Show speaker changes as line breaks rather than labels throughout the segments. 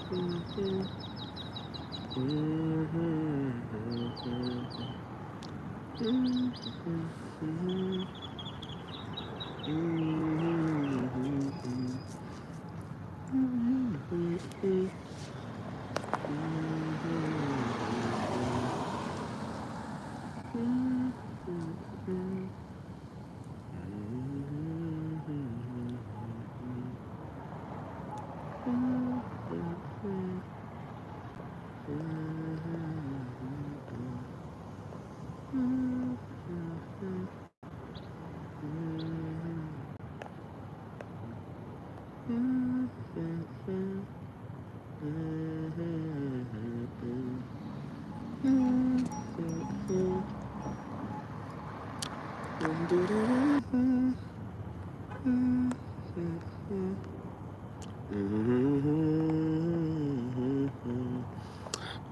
All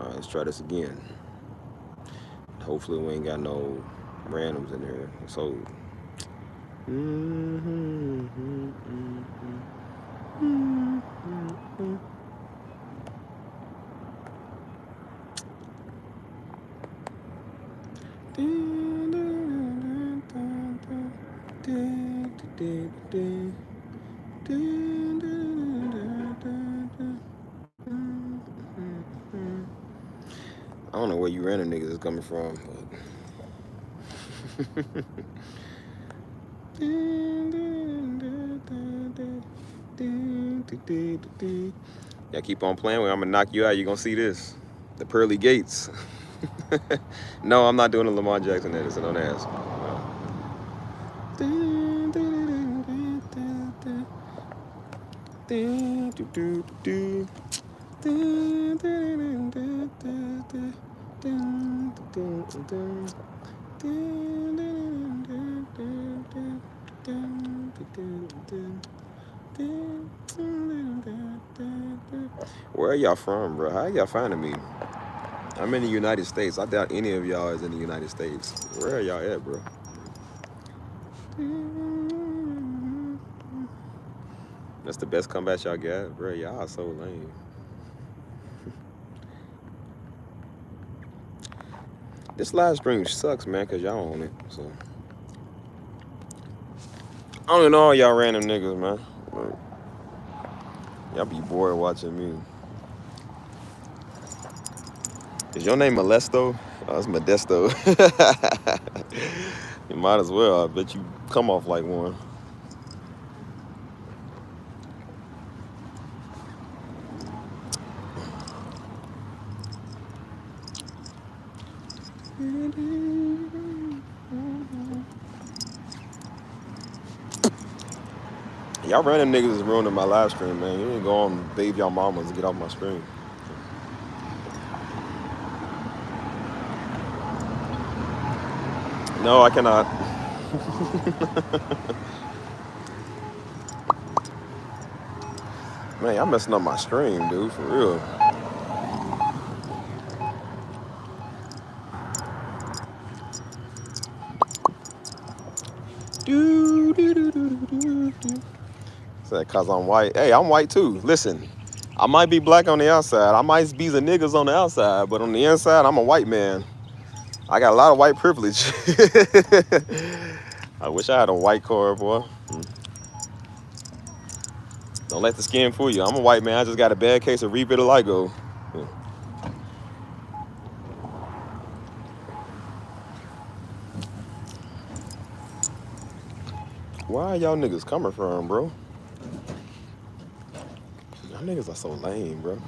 right, let's try this again. Hopefully we ain't got no randoms in here. So. I don't know where you random niggas is coming from, but y'all keep on playing with. I'm gonna knock you out. You gonna see this, the pearly gates. No, I'm not doing a Lamar Jackson edit, so don't ask. Where are y'all from, bro? How y'all finding me? I'm in the United States. I doubt any of y'all is in the United States. Where are y'all at, bro? That's the best comeback y'all got, bro. Y'all are so lame. This live stream sucks, man, because y'all on it. So I don't even know all y'all random niggas, man. But y'all be bored watching me. Is your name Molesto? Oh, it's Modesto. You might as well. I bet you come off like one. Y'all random niggas is ruining my live stream, man. You need to go on and bathe y'all mamas and get off my stream. No, I cannot. Man, y'all messing up my stream, dude, for real. Is that cause I'm white? Hey, I'm white too. Listen, I might be black on the outside. I might be the niggas on the outside, but on the inside, I'm a white man. I got a lot of white privilege. I wish I had a white car, boy. Don't let the skin fool you. I'm a white man. I just got a bad case of revitiligo. Where are y'all niggas coming from, bro? Y'all niggas are so lame, bro.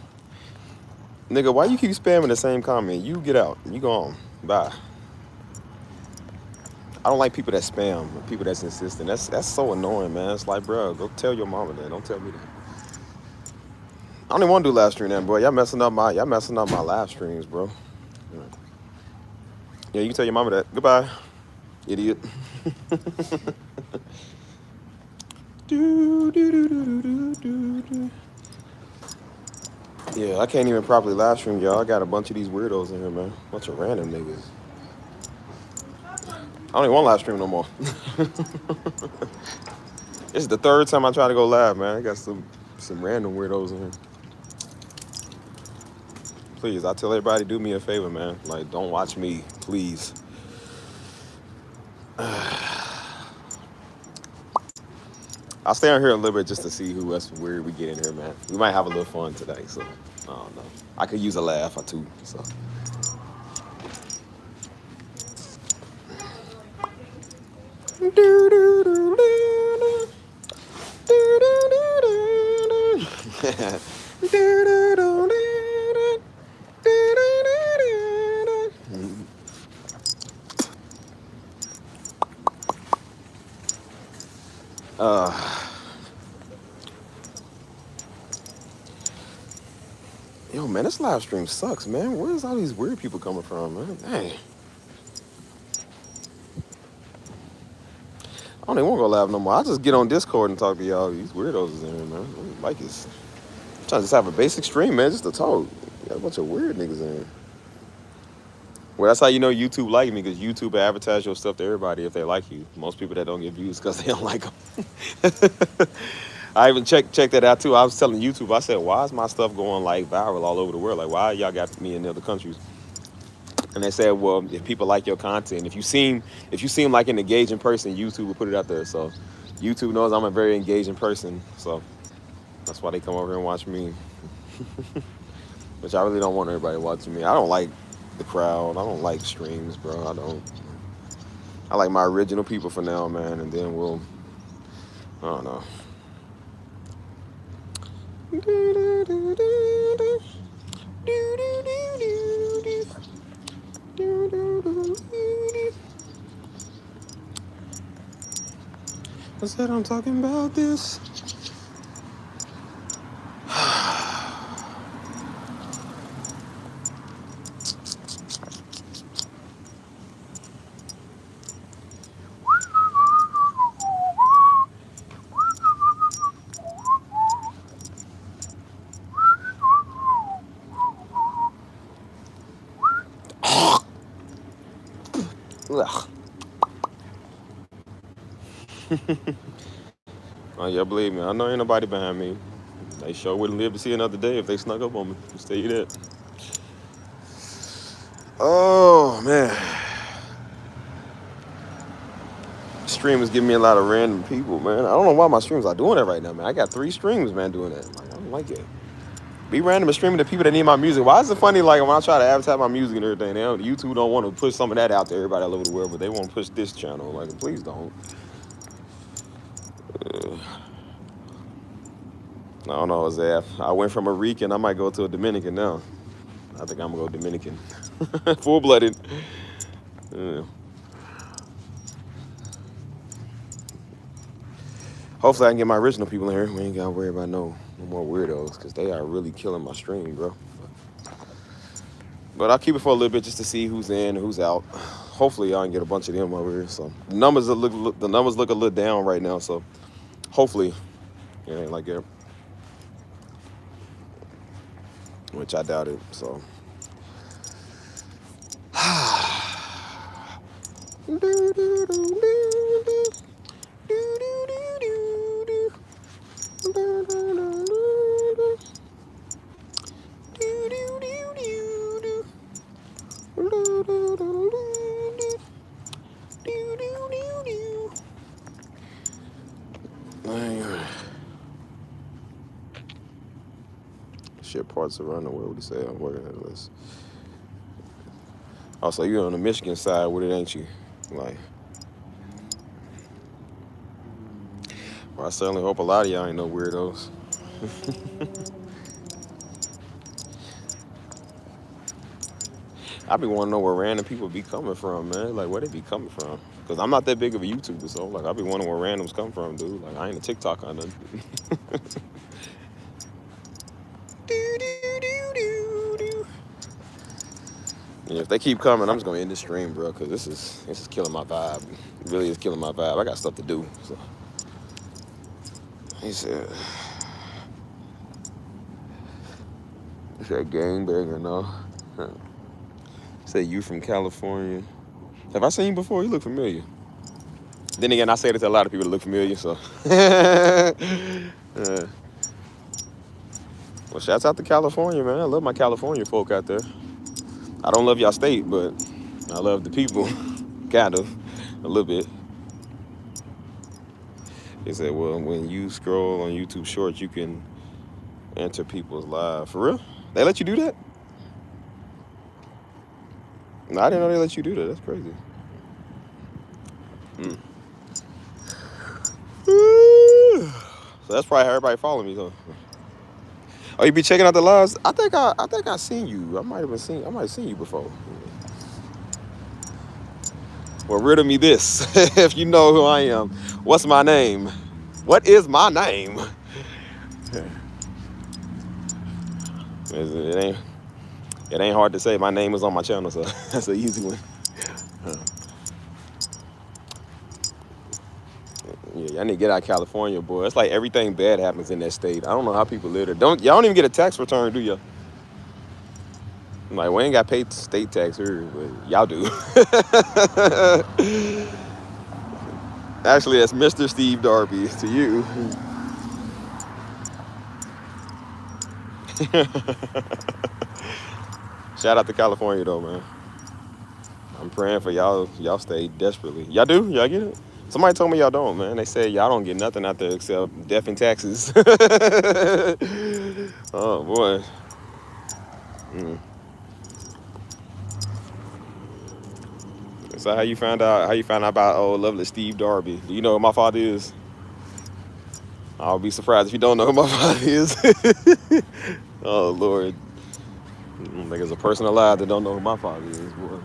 Nigga, why you keep spamming the same comment? You get out. You go on. Bye. I don't like people that spam, people that's insistent. That's so annoying, man. It's like, bro, go tell your mama that. Don't tell me that. I don't even want to do live stream then, bro. Y'all messing up my live streams, bro. Yeah, you can tell your mama that. Goodbye, idiot. Yeah, I can't even properly live stream, y'all. I got a bunch of these weirdos in here, man. Bunch of random niggas. I don't even want live stream no more. This is the third time I try to go live, man. I got some random weirdos in here. please. I tell everybody, do me a favor, man. Like, don't watch me, please. I'll stay on here a little bit just to see who else weird we get in here, man. We might have a little fun today, so I don't know. I could use a laugh or two, so. Uh, Yo, man, this live stream sucks, man. Where's all these weird people coming from, man? Dang. I don't even want to go live no more. I just get on Discord and talk to y'all. These weirdos is in here, man. I don't like this. I'm trying to just have a basic stream, man, just to talk. Got a bunch of weird niggas in here. Well, that's how you know YouTube like me, because YouTube will advertise your stuff to everybody if they like you. Most people that don't get views because they don't like them. I even checked that out too. I was telling YouTube, I said, why is my stuff going like viral all over the world? Like, why y'all got me in other countries? And they said, well, if people like your content, if you seem like an engaging person, YouTube will put it out there. So YouTube knows I'm a very engaging person. So that's why they come over here and watch me. Which I really don't want everybody watching me. I don't like the crowd. I don't like streams, bro. I don't. I like my original people for now, man. And then I don't know. I said I'm talking about this. Ugh. Oh, yeah, believe me. I know ain't nobody behind me. They sure wouldn't live to see another day if they snuck up on me. Just tell you that. Oh, man. Stream is giving me a lot of random people, man. I don't know why my streams are doing that right now, man. I got 3 streams, man, doing that. Like, I don't like it. Be random and streaming to people that need my music. Why is it funny, like, when I try to advertise my music and everything, YouTube don't want to push some of that out to everybody all over the world, but they want to push this channel. Like, please don't. I don't know, Zaf. I went from a Rican, I might go to a Dominican now. I think I'm going to go Dominican. Full-blooded. Yeah. Hopefully I can get my original people in here. We ain't got to worry about no more weirdos, because they are really killing my stream, bro. But I'll keep it for a little bit just to see who's in and who's out. Hopefully y'all can get a bunch of them over here. So the numbers look a little down right now, so hopefully it ain't like that. Which I doubt it, so. Shit, parts around the world. What do you say? I'm working at this. Oh, so you're on the Michigan side with it, ain't you? Like, well, I certainly hope a lot of y'all ain't no weirdos. I be wanting to know where random people be coming from, man. Like, where they be coming from? Because I'm not that big of a YouTuber, so, like, I be wondering where randoms come from, dude. Like, I ain't a TikToker or nothing. Yeah, if they keep coming, I'm just gonna end this stream, bro, because this is killing my vibe. It really is killing my vibe. I got stuff to do. So he said gangbanger, no. He said you from California. Have I seen you before? You look familiar. Then again, I say it to a lot of people that look familiar, so. Well, Well, shouts out to California, man. I love my California folk out there. I don't love y'all state, but I love the people, kind of, a little bit. They said, well, when you scroll on YouTube Shorts, you can enter people's lives. For real? They let you do that? No, I didn't know they let you do that. That's crazy. Mm. So that's probably how everybody follow me, though. Oh, you be checking out the lives? I think I seen you. I might have seen you before. Well, riddle me this. If you know who I am, what's my name? What is my name? It ain't it ain't hard to say. My name is on my channel, so that's an easy one. Yeah, y'all need to get out of California, boy. It's like everything bad happens in that state. I don't know how people live there. Y'all don't even get a tax return, do you? Like, we ain't got paid state tax here, but y'all do. Actually, that's Mr. Steve Darby to you. Shout out to California, though, man. I'm praying for y'all. Y'all stay desperately. Y'all do? Y'all get it? Somebody told me y'all don't, man. They said y'all don't get nothing out there except death and taxes. Oh boy. Mm. So how you found out? How you found out about old lovely Steve Darby? Do you know who my father is? I'll be surprised if you don't know who my father is. Oh Lord. I don't think there's a person alive that don't know who my father is, boy.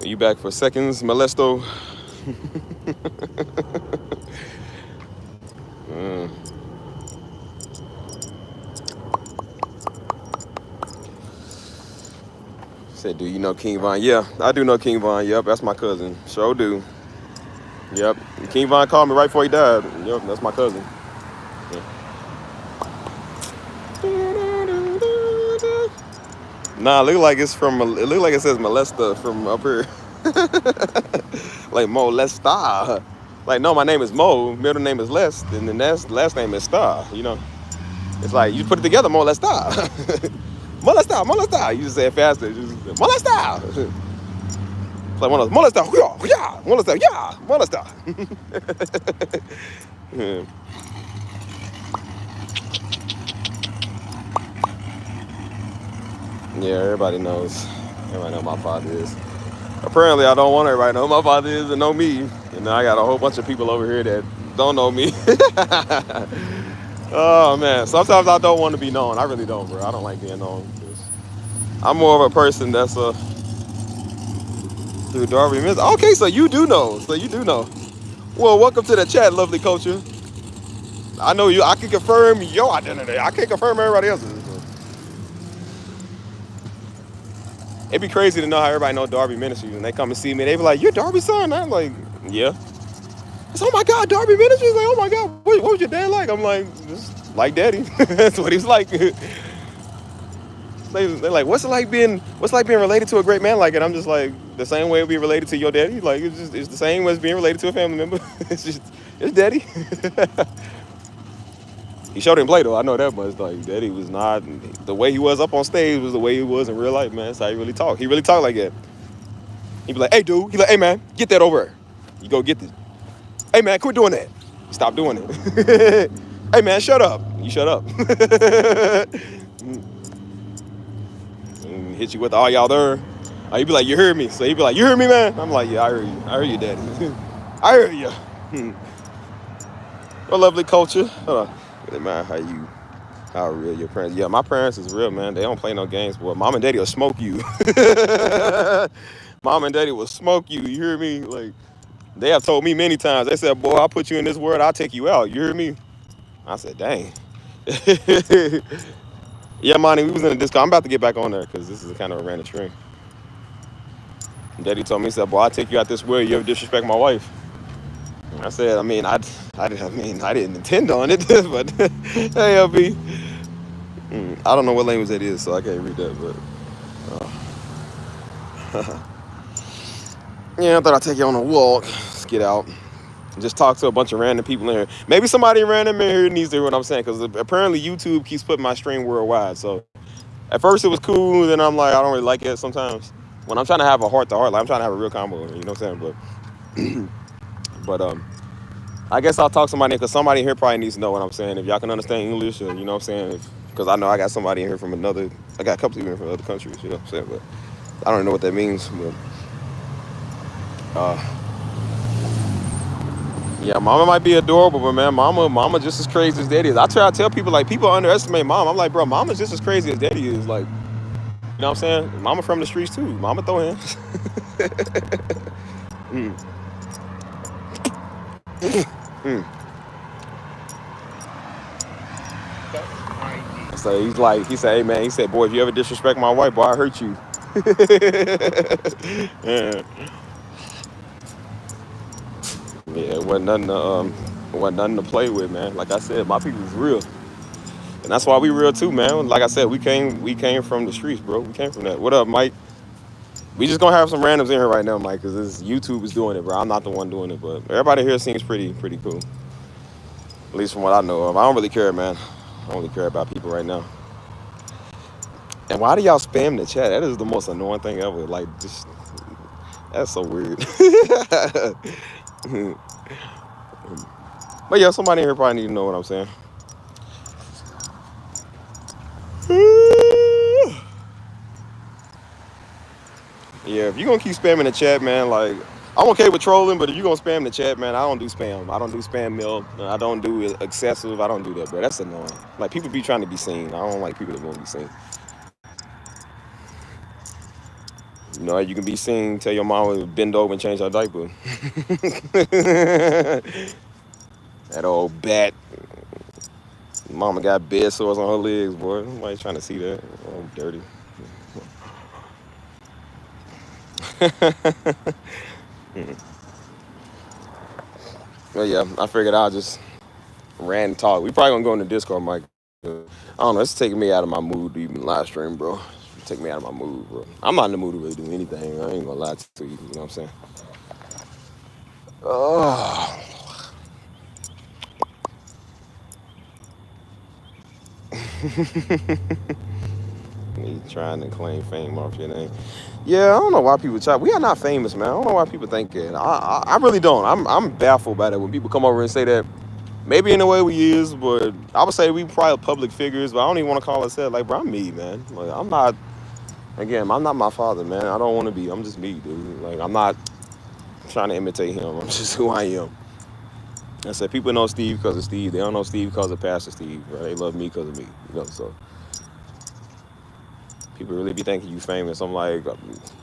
Are you back for seconds, Molesto? Mm. Said, do you know King Von? Yeah, I do know King Von. Yep, that's my cousin. Sure do. Yep. King Von called me right before he died. Yep, that's my cousin. Yeah. Nah, look like it's from. It look like it says Molesta from up here. Like Molesta. Like, no, my name is Mo. Middle name is Les, and then last name is Star. You know, it's like you put it together, Molesta. Molesta, Molesta. You just say it faster. Just Molesta. It's like one of those Molesta, yeah, Molesta, yeah, Molesta. Yeah. Yeah, everybody knows. Everybody know who my father is. Apparently, I don't want everybody to know who my father is and know me. And now I got a whole bunch of people over here that don't know me. Oh man, sometimes I don't want to be known. I really don't, bro. I don't like being known. I'm more of a person that's through Darby Mills. Okay, so you do know. So you do know. Well, welcome to the chat, lovely culture. I know you. I can confirm your identity. I can't confirm everybody else's. It'd be crazy to know how everybody know Darby Ministries and they come and see me. They be like, "You're Darby's son?" I'm like, "Yeah." It's, "Oh my God, Darby Ministries!" Like, "Oh my God, what was your dad like?" I'm like, "Just like Daddy." That's what he was like. They're like, what's it like being related to a great man like it?" I'm just like, the same way it would be related to your daddy. Like, it's the same as being related to a family member. It's Daddy. He sure didn't play though. I know that much. Like, Daddy was not the way he was up on stage was the way he was in real life, man. That's how he really talked. He really talked like that. He'd be like, "Hey, dude." He like, "Hey, man, get that over there. You go get this. Hey, man, quit doing that. Stop doing it. Hey, man, shut up. You shut up." And hit you with all y'all there. He'd be like, "You heard me." So he'd be like, "You heard me, man?" I'm like, "Yeah, I heard you. I heard you, Daddy. I heard you." Well, lovely culture. Hold on. Really matter how real your parents. Yeah, my parents is real, man. They don't play no games, boy. Mom and Daddy will smoke you. Mom and Daddy will smoke you. You hear me? Like, they have told me many times. They said, "Boy, I'll put you in this world. I'll take you out." You hear me? I said, "Dang." Yeah, Monty, we was in a disco. I'm about to get back on there because this is kind of a random stream. Daddy told me, he said, "Boy, I'll take you out this world. You ever disrespect my wife?" I said, I didn't intend on it, but hey, LB. I don't know what language that is, so I can't read that, but Yeah, I thought I'd take you on a walk. Let's get out. Just talk to a bunch of random people in here. Maybe somebody random in here needs to hear what I'm saying because apparently YouTube keeps putting my stream worldwide. So at first it was cool, then I'm like, I don't really like it sometimes. When I'm trying to have a heart to heart, like I'm trying to have a real combo, you know what I'm saying? But I guess I'll talk to somebody because somebody here probably needs to know what I'm saying. If y'all can understand English, or you know what I'm saying, because I know I got somebody in here from another, I got a couple people in here from other countries, you know what I'm saying. But I don't know what that means. But uh, yeah, mama might be adorable, but man, mama just as crazy as daddy is. I try to tell people like people underestimate mom. I'm like, bro, mama's just as crazy as daddy is. Like, you know what I'm saying? Mama from the streets too. Mama throw hands. mm, mm. So he's like, he said, hey man, he said, boy, if you ever disrespect my wife, boy, I hurt you. yeah, yeah, it wasn't nothing to play with, man. Like I said, my people is real, and that's why we real too, man. Like I said, we came from the streets, bro. We came from that. What up, Mike? We just gonna have some randoms in here right now, Mike, because this YouTube is doing it, bro. I'm not the one doing it, but everybody here seems pretty cool. At least from what I know of. I don't really care, man. I don't really care about people right now. And why do y'all spam the chat? That is the most annoying thing ever. Like, just that's so weird. But yeah, somebody in here probably need to know what I'm saying. Yeah, if you're gonna keep spamming the chat, man, like I'm okay with trolling, but if you're gonna spam the chat, man, I don't do spam. I don't do spam mail. I don't do excessive. I don't do that, bro. That's annoying. Like people be trying to be seen. I don't like people that won't be seen. You know, you can be seen. Tell your mama to bend over and change her diaper. That old bat. Mama got bed sores on her legs, boy. Nobody's trying to see that. Oh, dirty. But yeah, I figured I'll just rant and talk. We probably gonna go in the Discord, Mike. I don't know. It's taking me out of my mood to even live stream, bro. It's taking me out of my mood, bro. I'm not in the mood to really do anything. I ain't gonna lie to you. You know what I'm saying? Oh, me trying to claim fame off your name. Yeah, I don't know why people try. We are not famous, man. I don't know why people think that. I really don't. I'm baffled by that when people come over and say that. Maybe in a way we is, but I would say we probably public figures. But I don't even want to call ourselves like, bro. I'm me, man. Like I'm not. Again, I'm not my father, man. I don't want to be. I'm just me, dude. Like I'm not trying to imitate him. I'm just who I am. I said people know Steve because of Steve. They don't know Steve because of Pastor Steve. Right? They love me because of me. You know, so people really be thinking you famous. I'm like,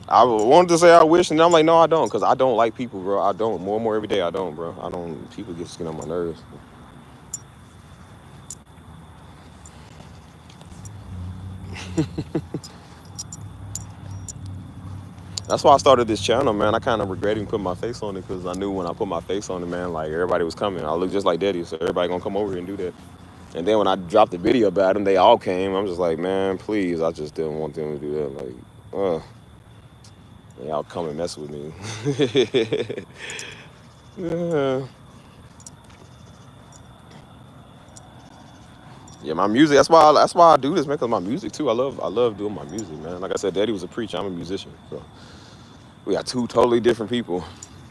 I wanted to say I wish, and I'm like, no, I don't, because I don't like people, bro. I don't. More and more every day, I don't, bro. I don't. People get skin on my nerves. That's why I started this channel, man. I kind of regretting putting my face on it because I knew when I put my face on it, man, like everybody was coming. I look just like Daddy, so everybody gonna come over here and do that. And then when I dropped the video about them, they all came. I'm just like, man, please. I just didn't want them to do that. Like, y'all come and mess with me. Yeah. Yeah, my music. That's why I do this, man. Cause my music too. I love doing my music, man. Like I said, Daddy was a preacher. I'm a musician. So we got two totally different people.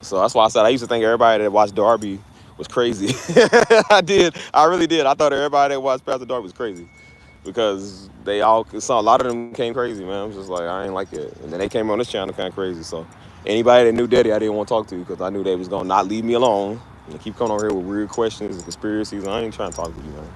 So that's why I said I used to think everybody that watched Darby was crazy. I did. I really did. I thought everybody that watched Pastor Darby was crazy because they all saw a lot of them came crazy, man. I was just like, I ain't like it. And then they came on this channel kind of crazy. So anybody that knew Daddy, I didn't want to talk to because I knew they was gonna not leave me alone and keep coming over here with weird questions and conspiracies. I ain't trying to talk to you, man.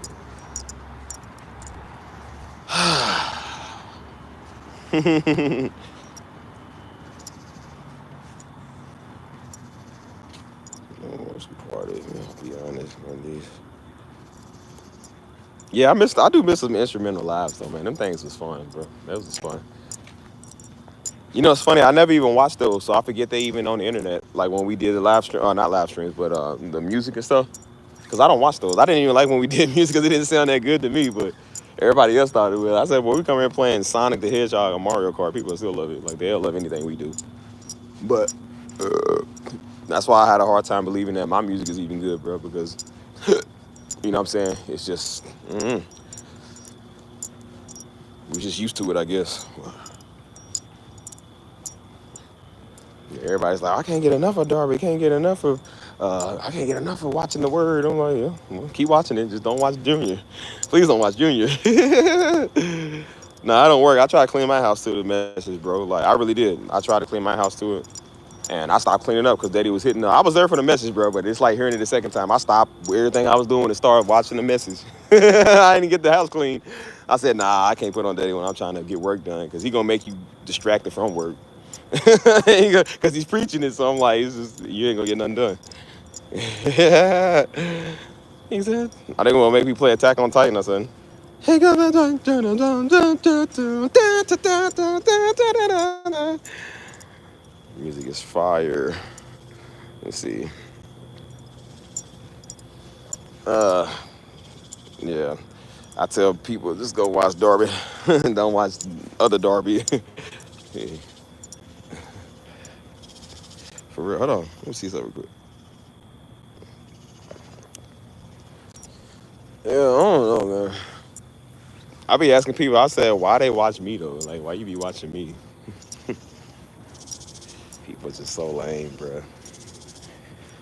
What's the part of me? Be honest, on these. Yeah, I do miss some instrumental lives though, man. Them things was fun, bro. That was just fun. You know, it's funny. I never even watched those, so I forget they even on the internet. Like when we did the live stream, not live streams, but the music and stuff. Cause I don't watch those. I didn't even like when we did music because it didn't sound that good to me. But everybody else thought it would. I said, well, we come here playing Sonic the Hedgehog or Mario Kart. People still love it. Like they'll love anything we do. But That's why I had a hard time believing that my music is even good, bro. Because you know what I'm saying? It's just we're just used to it, I guess. Everybody's like, I can't get enough of Darby. Can't get enough of. I can't get enough of watching the Word. I'm like, yeah, well, keep watching it. Just don't watch Junior. Please don't watch Junior. No, I don't work. I try to clean my house to the message, bro. Like I really did. I tried to clean my house to it, and I stopped cleaning up because Daddy was hitting. I was there for the message, bro. But it's like hearing it the second time. I stopped everything I was doing and started watching the message. I didn't get the house clean. I said, nah, I can't put on Daddy when I'm trying to get work done because he gonna make you distracted from work. Because he's preaching it, so I'm like, it's just, you ain't gonna get nothing done. He said, I think gonna make me play Attack on Titan or something. Music is fire. Let's see. Uh, yeah. I tell people just go watch Darby. Don't watch other Darby. For real. Hold on. Let me see something quick. Yeah, I don't know, man. I be asking people. I said, why they watch me though? Like, why you be watching me? People just so lame, bro.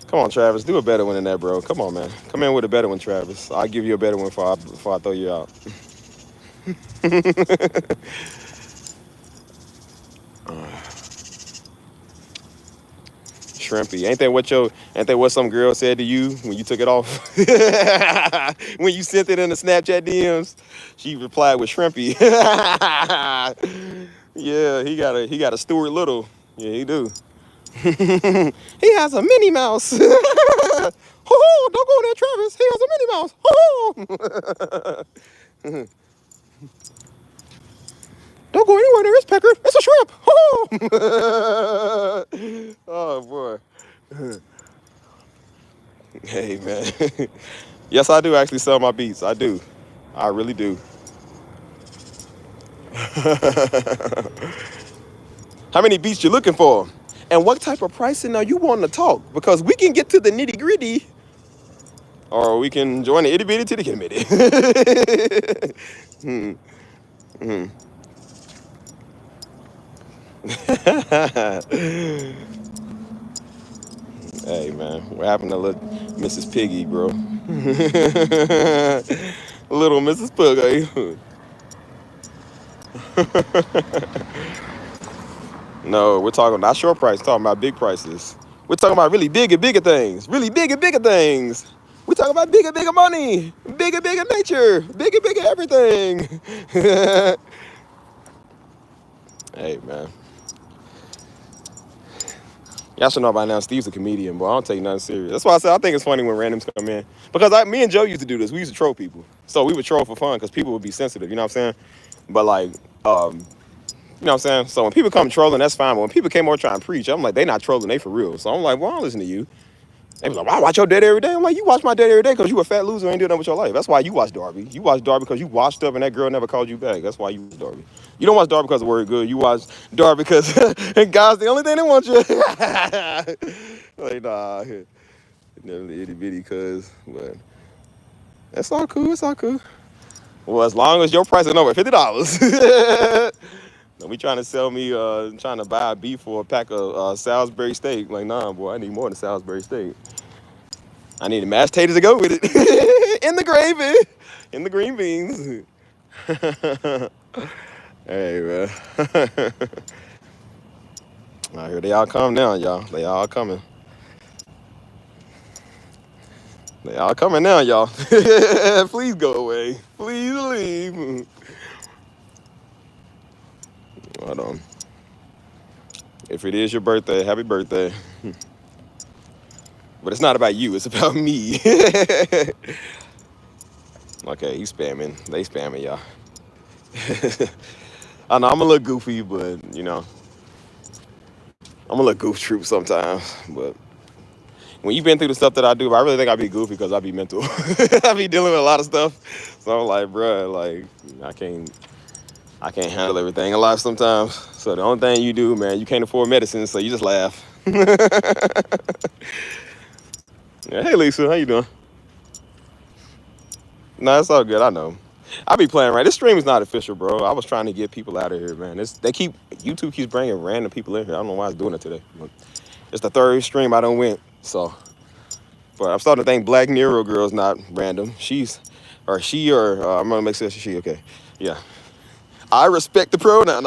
Come on, Travis. Do a better one than that, bro. Come on, man. Come in with a better one, Travis. I'll give you a better one before I throw you out. Shrimpy. Ain't that what some girl said to you when you took it off? When you sent it in the Snapchat DMs, she replied with Shrimpy. Yeah, he got a Stuart Little. Yeah, he do. He has a Minnie Mouse. Oh, don't go there, Travis. He has a Minnie Mouse. Oh, don't go anywhere near this pecker. It's a shrimp. Oh, oh boy. Hey man. Yes, I do actually sell my beats. I do. I really do. How many beats you looking for? And what type of pricing are you wanting to talk? Because we can get to the nitty gritty, or we can join the itty bitty titty committee. Hey man, what happened to little Mrs. Piggy, bro? Little Mrs. Piggy. No, we're talking not short price, talking about big prices. We're talking about really big and bigger things. Really big and bigger things. We're talking about bigger, bigger money. Bigger, bigger nature. Bigger, bigger everything. Hey, man. Y'all should know by now Steve's a comedian, but I don't take nothing serious. That's why I said I think it's funny when randoms come in. Because me and Joe used to do this. We used to troll people. So we would troll for fun because people would be sensitive, you know what I'm saying? But like, you know what I'm saying? So when people come trolling, that's fine. But when people came over trying to preach, I'm like, they not trolling, they for real. So I'm like, well, I don't listen to you. They was like, well, I watch your dad every day. I'm like, you watch my dad every day because you a fat loser and ain't doing nothing with your life. That's why you watch Darby. You watch Darby because you washed up and that girl never called you back. That's why you watch Darby. You don't watch Darby because the word good. You watch Darby because God's the only thing that wants you. Like, nah, never itty bitty cuz. But that's all cool. It's all cool. Well, as long as your price is over $50. Don't be trying to sell me, trying to buy a beef for a pack of Salisbury steak. Like, nah, boy, I need more than Salisbury steak. I need the mashed potatoes to go with it. In the gravy. In the green beans. Hey, man. All right, they all come now, y'all. They all coming. They all coming now, y'all. Please go away. Please leave. Hold on. If it is your birthday, happy birthday. But it's not about you, it's about me. Okay, he's spamming. They spamming, y'all. I know I'm a little goofy, but you know, I'm a little goof troop sometimes. But when you've been through the stuff that I do, I really think I be goofy because I be mental. I be dealing with a lot of stuff. So I'm like, bruh, like, I can't. I can't handle everything in life sometimes. So the only thing you do, man, you can't afford medicine, so you just laugh. Yeah, hey Lisa, how you doing? No, it's all good. I know. I be playing right. This stream is not official, bro. I was trying to get people out of here, man. They keep YouTube keeps bringing random people in here. I don't know why it's doing it today. But it's the third stream I don't win. So, but I'm starting to think Black Nero girl's not random. I'm gonna make sure she. Okay, yeah. I respect the pronoun.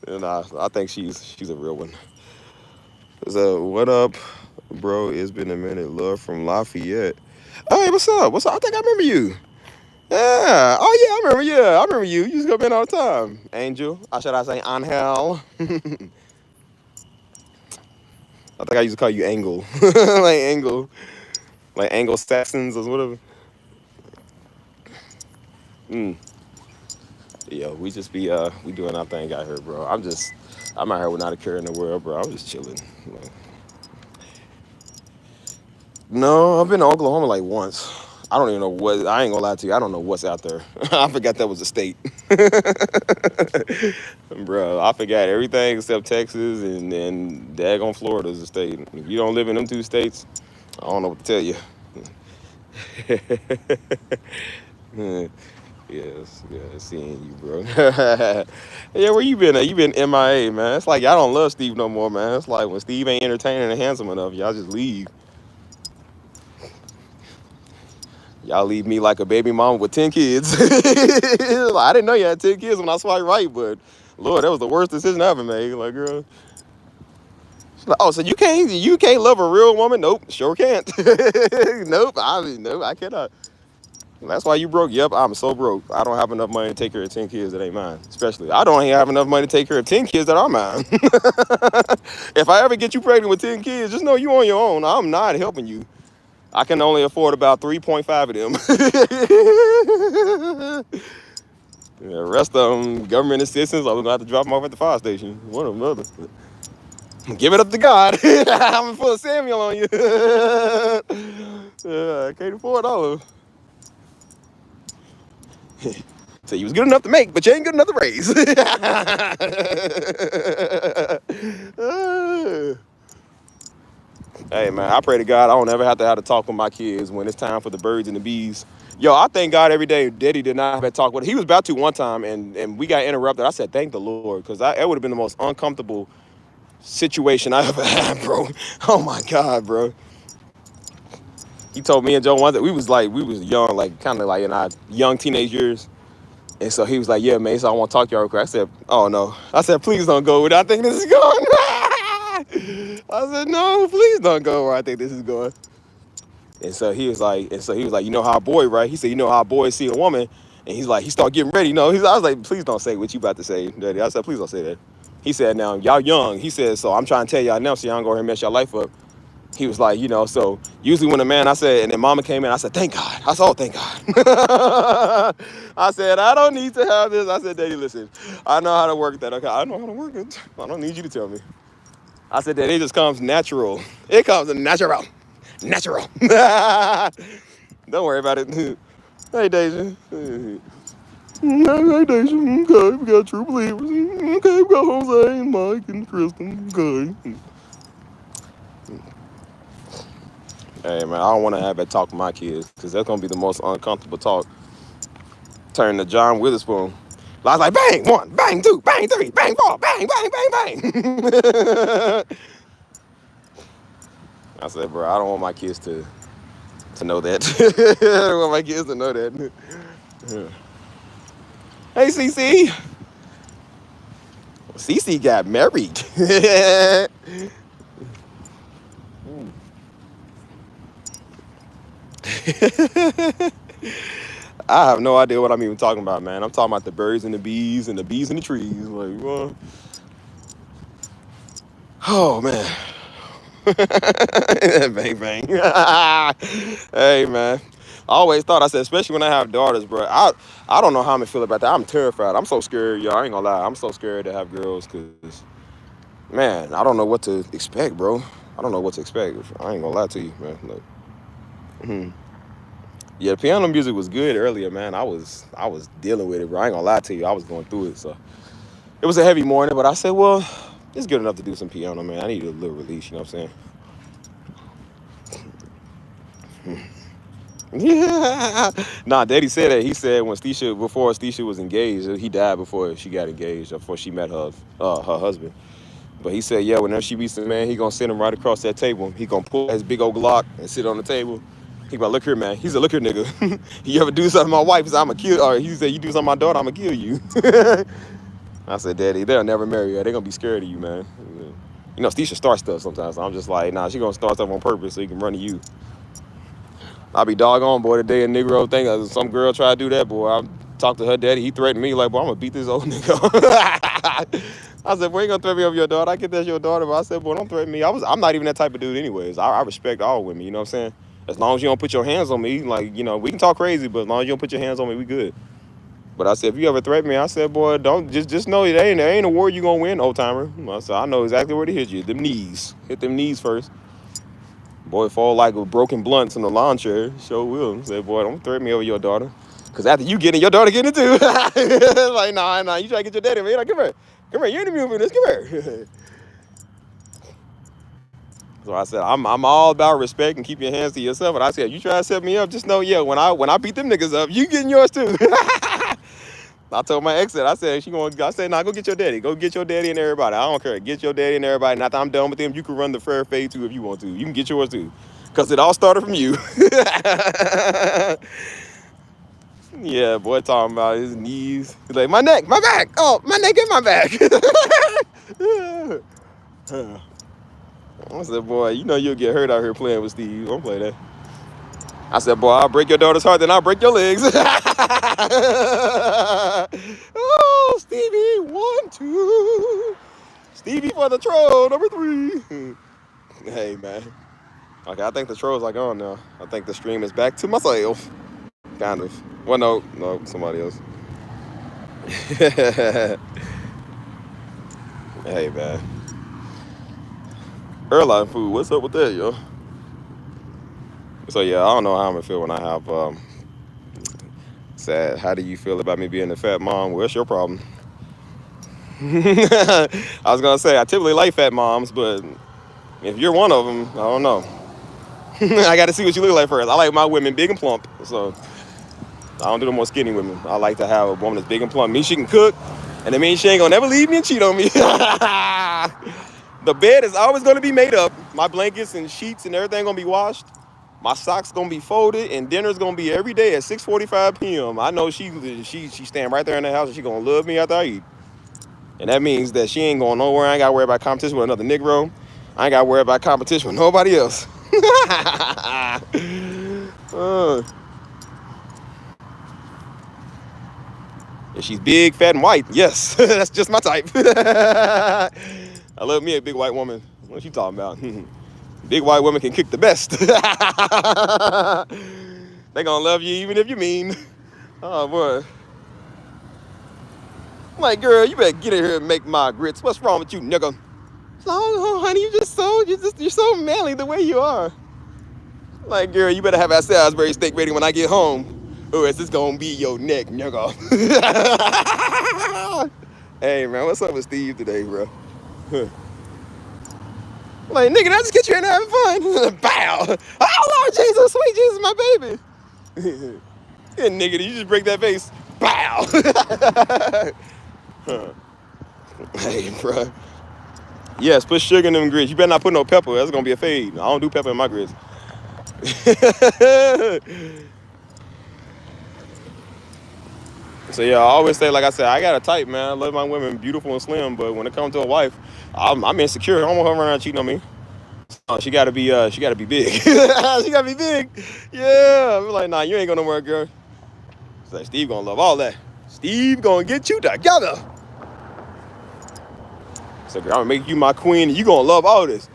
Nah, I think she's a real one. So what up, bro? It's been a minute. Love from Lafayette. Hey, what's up? What's up? I think I remember you. Yeah. Oh yeah, I remember. Yeah, I remember you. You used to come in all the time. Angel. Or should I say Angel? I think I used to call you Angle. Like Angle. Like Anglo Saxons or whatever. Mm. Yeah, we just be we doing our thing out here, bro. I'm out here with not a care in the world, bro. I'm just chilling. Like, no, I've been to Oklahoma like once. I don't even know what. I ain't gonna lie to you. I don't know what's out there. I forgot that was a state, bro. I forgot everything except Texas and daggone Florida is a state. If you don't live in them two states, I don't know what to tell you. Yes, yeah, seeing you, bro. Yeah, where you been at? You been MIA, man. It's like y'all don't love Steve no more, man. It's like when Steve ain't entertaining and handsome enough, y'all just leave. Y'all leave me like a baby mama with 10 kids. I didn't know you had 10 kids when I swiped right, but Lord, that was the worst decision I ever made. Like, girl. She's like, oh, so you can't love a real woman? Nope, sure can't. Nope, I cannot. That's why you broke. Yep, I'm so broke. I don't have enough money to take care of 10 kids that ain't mine. Especially, I don't even have enough money to take care of 10 kids that are mine. If I ever get you pregnant with 10 kids, just know you on your own. I'm not helping you. I can only afford about 3.5 of them. The rest of them, government assistance, I'm gonna have to drop them off at the fire station. One or another. Give it up to God. I'm gonna put Samuel on you. I can't afford all of them. So you was good enough to make, but you ain't good enough to raise. Hey man, I pray to God I don't ever have to talk with my kids when it's time for the birds and the bees. Yo, I thank God every day Daddy did not have to talk with. He was about to one time, and we got interrupted. I said thank the Lord, because it would have been the most uncomfortable situation I ever had, bro. Oh my God, bro. He told me and Joe once that we was young, like kind of like in our young teenage years. And so he was like, yeah, man, so I want to talk to y'all real quick. I said, oh, no. I said, please don't go where I think this is going. I said, no, please don't go where I think this is going. And so he was like, you know how a boy, right? He said, you know how a boy see a woman, and he's like, he started getting ready. I was like, please don't say what you about to say, Daddy. I said, please don't say that. He said, now, y'all young. He said, so I'm trying to tell y'all now so y'all don't go ahead and mess your life up. He was like, so usually when a man, I said, and then mama came in, I said, thank God. I said, oh, thank God. I said, I don't need to have this. I said, Daddy, listen, I know how to work that. Okay, I know how to work it. I don't need you to tell me. I said, Daddy, it just comes natural. It comes natural. Natural. Don't worry about it. Hey, Deja. Hey, Deja. Okay, we got true believers. Okay, we got Jose and Mike and Kristen. Okay. Hey man, I don't want to have that talk with my kids because that's gonna be the most uncomfortable talk. Turn to John Witherspoon. I was like, bang one, bang two, bang three, bang four, bang, bang, bang, bang. I said, bro, I don't want my kids to know that. I don't want my kids to know that. Hey, CC. CC got married. I have no idea what I'm even talking about, man. I'm talking about the birds and the bees and the trees. Like, well, oh man. Bang bang. Hey man. I always thought, I said, especially when I have daughters, bro. I don't know how I'm gonna feel about that. I'm terrified. I'm so scared, y'all. I ain't gonna lie. I'm so scared to have girls because, man, I don't know what to expect, bro. I don't know what to expect. I ain't gonna lie to you, man. Like, Yeah, the piano music was good earlier, man. I was dealing with it, bro. I ain't gonna lie to you. I was going through it, so it was a heavy morning. But I said, well, it's good enough to do some piano, man. I need a little release. You know what I'm saying? Yeah. Nah, Daddy said that. He said when before Stisha was engaged, he died before she got engaged, or before she met her husband. But he said, yeah, whenever she meets a man, he gonna send him right across that table. He gonna pull his big old Glock and sit on the table. He like, look here, man. He said, look here, nigga. You ever do something to my wife? He said, I'ma kill. Or he said, you do something to my daughter, I'ma kill you. I said, Daddy, they'll never marry her. They gonna be scared of you, man. You know, Stisha starts stuff sometimes. So I'm just like, nah, she gonna start stuff on purpose so he can run to you. I be doggone, boy, the day a Negro thing. Some girl try to do that, boy. I talked to her daddy. He threatened me like, boy, I'm gonna beat this old nigga. I said, boy, you gonna threaten me over your daughter? I get that's your daughter, but I said, boy, don't threaten me. I'm not even that type of dude, anyways. I respect all women. You know what I'm saying? As long as you don't put your hands on me, like, you know, we can talk crazy, but as long as you don't put your hands on me, we good. But I said, if you ever threaten me, I said, boy, don't just know there ain't a war you gonna win, old timer. I said, I know exactly where to hit you. Them knees. Hit them knees first. Boy, fall like with broken blunts in the lawn chair. Sure will. Say, boy, don't threaten me over your daughter. Because after you get it, your daughter getting it too. Like, nah, you try to get your daddy. Man, like, come here. Come here. You ain't moving this. Come here. So I said, I'm all about respect and keep your hands to yourself. And I said, you try to set me up, just know, yeah, when I beat them niggas up, you getting yours too. I told my ex that. I said, nah, go get your daddy. Go get your daddy and everybody. I don't care. Get your daddy and everybody. Not that I'm done with them. You can run the fair fade too if you want to. You can get yours too. Because it all started from you. Yeah, boy talking about his knees. He's like, my neck, my back. Oh, my neck and my back. I said, boy, you know you'll get hurt out here playing with Steve. Don't play that. I said, boy, I'll break your daughter's heart, then I'll break your legs. Oh, Stevie, 1, 2. Stevie for the troll, number 3. Hey, man. Okay, I think the troll's like on now. I think the stream is back to myself. Kind of. Well, no, somebody else. Hey, man. Airline food, what's up with that, yo? So, yeah, I don't know how I'm going to feel when I have said, how do you feel about me being a fat mom? What's your problem? I was going to say, I typically like fat moms, but if you're one of them, I don't know. I got to see what you look like first. I like my women big and plump, so I don't do the more skinny women. I like to have a woman that's big and plump. Means she can cook, and it means she ain't going to never leave me and cheat on me. The bed is always going to be made up. My blankets and sheets and everything going to be washed. My socks gonna be folded, and dinner's gonna be every day at 6:45 p.m. I know she stand right there in the house, and she gonna love me after I eat. And that means that she ain't going nowhere. I ain't gotta worry about competition with another Negro. I ain't gotta worry about competition with nobody else. And she's big, fat, and white. Yes, that's just my type. I love me a big white woman. What you talking about? Big white women can kick the best. They gonna love you even if you mean. Oh boy. I'm like, girl, you better get in here and make my grits. What's wrong with you, nigga? Oh, honey, you're so manly the way you are. Like, girl, you better have that Salisbury steak ready when I get home. Or is this gonna be your neck, nigga? Hey man, what's up with Steve today, bro? Like, nigga, did I just get you in there having fun? Bow. Oh, Lord Jesus, sweet Jesus, my baby. Yeah, nigga, did you just break that face? Bow. Hey, bro. Yes, put sugar in them grits. You better not put no pepper. That's going to be a fade. I don't do pepper in my grits. So, yeah, I always say, like I said, I got a type, man. I love my women beautiful and slim, but when it comes to a wife, I'm insecure. I don't want her running around cheating on me. She gotta be big. She gotta be big. Yeah. I'm like, nah, you ain't going nowhere, girl. It's like, Steve gonna love all that. Steve gonna get you together. So, girl, I'm gonna make you my queen, and you gonna love all this.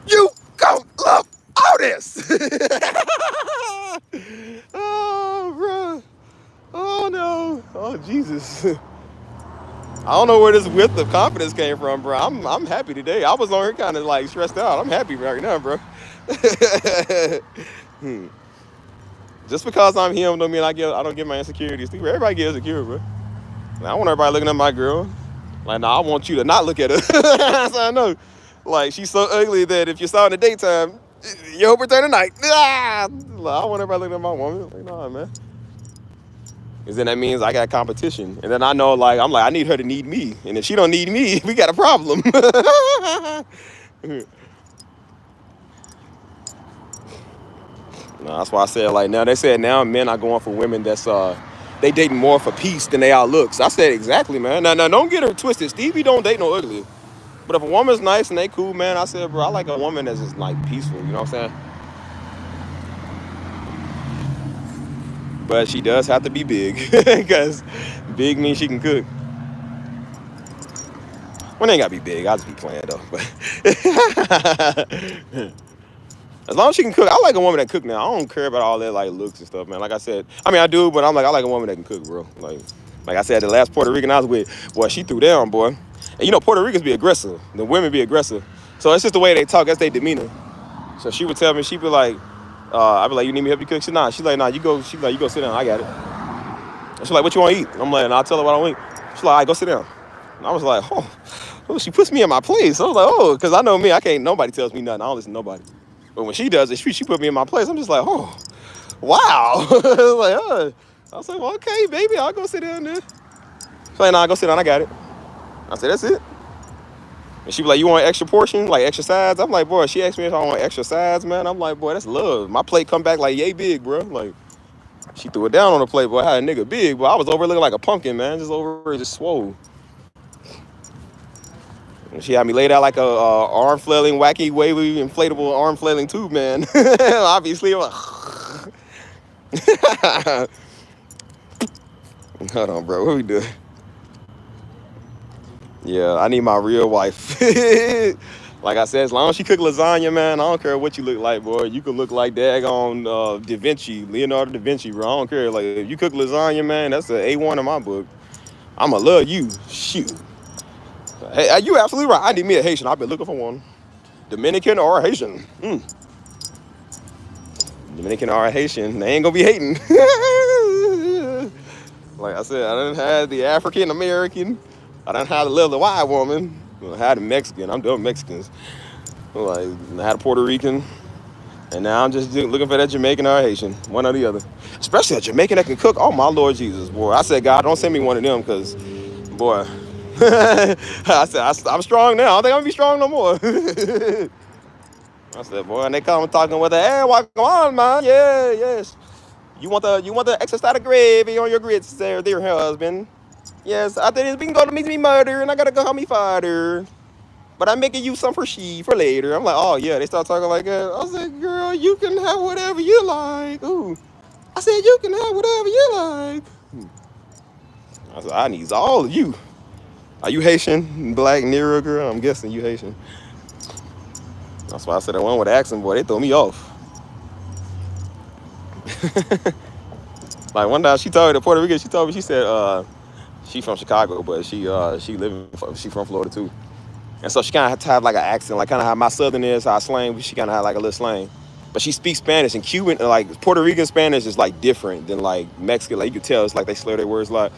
You gonna love all this. Oh, bro. Oh no. Oh Jesus. I don't know where this width of confidence came from, bro. I'm happy today. I was on here kind of like stressed out. I'm happy right now, bro. Just because I'm him don't mean I don't get my insecurities. Everybody gets insecure, bro. I want everybody looking at my girl. Like, nah, I want you to not look at her. So I know. Like, she's so ugly that if you saw her in the daytime, you hope return at night. Ah! Like, I want everybody looking at my woman. Like, nah, man. Because then that means I got competition. And then I know, like, I'm like, I need her to need me. And if she don't need me, we got a problem. No, that's why I said, like, now they said now men are going for women that's they dating more for peace than they are looks. I said exactly, man. Now don't get her twisted. Stevie don't date no ugly. But if a woman's nice and they cool, man, I said, bro, I like a woman that's just like peaceful. You know what I'm saying? But she does have to be big, because big means she can cook. Well, they ain't gotta be big. I'll just be playing though. But as long as she can cook, I like a woman that cook now. I don't care about all that like looks and stuff, man. Like I said, I mean I do, but I'm like I like a woman that can cook, bro. Like I said, the last Puerto Rican I was with, boy, she threw down, boy. And you know Puerto Ricans be aggressive. The women be aggressive. So it's just the way they talk. That's their demeanor. So she would tell me, she'd be like, I'd be like, you need me to help you cook? She's nah. She's like, nah, you go. She's like, you go sit down. I got it. She's like, what you want to eat? I'm like, and I'll tell her what I want to eat. She's like, all right, go sit down. And I was like, oh, she puts me in my place. I was like, oh, because I know me, I can't, nobody tells me nothing. I don't listen to nobody. But when she does it, she put me in my place. I'm just like, oh, wow. I was like, well, okay, baby, I'll go sit down there. She's like, nah, go sit down. I got it. I said, that's it. And she be like, you want extra portion, like extra sides? I'm like, boy, she asked me if I want extra sides, man. I'm like, boy, that's love. My plate come back like yay big, bro. Like, she threw it down on the plate, boy. I had a nigga big, but I was over looking like a pumpkin, man. Just swole. And she had me laid out like a arm flailing, wacky, wavy, inflatable arm flailing tube, man. Obviously, I'm like, hold on, bro. What we doing? Yeah, I need my real wife. Like I said, as long as she cook lasagna, man, I don't care what you look like, boy. You could look like daggone Da Vinci, Leonardo da Vinci, bro. I don't care. Like, if you cook lasagna, man, that's an A1 in my book. I'ma love you. Shoot. Hey, you absolutely right. I need me a Haitian. I've been looking for one. Dominican or Haitian. Dominican or Haitian. They ain't gonna be hating. Like I said, I done had the African American. I done had a little white woman. I had a Mexican. I'm done Mexicans. Like, I had a Puerto Rican. And now I'm just looking for that Jamaican or Haitian. One or the other. Especially a Jamaican that can cook. Oh, my Lord Jesus, boy. I said, God, don't send me one of them, because, boy. I said, I'm strong now. I don't think I'm going to be strong no more. I said, boy, and they come talking with the, hey, walk on, man. Yeah, yes. You want the extra side of gravy on your grits there, dear husband? Yes, after this, we can go to meet me murder, and I got to go help me father. But I'm making you some for later. I'm like, oh, yeah. They start talking like that. I said, girl, you can have whatever you like. Ooh. I said, you can have whatever you like. I said, I need all of you. Are you Haitian, black, Nero, girl? I'm guessing you Haitian. That's why I said that one with the accent, boy. They throw me off. Like, one time she told me, the Puerto Rican, she said, she from Chicago, but she from Florida, too. And so she kind of had to have like an accent, like kind of how my Southern is, how I slang, but she kind of had like a little slang. But she speaks Spanish, and Cuban, like Puerto Rican Spanish is like different than like Mexican. Like you could tell, it's like they slur their words a lot.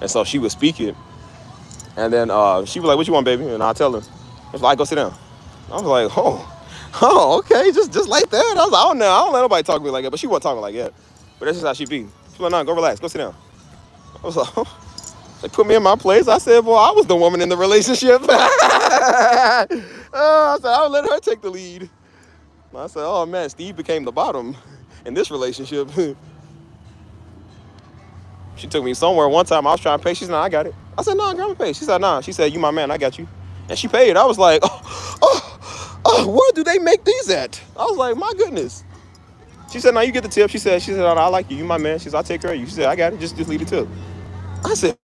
And so she would speak it. And then she was like, what you want, baby? And I'll tell her. I was like, go sit down. I was like, oh, okay, just like that. I was like, oh, no, I don't let nobody talk to me like that. But she wasn't talking like that. But that's just how she be. She was like, no, go relax, go sit down. I was like, oh. They put me in my place. I said, boy, I was the woman in the relationship. I said, I'll let her take the lead. I said, oh, man, Steve became the bottom in this relationship. She took me somewhere one time. I was trying to pay. She said, no, I got it. I said, no, I'm going to pay. She said, nah. She said, you my man. I got you. And she paid. I was like, where do they make these at? I was like, my goodness. She said, no, you get the tip. She said, no, I like you. You my man. She said, I'll take care of you. She said, I got it. Just leave the tip. I said,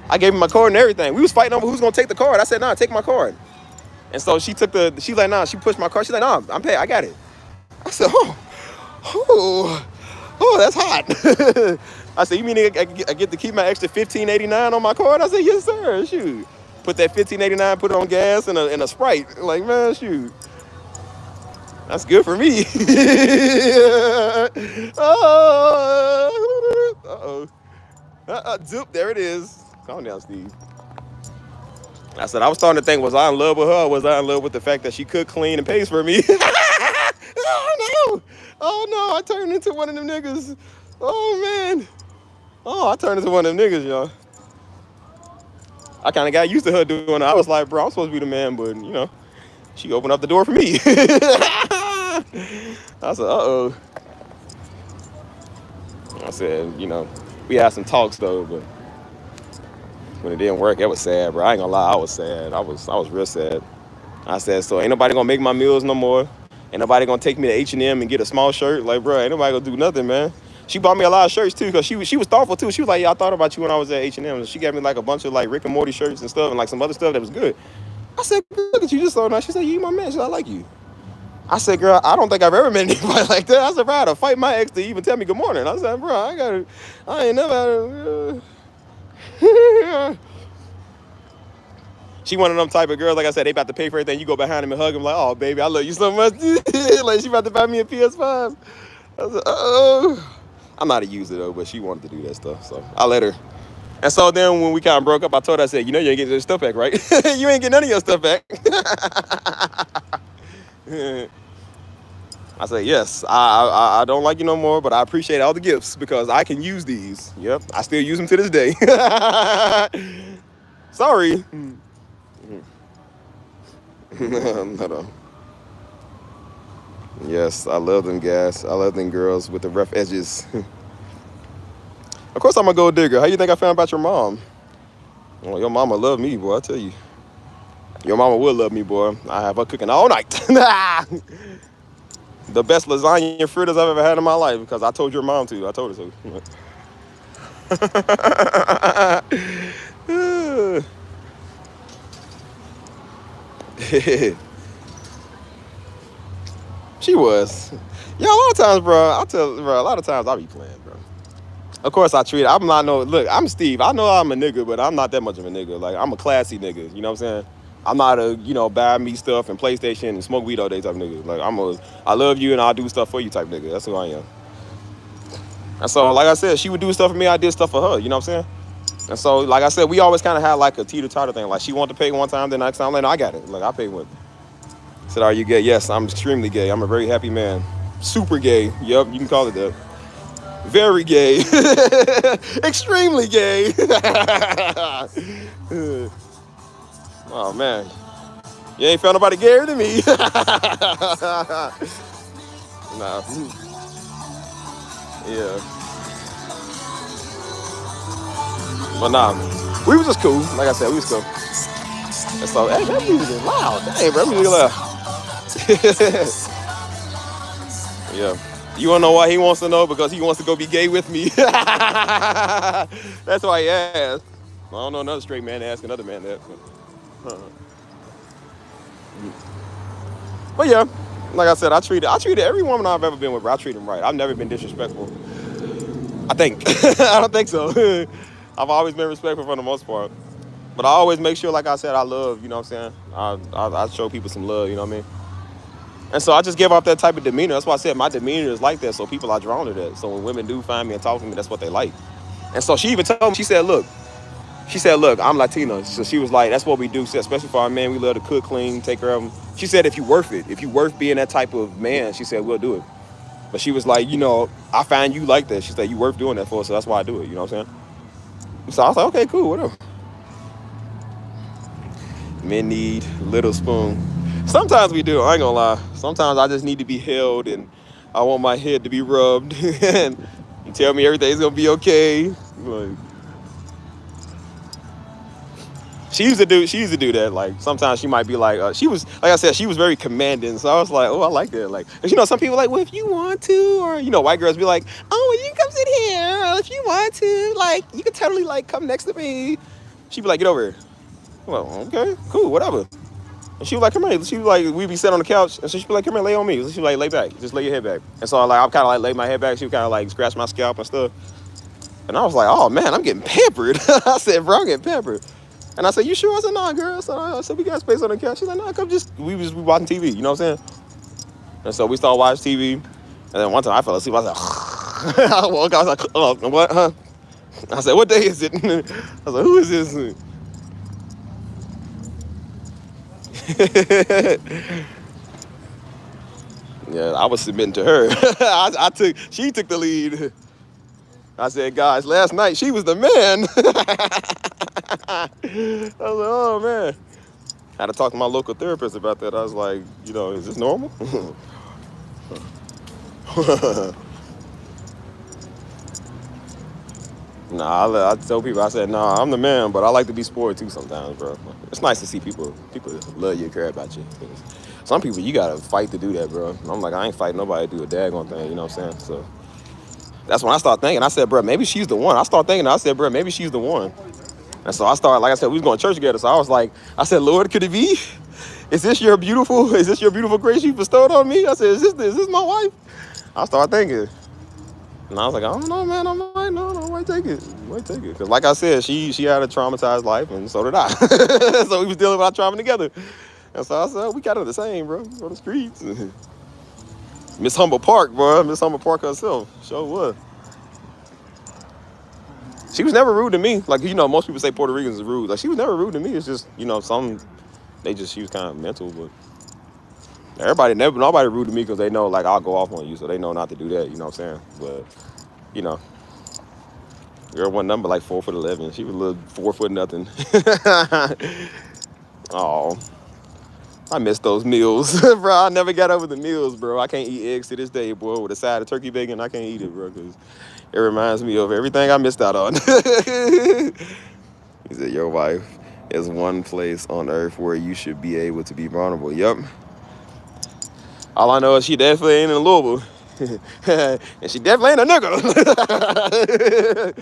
I gave him my card and everything. We was fighting over who's gonna take the card. I said, nah, take my card. And so she like, nah, she pushed my card. She's like, nah, I'm paid, I got it. I said, that's hot. I said, you mean I get to keep my extra $15.89 on my card? I said, yes, sir, shoot. Put that $15.89, put it on gas and a Sprite. Like, man, shoot. That's good for me. Oh, uh-oh. Zoop, there it is. Calm down, Steve. I said, I was starting to think, was I in love with her or was I in love with the fact that she could clean and pays for me? Oh, no. Oh, no. I turned into one of them niggas. Oh, man. Oh, I turned into one of them niggas, y'all. I kind of got used to her doing it. I was like, bro, I'm supposed to be the man, but, she opened up the door for me. I said, uh-oh. I said, we had some talks, though, but when it didn't work, it was sad, bro. I ain't gonna lie, I was sad. I was real sad. I said, so ain't nobody gonna make my meals no more. Ain't nobody gonna take me to H&M and get a small shirt. Like, bro, ain't nobody gonna do nothing, man. She bought me a lot of shirts, too, because she was thoughtful, too. She was like, yeah, I thought about you when I was at H&M. She gave me, like, a bunch of, like, Rick and Morty shirts and stuff and, like, some other stuff that was good. I said, look at you, just so nice. She said, you my man. She said, I like you. I said, girl, I don't think I've ever met anybody like that. I said, bro, I had to fight my ex to even tell me good morning. I said, bro, I ain't never She one of them type of girls, like I said, they about to pay for everything. You go behind him and hug him like, oh, baby, I love you so much. Like, she about to buy me a PS5. I said, oh. I'm not a user, though, but she wanted to do that stuff, so I let her. And so then when we kind of broke up, I told her, I said, you ain't getting your stuff back, right? You ain't getting none of your stuff back. I said, yes, I don't like you no more, but I appreciate all the gifts because I can use these. Yep, I still use them to this day. Sorry. No. Yes, I love them guys. I love them girls with the rough edges. Of course I'm a gold digger. How you think I found about your mom? Well, your mama love me, boy, I tell you. Your mama will love me, boy. I have her cooking all night. The best lasagna and fritters I've ever had in my life because I told your mom to. I told her so. She was. Yeah, a lot of times, bro, a lot of times I be playing, bro. Of course I treat it. I'm not no, look, I'm Steve. I know I'm a nigga, but I'm not that much of a nigga. Like, I'm a classy nigga, you know what I'm saying? I'm not a, buy me stuff and PlayStation and smoke weed all day type nigga. Like, I love you and I'll do stuff for you type nigga. That's who I am. And so, like I said, she would do stuff for me, I did stuff for her, you know what I'm saying? And so, like I said, we always kind of had like a teeter-totter thing. Like, she wanted to pay one time, the next time, like, no, I got it. Like, I pay one. I said, are you gay? Yes, I'm extremely gay. I'm a very happy man. Super gay. Yep, you can call it that. Very gay. Extremely gay. Oh, man. You ain't found nobody gayer than me. Nah. Yeah. But nah, we was just cool. Like I said, we was cool. And so, hey, that music is loud. Dang, bro, that music is loud. Yeah. You wanna know why he wants to know? Because he wants to go be gay with me. That's why he asked. I don't know another straight man to ask another man that. But yeah, like I said, I treated every woman I've ever been with, bro, I treat them right. I've never been disrespectful. I think. I don't think so. I've always been respectful for the most part. But I always make sure, like I said, I love, you know what I'm saying? I show people some love, you know what I mean? And so I just give off that type of demeanor. That's why I said my demeanor is like that, so people are drawn to that. So when women do find me and talk to me, that's what they like. And so she even told me, she said, look, I'm Latino. So she was like, that's what we do, especially for our men. We love to cook, clean, take care of them. She said, if you worth it, if you worth being that type of man, she said, we'll do it. But she was like, I find you like that. She said, you worth doing that for, so that's why I do it. You know what I'm saying? So I was like, okay, cool, whatever. Men need little spoon. Sometimes we do, I ain't gonna lie. Sometimes I just need to be held and I want my head to be rubbed and you tell me everything's gonna be okay. Like, she used to do that. Like, sometimes she might be like, she was, like I said, she was very commanding. So I was like, oh, I like that. Like, some people like, well, if you want to, or, white girls be like, oh, well, you can come sit here. Or if you want to, like, you can totally, like, come next to me. She'd be like, get over here. Well, okay, cool, whatever. And she was like, come here. She was like, we'd be sitting on the couch, and so she'd be like, come here, lay on me. So she'd be like, lay back. Just lay your head back. And so I kind of like lay my head back. She would kind of like scratch my scalp and stuff. And I was like, oh, man, I'm getting pampered. I said, bro, I'm getting pampered. And I said, you sure? I said, nah, girl. I said, we got space on the couch. She's like, nah, come just, we watching TV. You know what I'm saying? And so we started watching TV. And then one time I fell asleep. I was like, I woke up. I was like, oh, what, huh? I said, what day is it? I was like, who is this? Yeah, I was submitting to her. She took the lead. I said, guys, last night she was the man. I was like, oh man. I had to talk to my local therapist about that. I was like, is this normal? Nah, I tell people, I said, nah, I'm the man, but I like to be spoiled too sometimes, bro. It's nice to see people love you, care about you. Some people, you gotta fight to do that, bro. And I'm like, I ain't fighting nobody to do a daggone thing, you know what I'm saying? So that's when I started thinking. I said, bro, maybe she's the one. I started thinking, I said, bro, maybe she's the one. And so I started, like I said, we was going to church together. So I was like, I said, Lord, could it be? Is this your beautiful grace you bestowed on me? I said, is this my wife? I started thinking. And I was like, I don't know, man. I might take it. Because like I said, she had a traumatized life, and so did I. So we was dealing with our trauma together. And so I said, we kind of the same, bro. On the streets. Miss Humble Park, bro. Miss Humble Park herself. Sure was. She was never rude to me. Like, most people say Puerto Ricans is rude. Like, she was never rude to me. It's just, she was kind of mental, but nobody rude to me because they know, like, I'll go off on you, so they know not to do that, you know what I'm saying? But, girl wasn't number like 4'11". She was a little 4 foot nothing. Oh, I miss those meals, bro. I never got over the meals, bro. I can't eat eggs to this day, boy. With a side of turkey bacon, I can't eat it, bro, because it reminds me of everything I missed out on. He said, your wife is one place on earth where you should be able to be vulnerable. Yep. All I know is she definitely ain't in Louisville. And she definitely ain't a nigga.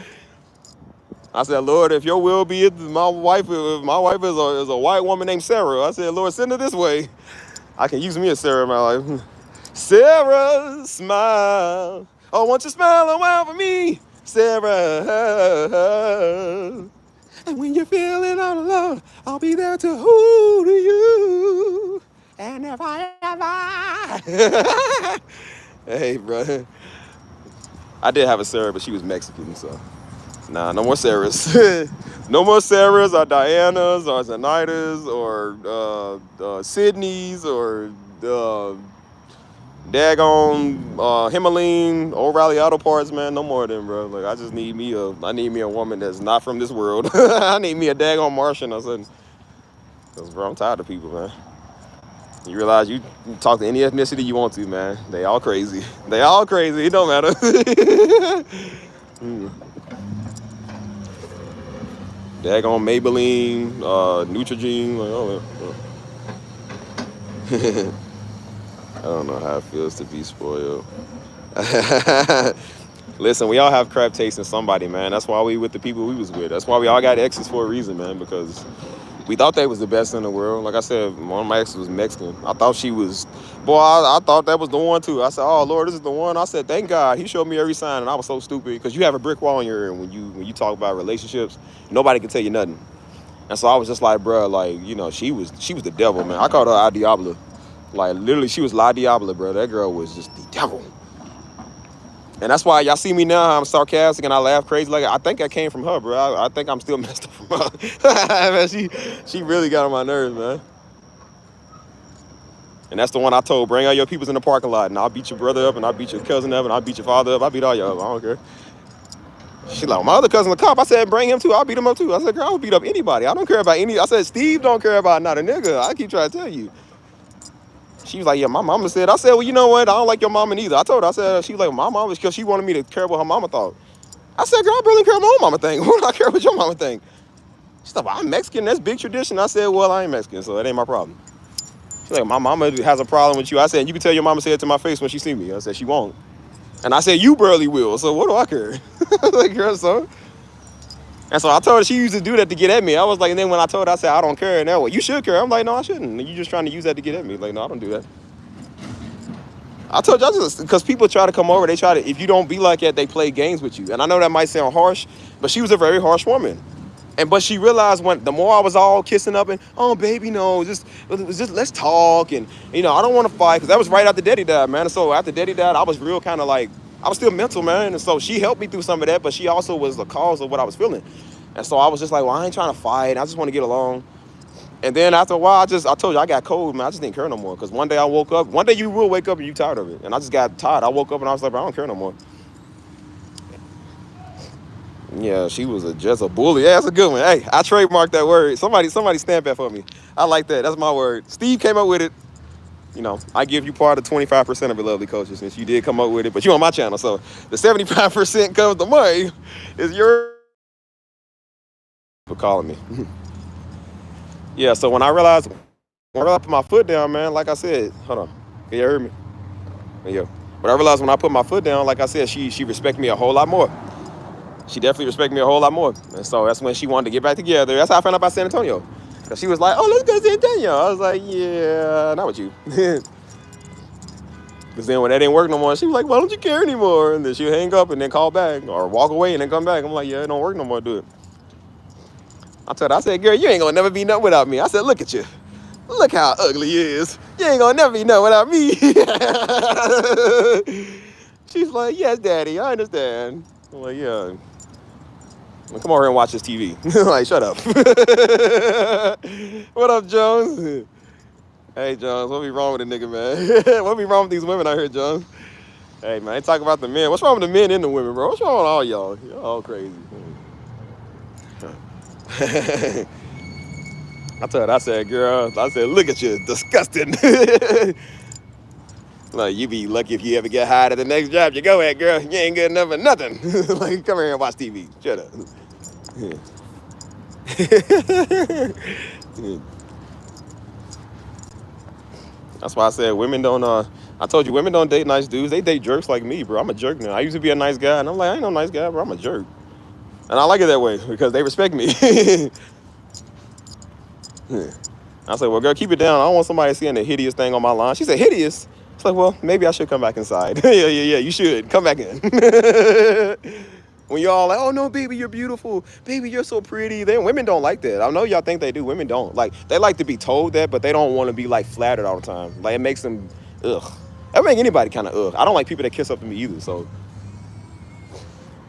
I said, Lord, if your will be it, my wife is a white woman named Sarah. I said, Lord, send her this way. I can use me a Sarah in my life. Sarah, smile. Oh, won't you smile a while for me, Sarah? And when you're feeling all alone, I'll be there to hold you. And if I ever... Hey, bro. I did have a Sarah, but she was Mexican, so... Nah, no more Sarahs. No more Sarahs or Dianas or Zenaitas or Sydneys or daggone Himalayan O'Reilly Auto Parts, man. No more of them, bro. Like, I just need me a woman that's not from this world. I need me a daggone Martian or something. Cause, bro, I'm tired of people, man. You realize you can talk to any ethnicity you want to, man. They all crazy. They all crazy. It don't matter. Daggone Maybelline, Neutrogena. Like, I don't know how it feels to be spoiled. Listen, we all have crap taste in somebody, man. That's why we with the people we was with. That's why we all got exes for a reason, man, because we thought they was the best in the world. Like I said, one of my exes was Mexican. I thought she was, boy, I thought that was the one too. I said, oh Lord, this is the one. I said, thank God. He showed me every sign, and I was so stupid because you have a brick wall in your ear when you talk about relationships. Nobody can tell you nothing. And so I was just like, bro, like, she was the devil, man. I called her El Diablo. Like, literally, she was La Diablo, bro. That girl was just the devil. And that's why y'all see me now, I'm sarcastic and I laugh crazy. Like, I think I came from her, bro. I think I'm still messed up from her. Man, she really got on my nerves, man. And that's the one I told, bring all your peoples in the parking lot, and I'll beat your brother up, and I'll beat your cousin up, and I'll beat your father up. I'll beat all y'all up. I don't care. She like, my other cousin a cop. I said, bring him too. I'll beat him up too. I said, girl, I would beat up anybody. I don't care about any. I said, Steve don't care about not a nigga. I keep trying to tell you. She was like, yeah, my mama said. I said, well, you know what? I don't like your mama neither. I told her, I said, she was like, my mama was because she wanted me to care what her mama thought. I said, girl, I really care what my own mama think. What do I care what your mama think? She's like, well, I'm Mexican. That's big tradition. I said, well, I ain't Mexican, so that ain't my problem. She's like, my mama has a problem with you. I said, you can tell your mama say it to my face when she see me. I said, she won't. And I said, you barely will, so what do I care? Like, girl, so. And so I told her she used to do that to get at me. I was like, and then when I told her, I said, I don't care. And that way, you should care. I'm like, no, I shouldn't. You just trying to use that to get at me. Like, no, I don't do that. I told y'all just because people try to come over, they try to, if you don't be like that, they play games with you. And I know that might sound harsh, but she was a very harsh woman. And but she realized when the more I was all kissing up and oh baby no just let's talk and I don't want to fight because that was right after Daddy died, man. And so after Daddy died I was real kind of like I was still mental, man. And so she helped me through some of that, but she also was the cause of what I was feeling. And so I was just like, well, I ain't trying to fight. I just want to get along. And then after a while, I told you I got cold, man. I just didn't care no more. Because one day I woke up. One day you will wake up and you tired of it. And I just got tired. I woke up and I was like, bro, I don't care no more. Yeah, she was just a bully. Yeah, that's a good one. Hey, I trademarked that word. Somebody stamp that for me. I like that. That's my word. Steve came up with it. I give you part of 25% of it, lovely coaches, since you did come up with it. But you on my channel, so the 75% comes the money is yours for calling me. Yeah, so when I realized I put my foot down, man, like I said, hold on. Can you hear me? Yeah. But I realized when I put my foot down, like I said, she respected me a whole lot more. She definitely respected me a whole lot more. And so that's when she wanted to get back together. That's how I found out about San Antonio. Because she was like, oh, let's go to San Antonio. I was like, yeah, not with you. Because then when that didn't work no more, she was like, why don't you care anymore? And then she'll hang up and then call back or walk away and then come back. I'm like, yeah, it don't work no more, do it. I told her, I said, girl, you ain't going to never be nothing without me. I said, look at you. Look how ugly you is. You ain't going to never be nothing without me. She's like, yes, daddy, I understand. I'm like, yeah. Well, come over here and watch this TV. Like, shut up. What up, Jones? Hey, Jones, what be wrong with a nigga, man? What be wrong with these women out here, Jones? Hey, man, I ain't talking about the men. What's wrong with the men and the women, bro? What's wrong with all y'all? Y'all all crazy. I told her, I said, girl, I said, look at you, disgusting. Like, you be lucky if you ever get hired at the next job you go at, girl. You ain't good enough for nothing. Like, come here and watch TV. Shut up. That's why I said women don't, I told you, women don't date nice dudes. They date jerks like me, bro. I'm a jerk now. I used to be a nice guy, and I'm like, I ain't no nice guy, bro. I'm a jerk. And I like it that way because they respect me. I said, well, girl, keep it down. I don't want somebody seeing the hideous thing on my line. She said, hideous? It's like, well, maybe I should come back inside. Yeah, you should. Come back in. When you're all like, oh, no, baby, you're beautiful. Baby, you're so pretty. Then women don't like that. I know y'all think they do. Women don't. Like, they like to be told that, but they don't want to be, like, flattered all the time. Like, it makes them, ugh. That make anybody kind of ugh. I don't like people that kiss up to me either, so.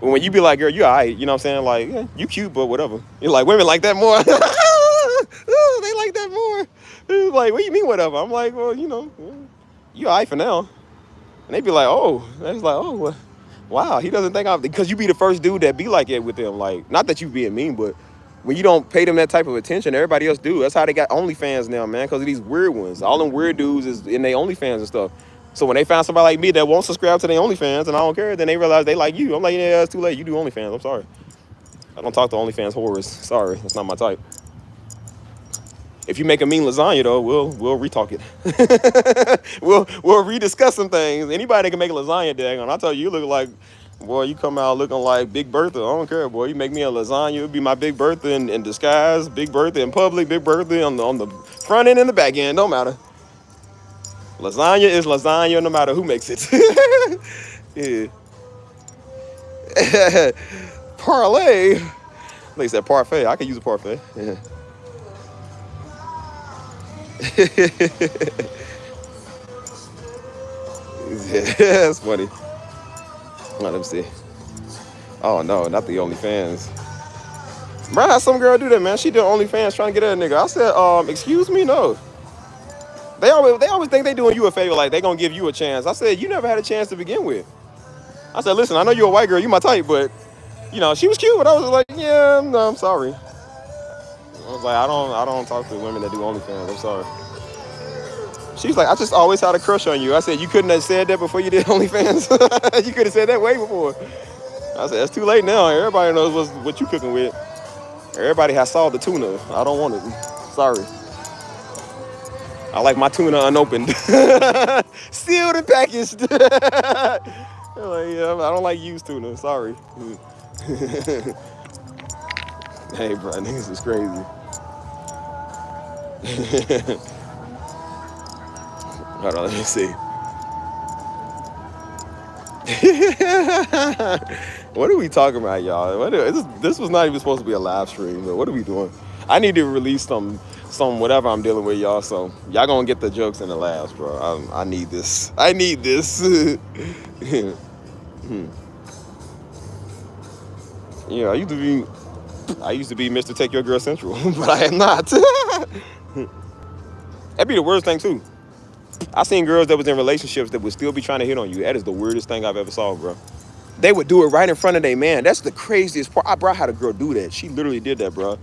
When you be like, girl, you all right, you know what I'm saying? Like, yeah, you cute, but whatever. You're like, women like that more. Ooh, they like that more. It's like, what do you mean whatever? I'm like, well, you all right for now. And they be like, oh. And it's like, oh, well, wow, he doesn't think I'm, because you be the first dude that be like it with them. Like, not that you being mean, but when you don't pay them that type of attention, everybody else do. That's how they got OnlyFans now, man, because of these weird ones. All them weird dudes is in their OnlyFans and stuff. So when they found somebody like me that won't subscribe to their OnlyFans and I don't care, then they realize they like you. I'm like, yeah, it's too late. You do OnlyFans. I'm sorry. I don't talk to OnlyFans whores. Sorry, that's not my type. If you make a mean lasagna, though, we'll retalk it. we'll rediscuss some things. Anybody can make a lasagna, daggone. I tell you, you look like, boy, you come out looking like Big Bertha. I don't care, boy. You make me a lasagna, it'll be my Big Bertha in disguise, Big Bertha in public, Big Bertha on the front end and the back end. Don't matter. Lasagna is lasagna no matter who makes it. Yeah. Parlay. They said parfait. I could use a parfait. Yeah. That's funny. Let me see. Oh no, not the OnlyFans. Bro, how some girl do that, man? She did OnlyFans trying to get at a nigga. I said, excuse me, no. They always think they doing you a favor, like they gonna give you a chance. I said, you never had a chance to begin with. I said, listen, I know you're a white girl, you my type, but she was cute, but I was like, yeah, no, I'm sorry. I was like, I don't talk to women that do OnlyFans. I'm sorry. She's like, I just always had a crush on you. I said, you couldn't have said that before you did OnlyFans. You could have said that way before. I said, it's too late now. Everybody knows what you cooking with. Everybody has saw the tuna. I don't want it. Sorry. I like my tuna unopened. Sealed and packaged. Like, yeah, I don't like used tuna. Sorry. Hey, bro, niggas is crazy. Hold on, let me see. What are we talking about, y'all? This was not even supposed to be a live stream, but what are we doing? I need to release some whatever I'm dealing with, y'all. So y'all gonna get the jokes and the laughs, bro. I need this. I need this. Yeah, I used to be Mr. Take Your Girl Central, but I am not. That'd be the worst thing too. I seen girls that was in relationships that would still be trying to hit on you. That is the weirdest thing I've ever saw, bro. They would do it right in front of their man. That's the craziest part. I had a girl do that. She literally did that, bro.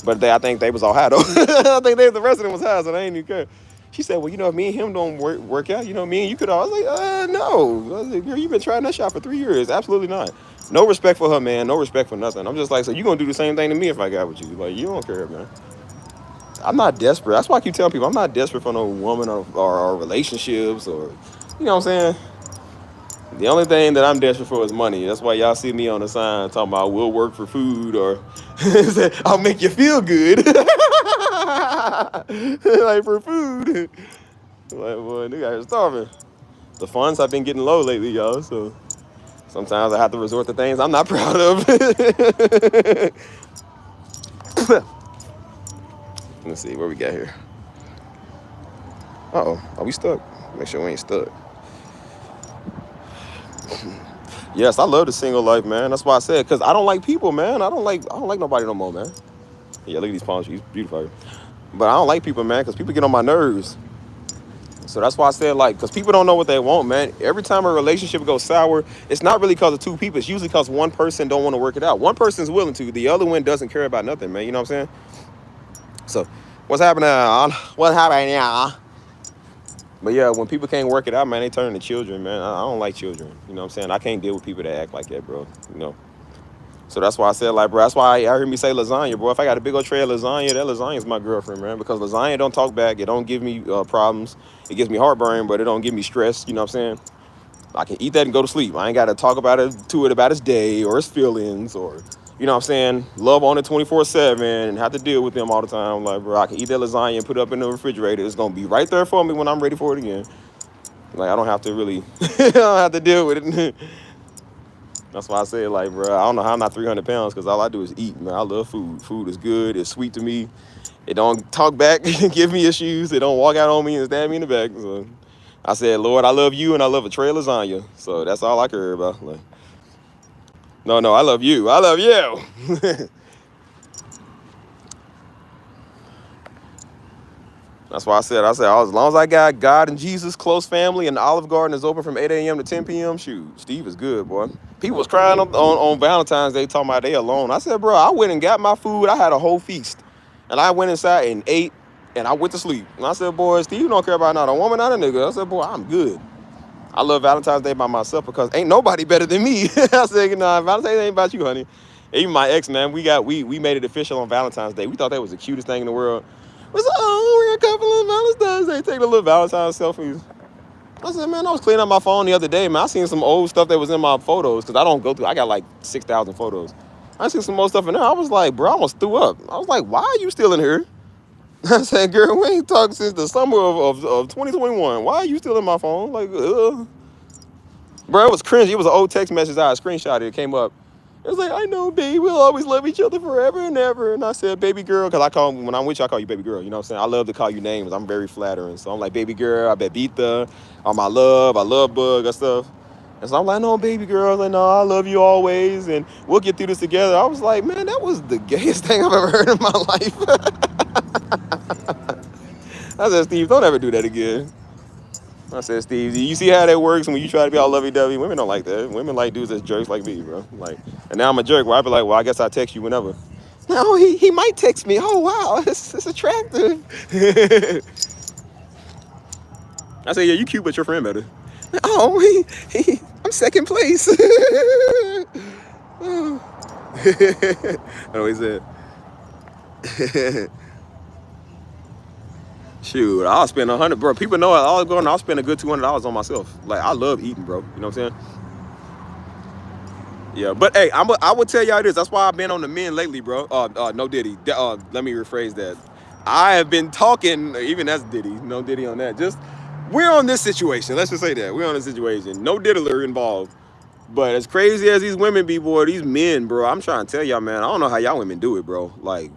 But I think they was all high though. I think the rest of them was high, so they ain't even care. She said, "Well, you know, if me and him don't work out, you know, me and you could." I was like, no. I was like, girl, you've been trying that shot for 3 years. Absolutely not. No respect for her, man. No respect for nothing. I'm just like, so you gonna do the same thing to me if I got with you? Like, you don't care, man. I'm not desperate. That's why I keep telling people I'm not desperate for no woman or relationships or, you know what I'm saying? The only thing that I'm desperate for is money. That's why y'all see me on the sign talking about we'll work for food or I'll make you feel good. Like for food. Like, boy, nigga, I'm starving. The funds have been getting low lately, y'all, so sometimes I have to resort to things I'm not proud of. Let's see, what we got here? Uh-oh, are we stuck? Make sure we ain't stuck. Yes, I love the single life, man. That's why I said, because I don't like people, man. I don't like nobody no more, man. Yeah, look at these palm trees, beautiful. But I don't like people, man, because people get on my nerves. So that's why I said, like, because people don't know what they want, man. Every time a relationship goes sour, it's not really because of two people. It's usually because one person don't want to work it out. One person's willing to. The other one doesn't care about nothing, man. You know what I'm saying? So what's happening now? What's happening now? But yeah, when people can't work it out, man, they turn into children, man. I don't like children. You know what I'm saying? I can't deal with people that act like that, bro. You know? So that's why I said, like, bro, that's why I heard me say lasagna, bro. If I got a big old tray of lasagna, that lasagna is my girlfriend, man. Because lasagna don't talk back. It don't give me problems. It gives me heartburn, but it don't give me stress. You know what I'm saying? I can eat that and go to sleep. I ain't got to talk about about his day or his feelings or, you know what I'm saying, love on it 24/7 and have to deal with them all the time. Like, bro, I can eat that lasagna and put it up in the refrigerator. It's going to be right there for me when I'm ready for it again. Like, I don't have to really, I don't have to deal with it. That's why I said, like, bro, I don't know how I'm not 300 pounds because all I do is eat, man. I love food. Food is good. It's sweet to me. It don't talk back, give me issues. It don't walk out on me and stab me in the back. So I said, Lord, I love you and I love a tray of lasagna. So that's all I care about. Like, no, I love you. I love you. That's why I said, as long as I got God and Jesus, close family, and the Olive Garden is open from 8 a.m. to 10 p.m., shoot, Steve is good, boy. People was crying on Valentine's Day talking about they alone. I said, bro, I went and got my food. I had a whole feast. And I went inside and ate, and I went to sleep. And I said, boy, Steve don't care about not a woman, not a nigga. I said, boy, I'm good. I love Valentine's Day by myself because ain't nobody better than me. I said, nah, Valentine's Day ain't about you, honey. Even my ex, man, we made it official on Valentine's Day. We thought that was the cutest thing in the world. We said, oh, we're a couple of Valentine's Day, taking a little Valentine's selfies. I said, man, I was cleaning up my phone the other day, man. I seen some old stuff that was in my photos because I don't go through. I got like 6,000 photos. I seen some old stuff in there. I was like, bro, I almost threw up. I was like, why are you still in here? I said, girl, we ain't talked since the summer of 2021. Why are you still in my phone? Like, bro, it was cringy. It was an old text message I screenshotted. It came up. It was like, I know, babe, we'll always love each other forever and ever. And I said, baby girl, because when I'm with you, I call you baby girl. You know what I'm saying? I love to call you names. I'm very flattering. So I'm like, baby girl, bebita, or my love, I love bug or stuff. And so I'm like, no, baby girl. I was like, no, I love you always. And we'll get through this together. I was like, man, that was the gayest thing I've ever heard in my life. I said, Steve, don't ever do that again. I said, Steve, you see how that works when you try to be all lovey-dovey? Women don't like that. Women like dudes that's jerks like me, bro. Like, and now I'm a jerk where I be like, well, I guess I'll text you whenever. No, he might text me. Oh, wow, it's attractive. I said, yeah, you cute, but your friend better. Oh, I'm second place. I know he said. Shoot, I'll spend 100, bro. People know I'll spend a good $200 on myself. Like, I love eating, bro. You know what I'm saying? Yeah, but hey, I would tell y'all this. That's why I've been on the men lately, bro. No Diddy. Let me rephrase that. I have been talking, even that's Diddy. No Diddy on that. Just, we're on this situation. Let's just say that. We're on this situation. No diddler involved. But as crazy as these women be, boy, these men, bro, I'm trying to tell y'all, man, I don't know how y'all women do it, bro. Like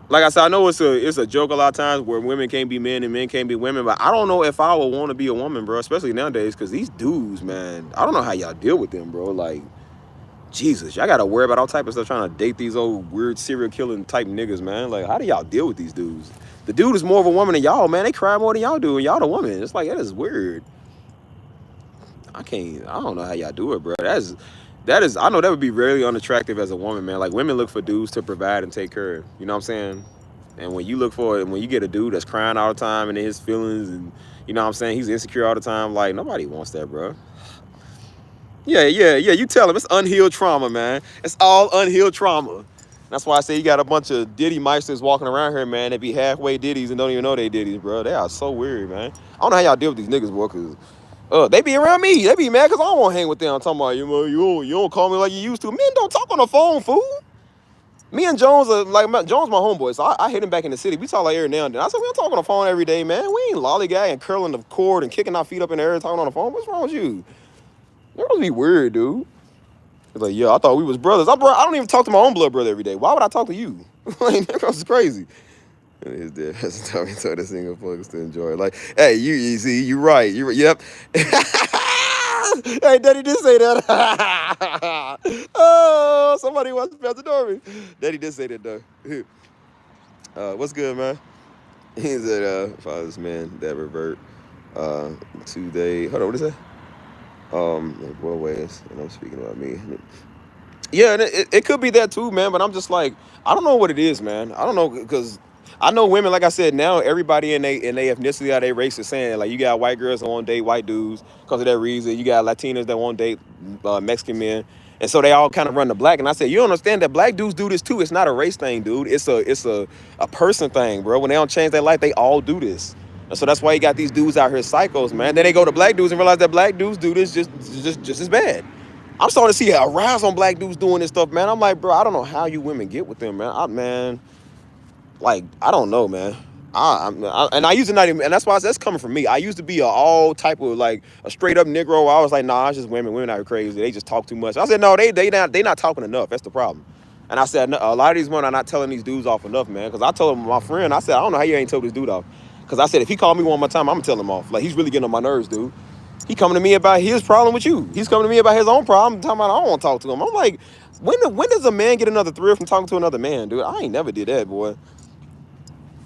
I said, I know it's a joke a lot of times where women can't be men and men can't be women, but I don't know if I would want to be a woman, bro, especially nowadays, because these dudes, man, I don't know how y'all deal with them, bro. Like, Jesus, y'all gotta worry about all type of stuff trying to date these old weird serial killing type niggas, man. Like, how do y'all deal with these dudes? The dude is more of a woman than y'all, man. They cry more than y'all do, and y'all the woman. It's like, that is weird. I don't know how y'all do it, bro. I know that would be really unattractive as a woman, man. Like, women look for dudes to provide and take care of. You know what I'm saying? And when you look for it, when you get a dude that's crying all the time and in his feelings, and you know what I'm saying, he's insecure all the time, like, nobody wants that, bro. Yeah. You tell him it's unhealed trauma, man. It's all unhealed trauma. That's why I say you got a bunch of Diddy meisters walking around here, man. They be halfway Diddies and don't even know they Diddies, bro. They are so weird, man. I don't know how y'all deal with these niggas, boy, because they be around me. They be mad because I don't want to hang with them. I'm talking about, you don't call me like you used to. Men don't talk on the phone, fool. Me and Jones are like, Jones my homeboy, so I hit him back in the city. We talk like every now and then. I said, we don't talk on the phone every day, man. We ain't lollygagging, curling the cord and kicking our feet up in the air talking on the phone. What's wrong with you? That must be weird, dude. He's like, yeah, I thought we was brothers. I don't even talk to my own blood brother every day. Why would I talk to you? Like, that was crazy. And his dad has to tell me so the single folks to enjoy it. Like, hey, you see, you right. Yep. Hey, Daddy did say that. Oh, somebody wants to pass the door. Daddy did say that, though. What's good, man? He said, father's man that revert to they. Hold on, what is that? Like both ways, and I'm speaking about me. Yeah, and it could be that too, man. But I'm just like, I don't know what it is, man. I don't know because I know women. Like I said, now everybody in they ethnicity or they race is saying like you got white girls that won't date white dudes because of that reason. You got Latinas that won't date Mexican men, and so they all kind of run to black. And I said, you don't understand that black dudes do this too. It's not a race thing, dude. It's a person thing, bro. When they don't change their life, they all do this. And so that's why you got these dudes out here psychos, man. Then they go to black dudes and realize that black dudes do this just as bad. I'm starting to see a rise on black dudes doing this stuff, man. I'm like, bro, I don't know how you women get with them, man. Like, I don't know, man. And I used to not even, and that's why that's coming from me. I used to be all type of like a straight up Negro. I was like, nah, it's just women. Women are crazy. They just talk too much. I said, no, they not talking enough. That's the problem. And I said, no, a lot of these women are not telling these dudes off enough, man. Because I told my friend, I said, I don't know how you ain't told this dude off. Because I said, if he called me one more time, I'm gonna tell him off. Like, he's really getting on my nerves, dude. He coming to me about his problem with you. He's coming to me about his own problem. I'm talking about I don't want to talk to him. I'm like, when does a man get another thrill from talking to another man, dude? I ain't never did that, boy.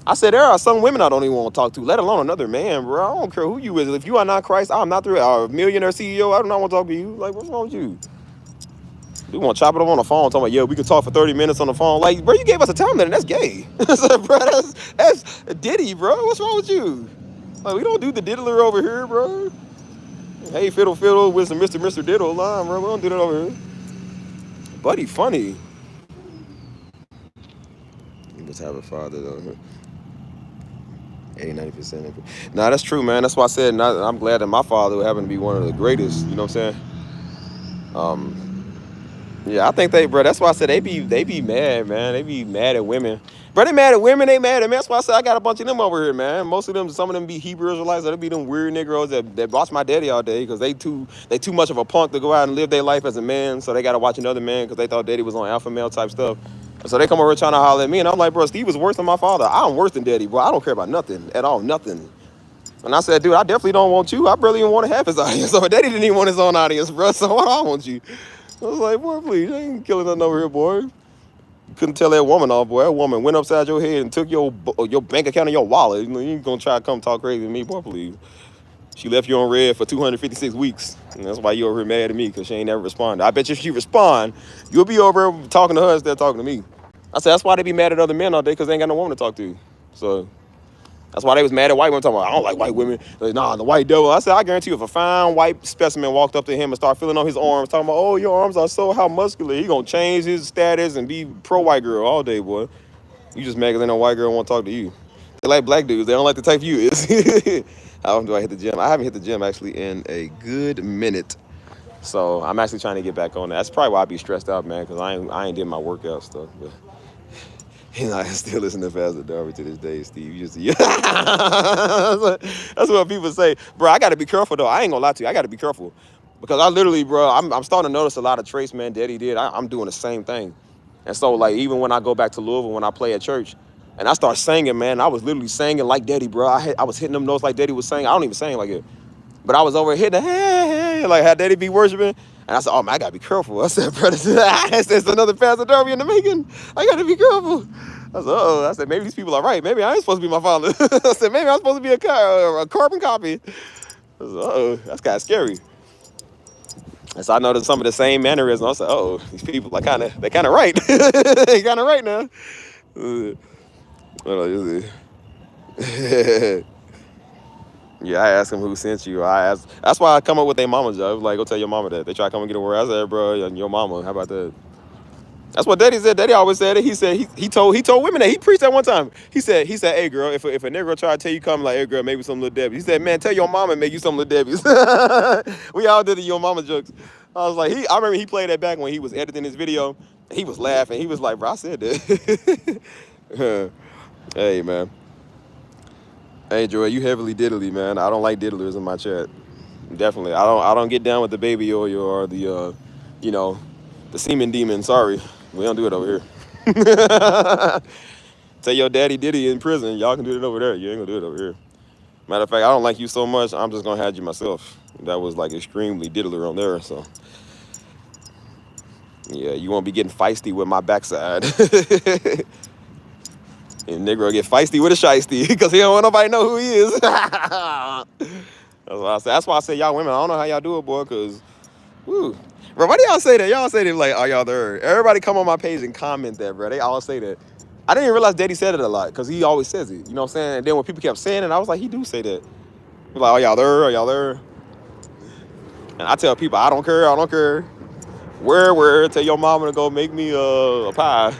I said there are some women I don't even want to talk to, let alone another man, bro. I don't care who you is. If you are not Christ, I'm not a millionaire CEO. I do not want to talk to you. Like, what's wrong with you? We want to chop it up on the phone, talking about, yeah, we could talk for 30 minutes on the phone. Like, bro, you gave us a time limit. That's gay. So, bro, that's Diddy, bro. What's wrong with you? Like, we don't do the diddler over here, bro. Hey, fiddle with some Mr. Diddle line, bro. We don't do that over here. Buddy, funny. You must have a father, though. 80-90%. Nah, that's true, man. That's why I said I'm glad that my father happened to be one of the greatest. You know what I'm saying? Yeah, I think bro. That's why I said they be mad, man. They be mad at women. Bro, they mad at women. They mad at me. That's why I said I got a bunch of them over here, man. Most of them, some of them be Hebrew Israelites. They be them weird Negroes that watch my daddy all day because they too much of a punk to go out and live their life as a man. So they got to watch another man because they thought daddy was on alpha male type stuff. So they come over trying to holler at me, and I'm like, bro, Steve was worse than my father. I'm worse than daddy, bro. I don't care about nothing at all, nothing. And I said, dude, I definitely don't want you. I barely even want to have his audience. So daddy didn't even want his own audience, bro. So why do I want you? I was like, boy, please, I ain't killing nothing over here, boy. Couldn't tell that woman off, boy. That woman went upside your head and took your bank account and your wallet. You ain't gonna try to come talk crazy to me, boy, please. She left you on red for 256 weeks. And that's why you over here mad at me, because she ain't never responded. I bet you if she respond, you'll be over here talking to her instead of talking to me. I said, that's why they be mad at other men all day, because they ain't got no woman to talk to. So that's why they was mad at white women, talking about, I don't like white women. Like, nah, the white devil. I said, I guarantee you, if a fine white specimen walked up to him and started feeling on his arms, talking about, oh, your arms are so how muscular, he gonna change his status and be pro-white girl all day, boy. You just mad because ain't no white girl want to talk to you. They like black dudes. They don't like the type you is. How often do I hit the gym? I haven't hit the gym, actually, in a good minute. So I'm actually trying to get back on that. That's probably why I be stressed out, man, because I ain't did my workout stuff. But I still listen to Pastor Darby to this day, Steve. You just, yeah. That's what people say. Bro, I got to be careful, though. I ain't going to lie to you. I got to be careful. Because I literally, bro, I'm starting to notice a lot of traits, man, Daddy did. I'm doing the same thing. And so, like, even when I go back to Louisville, when I play at church, and I start singing, man, I was literally singing like Daddy, bro. I was hitting them notes like Daddy was singing. I don't even sing like it. But I was over hitting the hey, like how Daddy be worshiping. And I said, oh man, I gotta be careful. I said, brother, I said, it's another Pastor Darby in the making. I gotta be careful. I said, uh-oh. I said, maybe these people are right. Maybe I ain't supposed to be my father. I said, maybe I'm supposed to be a carbon copy. I said, uh-oh, that's kind of scary. And so I noticed some of the same mannerisms. I said, oh, these people are they're kind of right. They kind of right now. Hold on, yeah, I asked him who sent you. That's why I come up with their mama job. Like, go tell your mama that. They try to come and get a word. I said, bro, your mama, how about that? That's what Daddy said. Daddy always said it. He said he told women that. He preached that one time. He said, hey girl, if a nigga try to tell you come like, hey girl, maybe some little Debbie. He said, man, tell your mama and make you some little Debbies. We all did the your mama jokes. I was like, I remember he played that back when he was editing his video. He was laughing. He was like, bro, I said that. Hey man. Hey Joy, you heavily diddly, man. I don't like diddlers in my chat. Definitely. I don't get down with the baby oil or the you know, the semen demon. Sorry. We don't do it over here. Tell your daddy Diddy in prison. Y'all can do it over there. You ain't gonna do it over here. Matter of fact, I don't like you so much, I'm just gonna have you myself. That was like extremely diddler on there, so yeah, you won't be getting feisty with my backside. And Negro get feisty with a shiesty because he don't want nobody to know who he is. That's why I say y'all women, I don't know how y'all do it, boy, because, woo. Bro, why do y'all say that? Y'all say that like, are y'all there? Everybody come on my page and comment that, bro. They all say that. I didn't even realize Daddy said it a lot because he always says it. You know what I'm saying? And then when people kept saying it, I was like, he do say that. Like, are y'all there? Are y'all there? And I tell people, I don't care. I don't care. Where? Tell your mama to go make me a pie.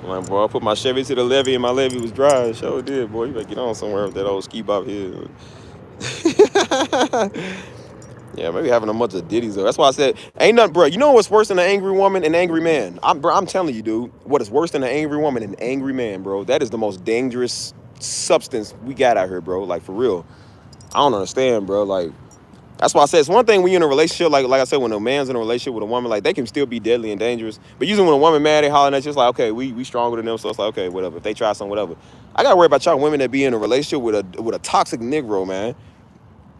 I'm like, boy, I put my Chevy to the levee and my levee was dry. Sure did, boy. You better get on somewhere with that old ski bop here. Yeah, maybe having a bunch of ditties though. That's why I said, ain't nothing, bro. You know what's worse than an angry woman? An angry man. I'm telling you, dude. What is worse than an angry woman? An angry man, bro. That is the most dangerous substance we got out here, bro. Like, for real. I don't understand, bro. Like, that's why I said it's one thing when you're in a relationship, like I said, when a man's in a relationship with a woman, like they can still be deadly and dangerous. But usually when a woman mad, they hollering at you, it's like, okay, we stronger than them, so it's like, okay, whatever. If they try something, whatever. I gotta worry about y'all women that be in a relationship with a toxic Negro, man.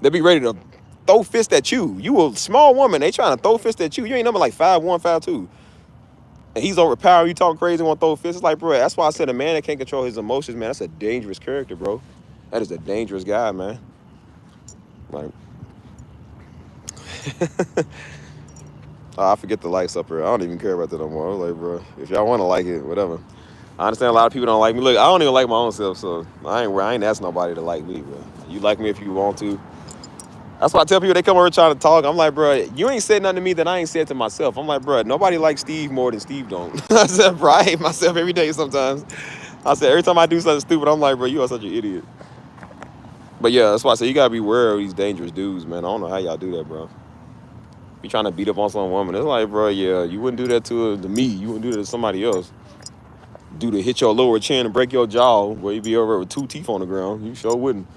They be ready to throw fist at you. You a small woman, they trying to throw fist at you. You ain't number like 5'1", 5'2". And he's overpowered, you talking crazy, want to throw fists. It's like, bro, that's why I said a man that can't control his emotions, man, that's a dangerous character, bro. That is a dangerous guy, man. Like, oh, I forget the lights up here. I don't even care about that no more. I was like, bro, if y'all want to like it, whatever. I understand a lot of people don't like me. Look, I don't even like my own self, so I ain't asking nobody to like me, bro. You like me if you want to. That's why I tell people they come over trying to talk. I'm like, bro, you ain't said nothing to me that I ain't said to myself. I'm like, bro, nobody likes Steve more than Steve don't. I said, bro, I hate myself every day sometimes. I said, every time I do something stupid, I'm like, bro, you are such an idiot. But yeah, that's why I say you gotta be aware of these dangerous dudes, man. I don't know how y'all do that, bro. You trying to beat up on some woman. It's like, bro, yeah, you wouldn't do that to me. You wouldn't do that to somebody else. Do to hit your lower chin and break your jaw where you be over with 2 teeth on the ground. You sure wouldn't.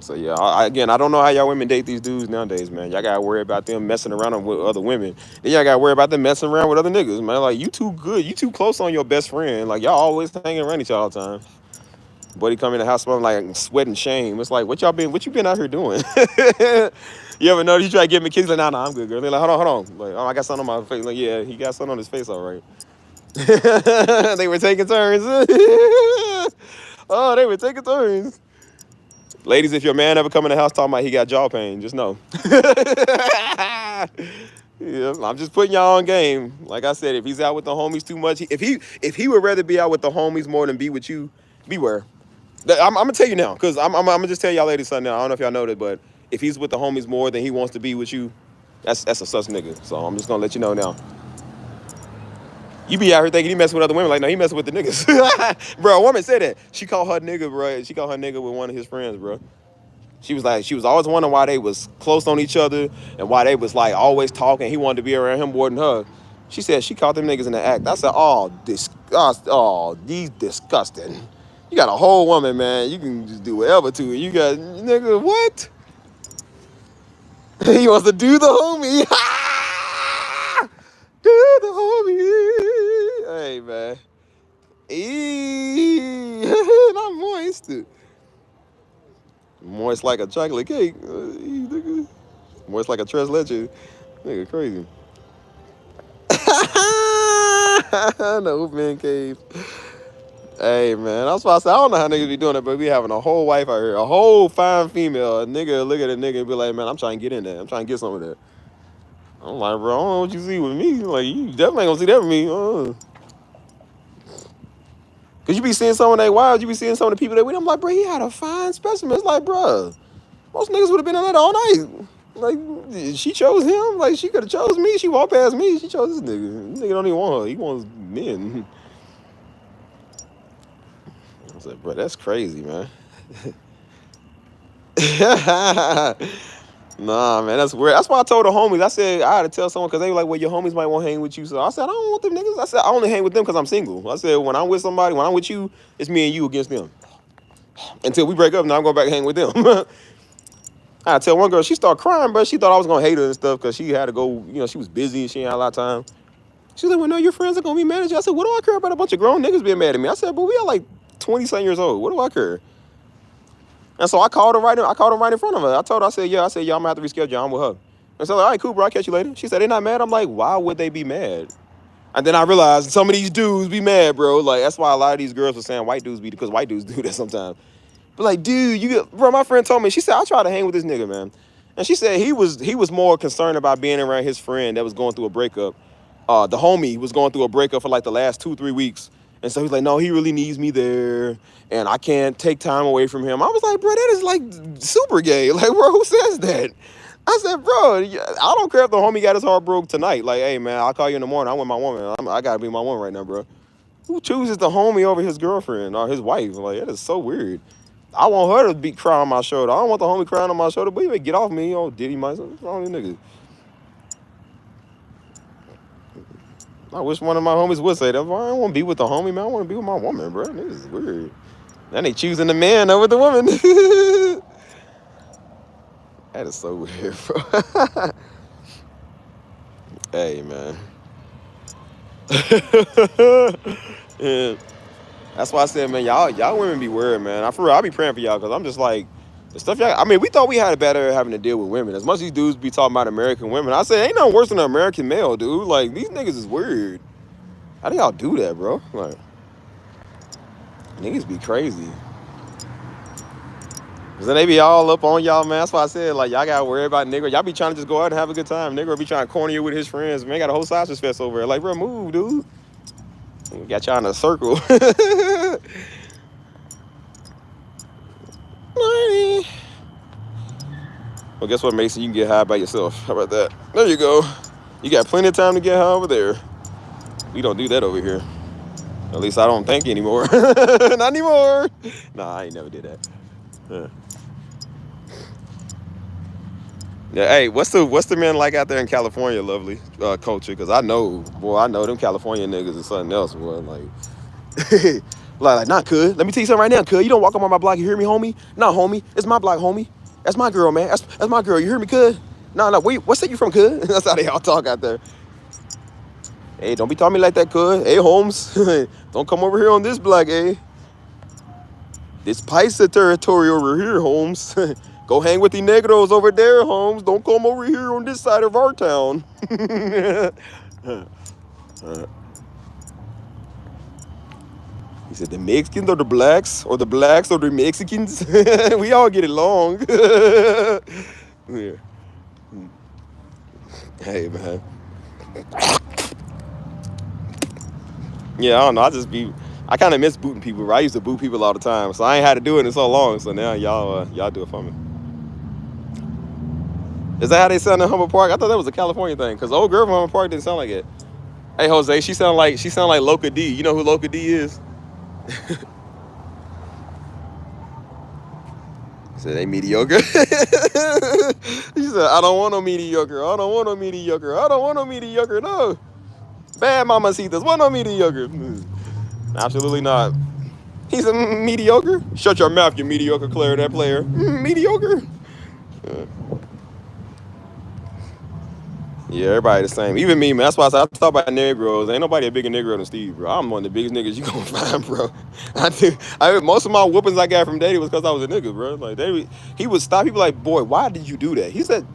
So yeah, again, I don't know how y'all women date these dudes nowadays, man. Y'all gotta worry about them messing around with other women. Then y'all gotta worry about them messing around with other niggas, man. Like, you too good. You too close on your best friend. Like, y'all always hanging around each other all the time. Buddy come in the house smelling like sweat and shame. It's like, what you been out here doing? You ever notice you try to give me kids like, nah, I'm good, girl. They're like, hold on. Like, oh, I got something on my face. Like, yeah, he got something on his face, all right. They were taking turns. Oh, they were taking turns. Ladies, if your man ever come in the house talking about he got jaw pain, just know. Yeah, I'm just putting y'all on game. Like I said, if he's out with the homies too much, if he would rather be out with the homies more than be with you, beware. I'm gonna tell you now, because I'm gonna just tell y'all ladies something now. I don't know if y'all know that, but if he's with the homies more than he wants to be with you, that's a sus nigga. So I'm just gonna let you know now. You be out here thinking he messing with other women. Like, no, he messing with the niggas. Bro, a woman said that. She called her nigga, bro. She called her nigga with one of his friends, bro. She was always wondering why they was close on each other and why they was like always talking. He wanted to be around him more than her. She said she caught them niggas in the act. I said, oh, disgust, oh, these disgusting. You got a whole woman, man. You can just do whatever to it. You got, nigga, what? He wants to do the homie. Do the homie. Hey, man. Not moist. Moist like a chocolate cake. Nigga. Moist like a tres leche. Nigga, crazy. No man cave. Hey man, that's why I said I don't know how niggas be doing it, but we having a whole wife out here, a whole fine female. A nigga look at a nigga and be like, man, I'm trying to get in there. I'm trying to get some of that. I'm like, bro, I don't know what you see with me. Like, you definitely ain't gonna see that with me. Cause you be seeing some of that wild, you be seeing some of the people that with. I'm like, bro, he had a fine specimen. It's like, bro, most niggas would have been on that all night. Like, she chose him. Like, she could have chose me. She walked past me. She chose this nigga. This nigga don't even want her. He wants men. I said, bro, that's crazy, man. Nah, man, that's weird. That's why I told the homies. I said I had to tell someone because they were like, well, your homies might want to hang with you. So I said, I don't want them niggas. I said, I only hang with them because I'm single. I said, when I'm with somebody, when I'm with you, it's me and you against them. Until we break up, now I'm going back and hang with them. I tell one girl, she started crying, but she thought I was going to hate her and stuff because she had to go, you know, she was busy and she ain't had a lot of time. She was like, well, no, your friends are going to be mad at you. I said, what do I care about a bunch of grown niggas being mad at me? I said, but we are like 20-something years old. What do I care? And so I called her right in front of her. I told her, I said, yeah, I'm going to have to reschedule. I'm with her. And so, all right, cool, bro, I'll catch you later. She said, they're not mad. I'm like, why would they be mad? And then I realized some of these dudes be mad, bro. Like, that's why a lot of these girls were saying white dudes be, because white dudes do that sometimes. But like, dude, bro, my friend told me, she said, I tried to hang with this nigga, man. And she said he was more concerned about being around his friend that was going through a breakup. The homie was going through a breakup for like the last 2-3 weeks. And so he's like, no, he really needs me there. And I can't take time away from him. I was like, bro, that is like super gay. Like, bro, who says that? I said, bro, I don't care if the homie got his heart broke tonight. Like, hey, man, I'll call you in the morning. I'm with my woman. I got to be my woman right now, bro. Who chooses the homie over his girlfriend or his wife? Like, that is so weird. I want her to be crying on my shoulder. I don't want the homie crying on my shoulder. But you better get off me, you know, Diddy myself. What's wrong with niggas? I wish one of my homies would say that. I don't want to be with the homie, man. I want to be with my woman, bro. Niggas is weird. Then they choosing the man over the woman. That is so weird, bro. Hey, man. Yeah. That's why I said, man, y'all women be weird, man. For real, I be praying for y'all because I'm just like, the stuff y'all, I mean, we thought we had it better having to deal with women. As much as these dudes be talking about American women, I said, ain't nothing worse than an American male, dude. Like, these niggas is weird. How do y'all do that, bro? Like, niggas be crazy. Cause then they be all up on y'all, man. That's why I said, like, y'all gotta worry about nigga. Y'all be trying to just go out and have a good time. Nigga be trying to corner you with his friends. Man, got a whole sausage fest over there. Like, bro, move, dude. We got y'all in a circle. Well, guess what, Mason? You can get high by yourself. How about that? There you go. You got plenty of time to get high over there. We don't do that over here. At least I don't think anymore. Not anymore. Nah, I ain't never did that. Yeah, hey, what's the men like out there in California, lovely culture? Because I know them California niggas is something else, boy. Like, nah, cuz. Let me tell you something right now, cuz. You don't walk up on my block, you hear me, homie? Nah, homie. It's my block, homie. That's my girl, man. That's my girl. You hear me, cuz? Nah, what state you from, cuz? That's how they all talk out there. Hey, don't be talking me like that, cuz. Hey, Holmes. Don't come over here on this block, eh? This Paisa territory over here, Holmes. Go hang with the negros over there, Holmes. Don't come over here on this side of our town. He said, the Mexicans or the blacks or the Mexicans. We all get along. Yeah. Hey, man. Yeah, I don't know. I kind of miss booting people, right? I used to boot people all the time. So I ain't had to do it in so long. So now y'all do it for me. Is that how they sound in Humboldt Park? I thought that was a California thing. Because the old girl from Humboldt Park didn't sound like it. Hey, Jose, she sound like Loca D. You know who Loca D is? Said they mediocre. She said, I don't want no mediocre. I don't want no mediocre. I don't want no mediocre. No. Bad mamacitas. Want no mediocre. Absolutely not. He's a mediocre. Shut your mouth, you mediocre clarinet player. Mediocre. Yeah, everybody the same. Even me, man. That's why I talk about Negroes. Ain't nobody a bigger Negro than Steve, bro. I'm one of the biggest niggas you gonna find, bro. Most of my whoopings I got from Daddy was because I was a nigga, bro. Like he would stop. He be like, boy, why did you do that? He said,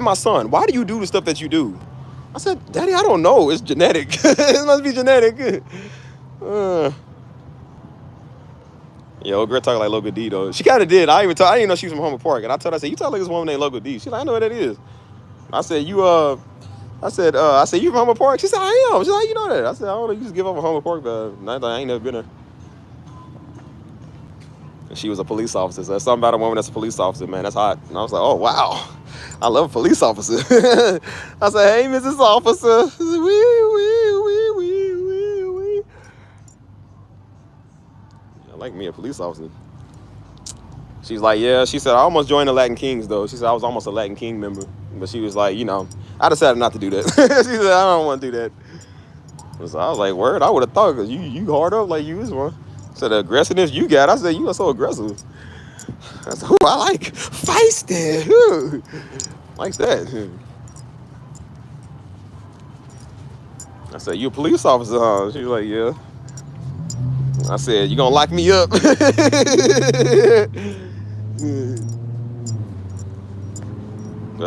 my son, why do you do the stuff that you do? I said, Daddy, I don't know. It's genetic. It must be genetic. Yo, girl talking like Local D though. She kind of did. I didn't know she was from Homer Park, and I told her, I said, you talk like this woman named Local D. She's like, I know what that is. I said, I said, you from Homer Park? She said, I am. She's like, you know that? I said, I don't know, you just give up a Homer Park, but I ain't never been there. And she was a police officer. So there's something about a woman that's a police officer, man. That's hot. And I was like, oh, wow. I love a police officer. I said, hey, Mrs. Officer. Wee. I like me a police officer. She's like, yeah. She said, I almost joined the Latin Kings, though. She said, I was almost a Latin King member. But she was like, I decided not to do that. She said, I don't want to do that. So I was like, word, I would have thought, because you hard up like you is one. So the aggressiveness you got, I said, you are so aggressive. I said, I like feisty. Likes that. I said, you a police officer, huh? She was like, yeah. I said, you gonna lock me up?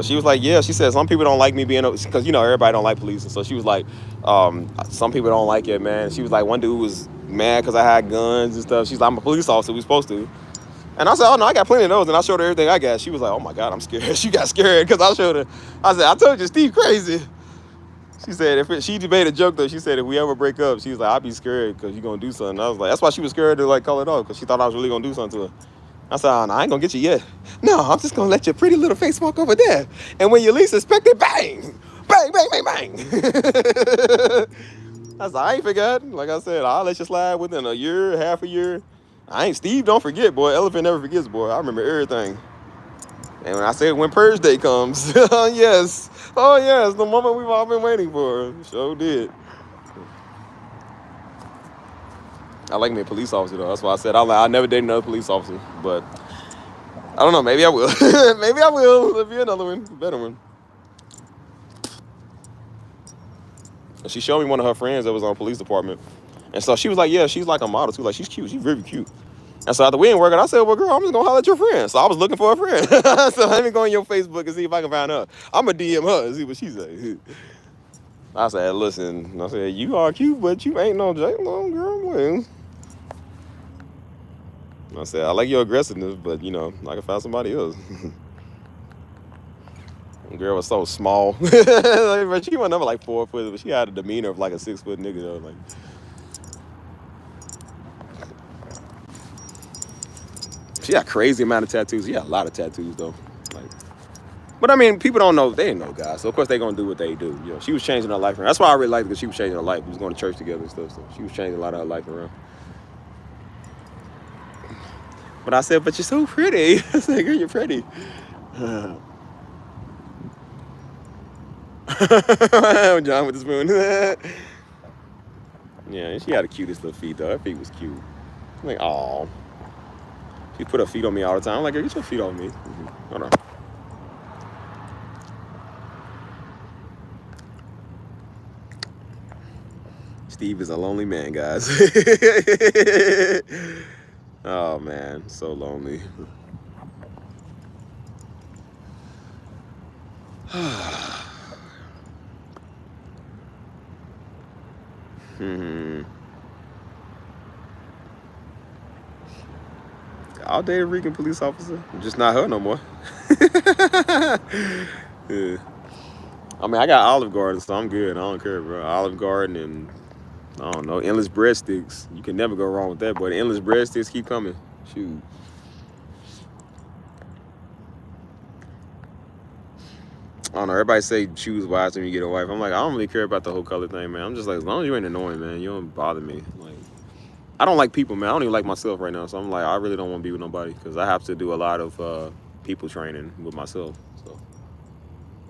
She was like, yeah. She said, some people don't like me being, because, everybody don't like police. And so she was like, some people don't like it, man. She was like, one dude was mad because I had guns and stuff. She's like, I'm a police officer. We supposed to. And I said, oh, no, I got plenty of those. And I showed her everything I got. She was like, oh, my God, I'm scared. She got scared because I showed her. I said, I told you, Steve crazy. She said, she made a joke, though. She said, if we ever break up, she's like, I'll be scared because you're going to do something. I was like, that's why she was scared to, call it off, because she thought I was really going to do something to her. I said, oh, no, I ain't going to get you yet. No, I'm just going to let your pretty little face walk over there. And when you least expect it, bang! Bang, bang, bang, bang! I said, I ain't forgot. Like I said, I'll let you slide within a year, half a year. Steve, don't forget, boy. Elephant never forgets, boy. I remember everything. And when I said when Purge Day comes, yes. Oh, yes, the moment we've all been waiting for. Sure did. I like me a police officer, though. That's why I said I never dated another police officer. But I don't know. Maybe I will. Maybe I will. There'll be another one, a better one. And she showed me one of her friends that was on the police department. And so she was like, yeah, she's like a model, too. Like, she's cute. She's very cute. And so after we ain't working, I said, well, girl, I'm just going to holler at your friend. So I was looking for a friend. So let me go on your Facebook and see if I can find her. I'm going to DM her and see what she say. I said, listen. I said, you are cute, but you ain't no J-Lo, girl. Well. I said, I like your aggressiveness, but, I can find somebody else. The girl was so small. She went up like 4 foot, but she had a demeanor of like a 6 foot nigga, though. Like, she got a crazy amount of tattoos. She got a lot of tattoos, though. But I mean, people don't know. They ain't know God, so of course they gonna do what they do. She was changing her life around. That's why I really liked it, because she was changing her life. We was going to church together and stuff, so she was changing a lot of her life around. But I said, but you're so pretty. I said, girl, you're pretty. John with the spoon. Yeah, she had the cutest little feet, though. Her feet was cute. I'm like, aw. She put her feet on me all the time. I'm like, girl, get your feet on me. Hold on. Steve is a lonely man, guys. Oh, man. So lonely. I'll date a Rican police officer. Just not her no more. Yeah. I mean, I got Olive Garden, so I'm good. I don't care, bro. Olive Garden and, I don't know, endless breadsticks. You can never go wrong with that, boy. The endless breadsticks keep coming. Shoot. I don't know. Everybody say choose wisely when you get a wife. I'm like, I don't really care about the whole color thing, man. I'm just like, as long as you ain't annoying, man, you don't bother me. Like, I don't like people, man. I don't even like myself right now. So I'm like, I really don't want to be with nobody because I have to do a lot of people training with myself. So,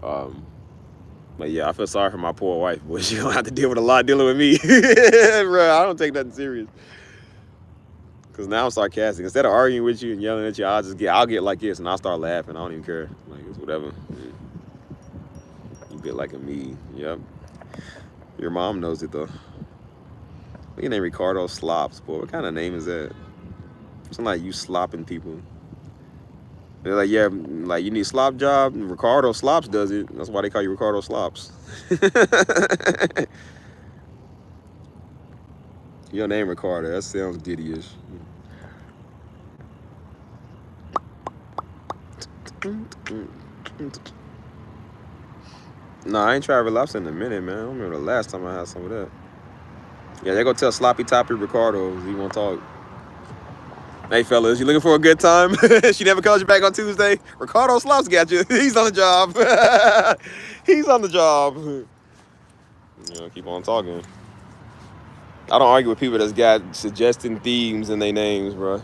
um, but yeah, I feel sorry for my poor wife, but she don't have to deal with a lot dealing with me, bro. I don't take nothing serious because now I'm sarcastic. Instead of arguing with you and yelling at you, I'll get like this and I'll start laughing. I don't even care. Like it's whatever. You get like a me. Yep. Your mom knows it though. Your name Ricardo Slops, boy. What kind of name is that? It's like you slopping people. They're like, yeah, like you need a slop job. Ricardo Slops does it. That's why they call you Ricardo Slops. Your name Ricardo. That sounds Diddy-ish. Nah, I ain't tried relapsing in a minute, man. I don't remember the last time I had some of that. Yeah, they go tell Sloppy Toppy Ricardo he won't talk. Hey, fellas, you looking for a good time? She never called you back on Tuesday? Ricardo Slops got you. He's on the job. He's on the job. Keep on talking. I don't argue with people that's got suggesting themes in their names, bro.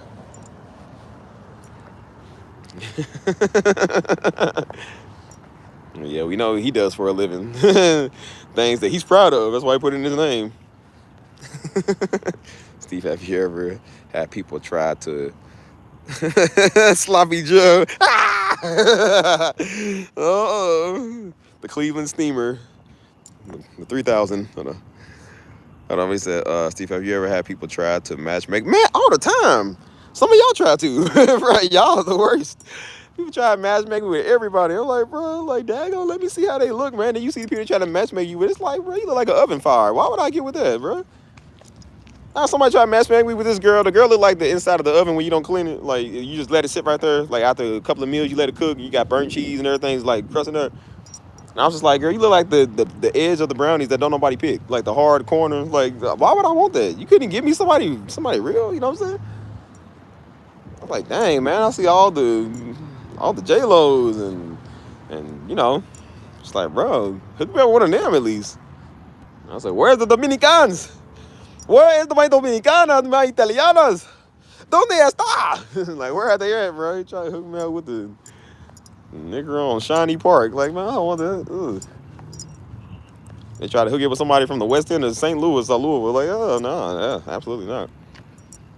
Yeah, we know what he does for a living. Things that he's proud of. That's why he put it in his name. Steve, have you ever had people try to Sloppy Joe? Oh, the Cleveland Steamer, the 3000. Hold on. He said, Steve, have you ever had people try to matchmake? Man, all the time. Some of y'all try to, right? Y'all are the worst. People try to matchmake with everybody. I'm like, bro, like, daggone, let me see how they look, man. And you see people trying to matchmake you with, it's like, bro, you look like an oven fire. Why would I get with that, bro? Now somebody try to matchmake me with this girl. The girl look like the inside of the oven when you don't clean it. Like, you just let it sit right there. Like, after a couple of meals, you let it cook. You got burnt cheese and everything's like crusting up. And I was just like, girl, you look like the edge of the brownies that don't nobody pick. Like the hard corner. Like, why would I want that? You couldn't give me somebody real, you know what I'm saying? I was like, dang, man, I see all the J-Los and it's like, bro, hook me up with one of them at least. And I was like, where's the Dominicans? Where is my Dominicanas, my Italianas? ¿Dónde está? Like, where are they at, bro? You try to hook me up with the nigger on Shawnee Park. Like, man, I don't want that. Ugh. They try to hook you up with somebody from the West End of St. Louis or Louisville. Like, oh, no, yeah, absolutely not.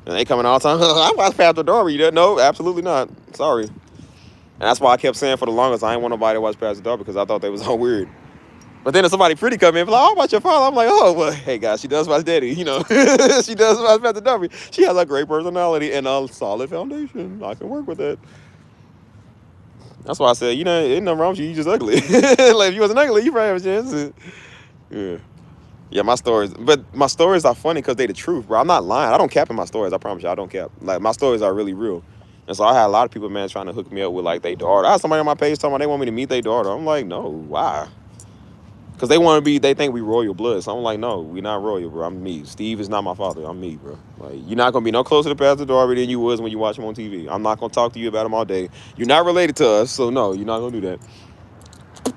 And they coming all the time. I watch Pastor Darby. No, absolutely not. Sorry. And that's why I kept saying for the longest, I ain't want nobody to watch Pastor Darby because I thought they was all weird. But then if somebody pretty come in, like, oh, about your father, I'm like, oh, well, hey, guys, she does watch Daddy, She does watch Pastor Darby. She has a great personality and a solid foundation. I can work with that. That's why I said, ain't nothing wrong with you. You just ugly. Like, if you wasn't ugly, you probably have a chance. Yeah. Yeah, my stories are funny because they the truth, bro. I'm not lying. I don't cap in my stories. I promise you, I don't cap. Like, my stories are really real. And so I had a lot of people, man, trying to hook me up with, like, their daughter. I had somebody on my page talking about they want me to meet their daughter. I'm like, no, why? Because they think we royal blood. So I'm like, no, we not royal, bro. I'm me. Steve is not my father. I'm me, bro. Like, you're not going to be no closer to Pastor Darby than you was when you watch him on TV. I'm not going to talk to you about him all day. You're not related to us, so no, you're not going to do that.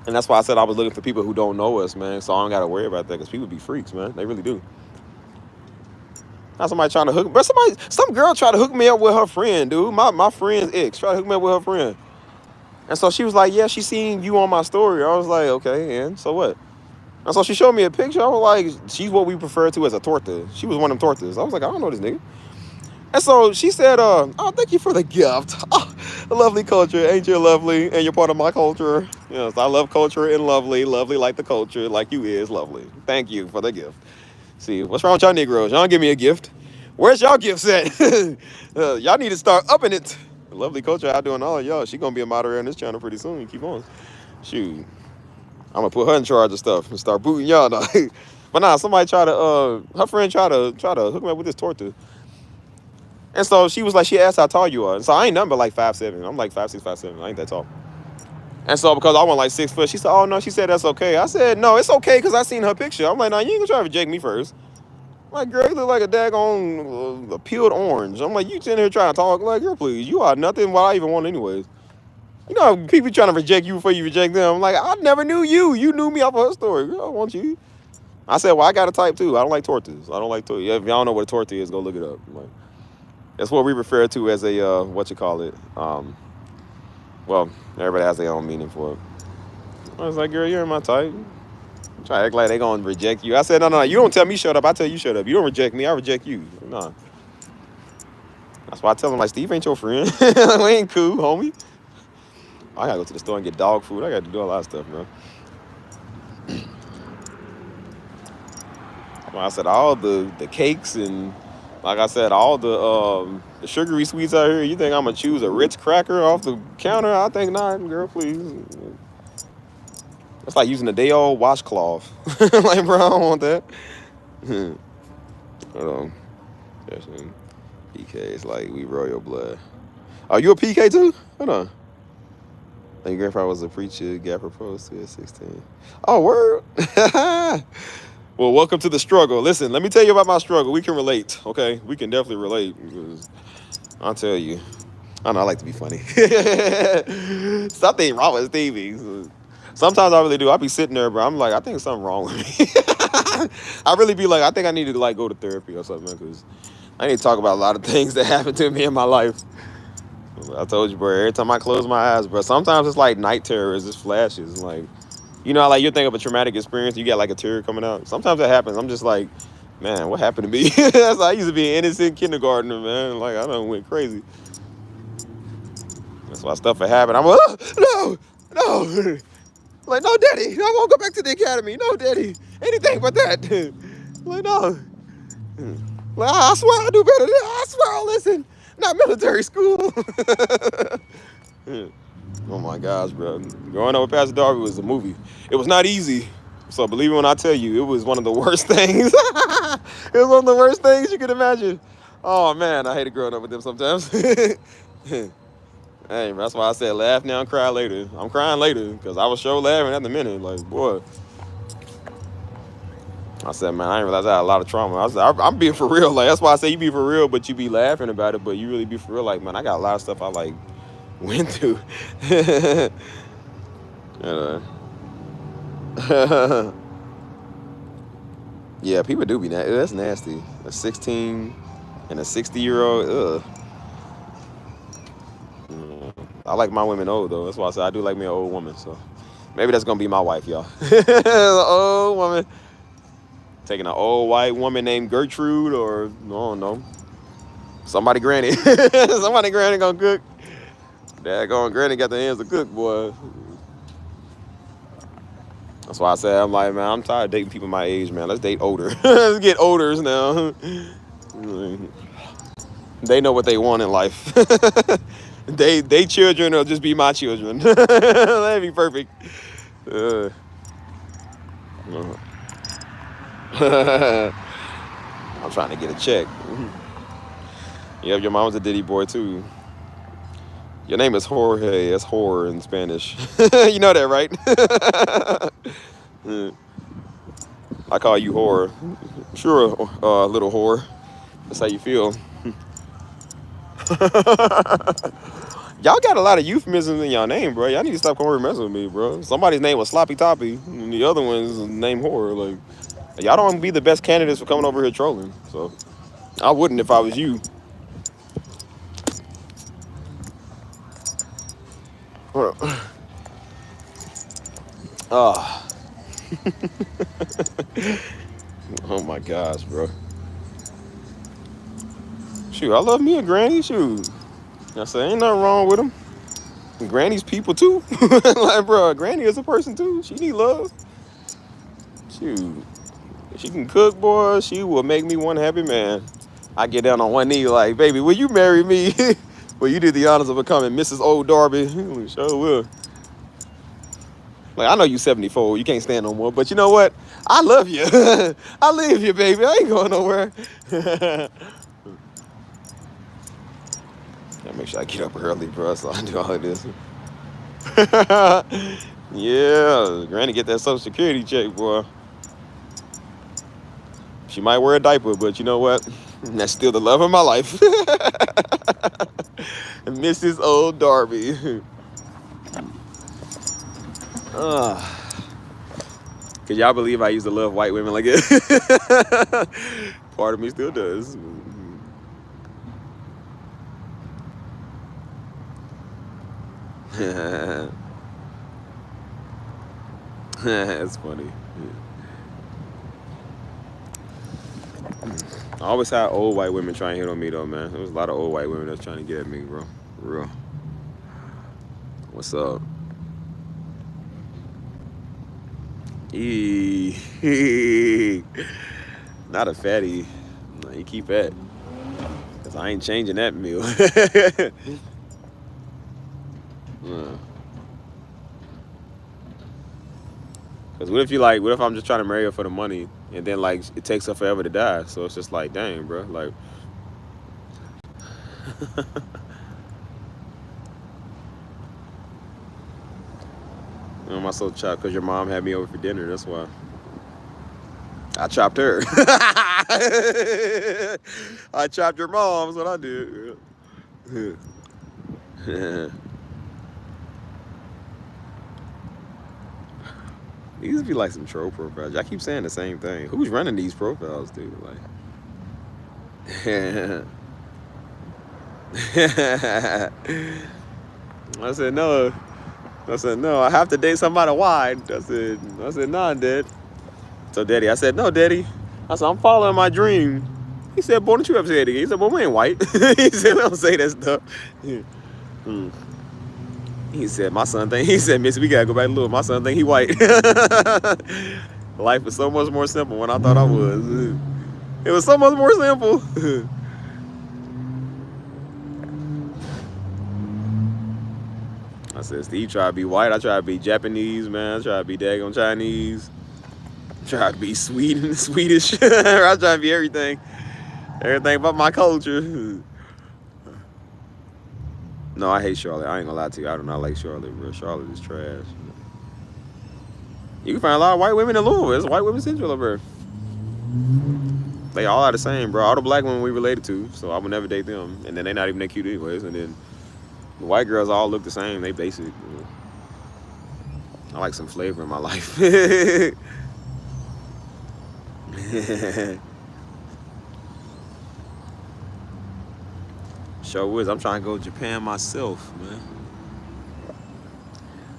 And that's why I said I was looking for people who don't know us, man. So I don't got to worry about that because people be freaks, man. They really do. Now somebody trying to hook, but some girl tried to hook me up with her friend, dude. My friend's ex tried to hook me up with her friend. And so she was like, yeah, she seen you on my story. I was like, okay, and so what? And so she showed me a picture. I was like, she's what we refer to as a torta. She was one of them tortas. I was like, I don't know this nigga. And so she said, oh, thank you for the gift. Oh, lovely culture. Ain't you lovely? And you're part of my culture. Yes, I love culture and lovely. Lovely like the culture, like you is lovely. Thank you for the gift. See, what's wrong with y'all Negroes? Y'all don't give me a gift. Where's y'all gifts at? Y'all need to start upping it. Lovely culture out doing all y'all. She gonna be a moderator on this channel pretty soon. Keep on. Shoot. I'm gonna put her in charge of stuff and start booting y'all. But nah, somebody her friend tried to hook me up with this torta. And so she was like, she asked how tall you are. And so I ain't nothing but like 5'7". I'm like 5'6", 5'7". I ain't that tall. And so because I want like 6 foot, she said, oh no, she said that's okay. I said, no, it's okay because I seen her picture. I'm like, nah, you ain't gonna try to reject me first. I'm like, girl, you look like a daggone peeled orange. I'm like, you sitting here trying to talk like, girl, please, you are nothing what I even want anyways. You know, people trying to reject you before you reject them. I'm like, I never knew you. You knew me off of her story. Girl, I want you. I said, well, I got a type too. I don't like tortas. I don't like tortas. If y'all don't know what a torta is, go look it up. Like, that's what we refer to as a what you call it. Well, everybody has their own meaning for it. I was like, girl, you're my type. Try to act like they gonna reject you. I said, no, no, no. You don't tell me shut up. I tell you shut up. You don't reject me. I reject you. Nah. That's why I tell them like Steve ain't your friend. We ain't cool, homie. I gotta go to the store and get dog food. I gotta do a lot of stuff, man. Well, I said all the cakes and like I said, all the sugary sweets out here. You think I'm gonna choose a Ritz cracker off the counter? I think not, girl. Please. It's like using a day old washcloth. Like, bro, I don't want that. Hold on. Yes, man. PK is like we royal blood. Are you a PK too? Hold on. And your grandfather was a preacher, got proposed to at 16. Oh, word. Well, welcome to the struggle. Listen, let me tell you about my struggle. We can relate, okay? We can definitely relate. Because I'll tell you. I know I like to be funny. Something wrong with Stevie. Sometimes I really do. I'll be sitting there, bro. I'm like, I think something wrong with me. I really be like, I think I need to like go to therapy or something, because I need to talk about a lot of things that happened to me in my life. I told you, bro, every time I close my eyes, bro, sometimes it's like night terrors, it's flashes. Like, you know, like you think of a traumatic experience, you get like a tear coming out. Sometimes that happens. I'm just like, man, what happened to me? That's like, I used to be an innocent kindergartner, man. Like, I done went crazy. That's why stuff would happen. I'm like, oh, no. Like, no, daddy, I won't go back to the academy. No, daddy, anything but that. Like, no. Like, I swear I'll do better. I swear I'll listen. Not military school. Oh my gosh, bro. Growing up with Pastor Darby was a movie. It was not easy. So believe it when I tell you, it was one of the worst things. It was one of the worst things you could imagine. Oh man, I hated growing up with them sometimes. Hey, that's why I said laugh now and cry later. I'm crying later because I was sure laughing at the minute. Like, boy. I said, man, I didn't realize I had a lot of trauma. I said, I'm being for real. Like, that's why I say you be for real, but you be laughing about it, but you really be for real. Like, man, I got a lot of stuff I, like, went through. Yeah, people do be nasty. That's nasty. A 16 and a 60-year-old, ugh. I like my women old, though. That's why I said I do like me an old woman, so maybe that's going to be my wife, y'all. An old woman. Taking an old white woman named Gertrude or, I don't know, somebody granny. Somebody granny gonna cook. Daggone granny got the hands to cook, boy. That's why I said, I'm like, man, I'm tired of dating people my age, man. Let's date older. Let's get olders now. They know what they want in life. They children will just be my children. That'd be perfect. I'm trying to get a check. Yep, your mom's a Diddy boy too. Your name is Jorge. That's horror in Spanish. You know that, right? I call you horror. Sure, little whore. That's how you feel. Y'all got a lot of euphemisms in y'all name, bro. Y'all need to stop calling messing with me, bro. Somebody's name was Sloppy Toppy, and the other one's named Horror. Like, y'all don't be the best candidates for coming over here trolling. So, I wouldn't if I was you. Oh. Oh my gosh, bro. Shoot, I love me a granny. Shoot. I say, ain't nothing wrong with them. Granny's people too. Like, bro, granny is a person too. She need love. Shoot. If she can cook, boy, she will make me one happy man. I get down on one knee like, baby, will you marry me? Well, you did the honors of becoming Mrs. Old Darby. Sure will. Like, I know you 74, you can't stand no more, but you know what? I love you. I love you, baby. I ain't going nowhere. Gotta make sure I get up early, bro, so I do all of this. Yeah, granny get that Social Security check, boy. She might wear a diaper, but you know what? That's still the love of my life. Mrs. Old Darby. Cause y'all believe I used to love white women like it. Part of me still does. That's funny. I always had old white women trying to hit on me though, man. There was a lot of old white women that's trying to get at me, bro. For real. What's up? Eee. Not a fatty. No, you keep that. Cause I ain't changing that meal. Cause what if you like? What if I'm just trying to marry her for the money, and then like it takes her forever to die? So it's just like, dang, bro. Like, you know, my soul chopped because your mom had me over for dinner. That's why I chopped her. I chopped your mom. That's what I did. These be like some troll profiles. I keep saying the same thing. Who's running these profiles, dude? Like, I said no. I said no. I have to date somebody white. I said nah, Dad. So Daddy, I said no, Daddy. I said I'm following my dream. He said, boy, don't you ever say it again? He said, well, we ain't white. He said, we don't say that stuff. Hmm. He said, my son think. He said, Miss, we gotta go back and look. My son think he white. Life was so much more simple when I thought I was. It was so much more simple. I said, Steve try to be white. I try to be Japanese, man. I try to be daggone Chinese. I try to be Swedish. I try to be everything. Everything but my culture. No, I hate Charlotte. I ain't gonna lie to you. I do not like Charlotte, bro. Charlotte is trash. You can find a lot of white women in Louisville. It's white women central over here. They all are the same, bro. All the black women we related to, so I would never date them. And then they not even that cute anyways. And then the white girls all look the same. They basic. I like some flavor in my life. Sure is. I'm trying to go to Japan myself, man.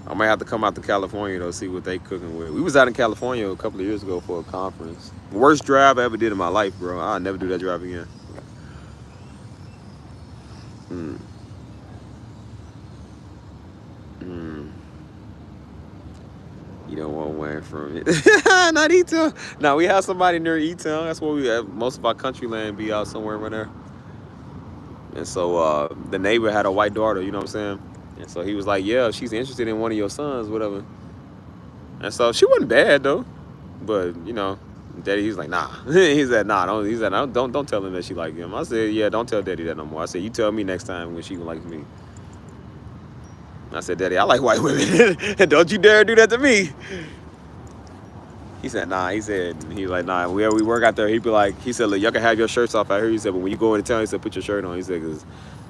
I might have to come out to California though, see what they cooking with. We was out in California a couple of years ago for a conference. Worst drive I ever did in my life, bro. I'll never do that drive again. Mm. Mm. You don't want one from it. Not E-Town. Now we have somebody near E-Town. That's where we have most of our country land be out somewhere around there. And so the neighbor had a white daughter, you know what I'm saying? And so he was like, yeah, she's interested in one of your sons, whatever. And so she wasn't bad though. But, you know, Daddy, he's like, nah. He said, nah, don't. He said, don't tell him that she like him. I said, yeah, don't tell Daddy that no more. I said, you tell me next time when she likes me. I said, Daddy, I like white women. Don't you dare do that to me. He said, nah. He's like, nah. We work out there. He be like, he said, look, y'all can have your shirts off out here. He said, but when you go into town, he said, put your shirt on. He said, because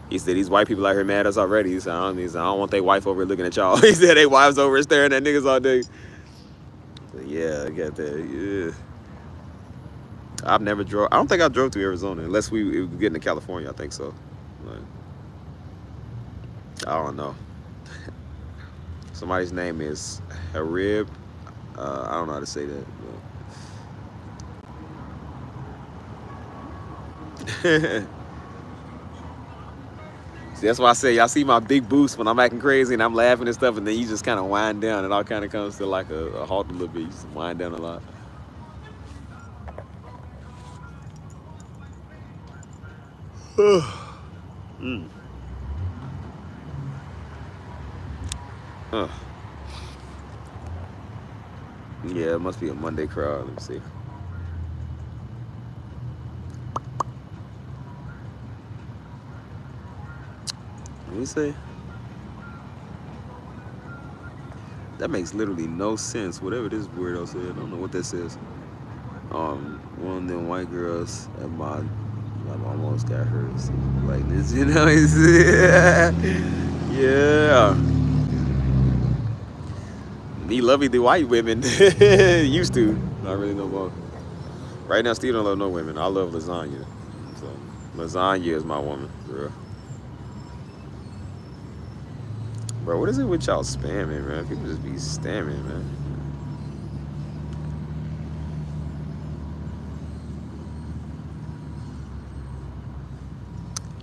he said, these white people out here mad at us already. He said, I don't want their wife over here looking at y'all. He said, they wives over here staring at niggas all day. Said, yeah, I got that. Yeah. I've never drove. I don't think I drove to Arizona unless we get into California. I think so. Like, I don't know. Somebody's name is Harib. I don't know how to say that. But See, that's why I say y'all see my big boost when I'm acting crazy and I'm laughing and stuff, and then you just kind of wind down. It all kind of comes to like a halt a little bit. You just wind down a lot. Mm. Uh, yeah, it must be a Monday crowd. Let me see. Let me see. That makes literally no sense. Whatever this weirdo said, I don't know what that says. One of them white girls at my almost got hurt. So, like this, you know. Yeah. He love the white women. Used to. Not really no more. Right now, still don't love no women. I love lasagna. So lasagna is my woman, bro. Bro, what is it with y'all spamming, man? People just be spamming, man.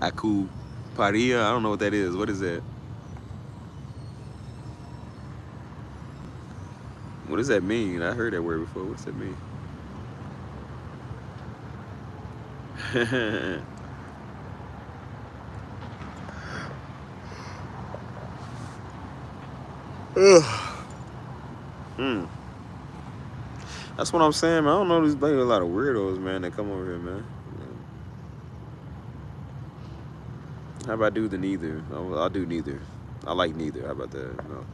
Aku Paria, I don't know what that is. What is that? What does that mean? I heard that word before. What does that mean? Ugh. Hmm. That's what I'm saying, man. I don't know. There's like a lot of weirdos, man, that come over here, man. How about do the neither? I'll do neither. I like neither. How about that? No.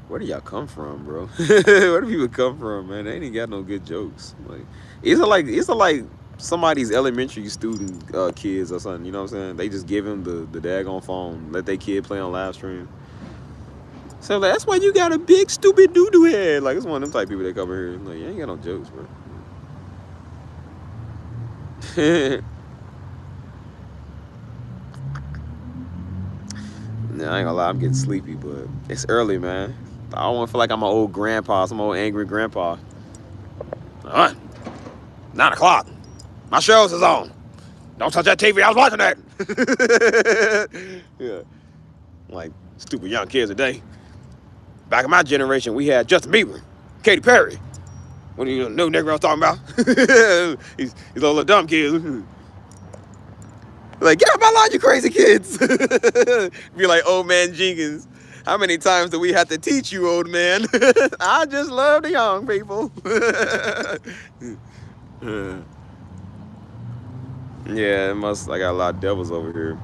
Where do y'all come from, bro? Where do people come from, man? They ain't got no good jokes. Like, it's like somebody's elementary student kids or something. You know what I'm saying? They just give him the daggone phone, let their kid play on live stream. So like, that's why you got a big stupid doo doo head. Like, it's one of them type people that come here. Like, you ain't got no jokes, bro. Nah, I ain't gonna lie, I'm getting sleepy, but it's early, man. I don't want to feel like I'm an old grandpa, some old angry grandpa. 9 o'clock. My shows is on. Don't touch that TV. I was watching that. Yeah. Like, stupid young kids today. Back in my generation, we had Justin Bieber, Katy Perry. What do you know nigga I was talking about? These little dumb kids. Like, get out my line, you crazy kids. Be like, old man Jenkins. How many times do we have to teach you, old man? I just love the young people. Yeah, it must. I got a lot of devils over here.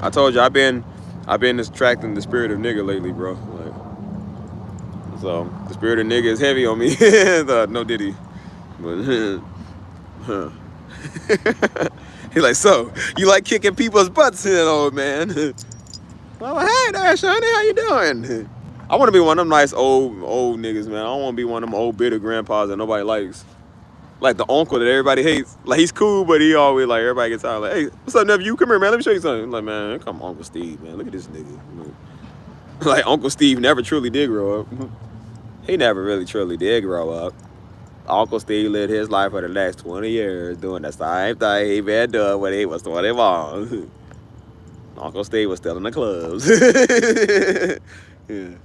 I told you I've been attracting the spirit of nigga lately, bro. Like, so the spirit of nigga is heavy on me. No diddy, but he's like, so you like kicking people's butts, old man? Well, hey there, Sonny, how you doing? I want to be one of them nice old niggas, man. I don't want to be one of them old bitter grandpas that nobody likes. Like the uncle that everybody hates. Like, he's cool, but he always, like, everybody gets out. Like, hey, what's up, nephew? Come here, man. Let me show you something. I'm like, man, come on, Uncle Steve, man. Look at this nigga. Like, Uncle Steve never truly did grow up. He never really truly did grow up. Uncle Steve lived his life for the last 20 years doing the same thing he been doing when he was 21. Uncle Steve was still in the clubs. Yeah.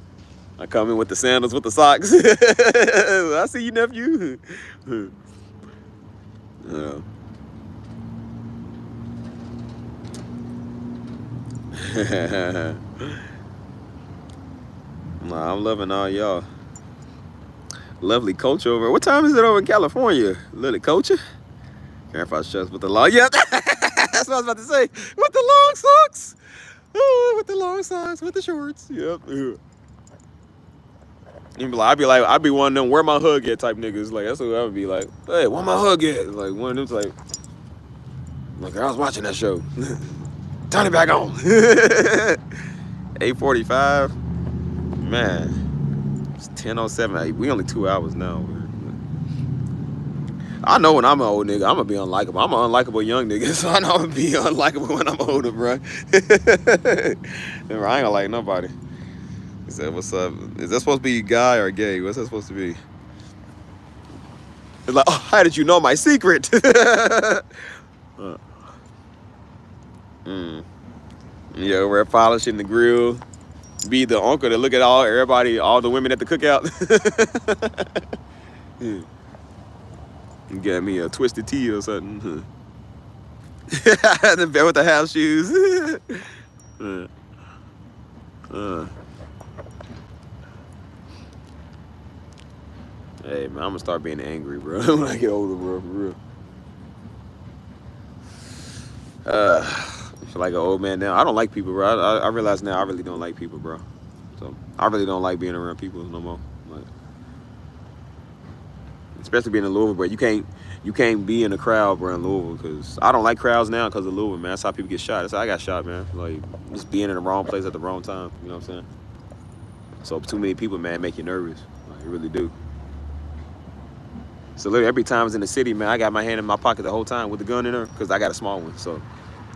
I come in with the sandals, with the socks. I see you, nephew. Yeah. Nah, I'm loving all y'all. Lovely culture over. What time is it over in California? Little culture? Grandpa's just with the long. Yeah, that's what I was about to say. With the long socks. Oh, with the long socks, with the shorts. Yep. I'd be one of them where my hug at type niggas. Like, that's what I would be like. Hey, where my hug at? Like, one of them type. Like, I was watching that show. Turn it back on. 8:45. Man, it's 10:07. We only 2 hours now. I know when I'm an old nigga, I'm gonna be unlikable. I'm an unlikable young nigga, so I know I'm gonna be unlikable when I'm older, bro. I ain't gonna like nobody. He said, "What's up? Is that supposed to be guy or gay? What's that supposed to be?" It's like, oh, how did you know my secret? Yeah, we're polishing the grill. Be the uncle that look at all the women at the cookout. You got me a twisted tea or something. The bear with the house shoes. Hey, man, I'm gonna start being angry, bro, when I get older, bro, for real. I feel like an old man now. I don't like people, bro. I realize now I really don't like people, bro. So I really don't like being around people no more. Like, especially being in Louisville, bro. You can't be in a crowd, bro, in Louisville, because I don't like crowds now because of Louisville, man. That's how people get shot. That's how I got shot, man. Like, just being in the wrong place at the wrong time. You know what I'm saying? So too many people, man, make you nervous. Like, it really do. So literally every time I was in the city, man, I got my hand in my pocket the whole time with the gun in there because I got a small one. So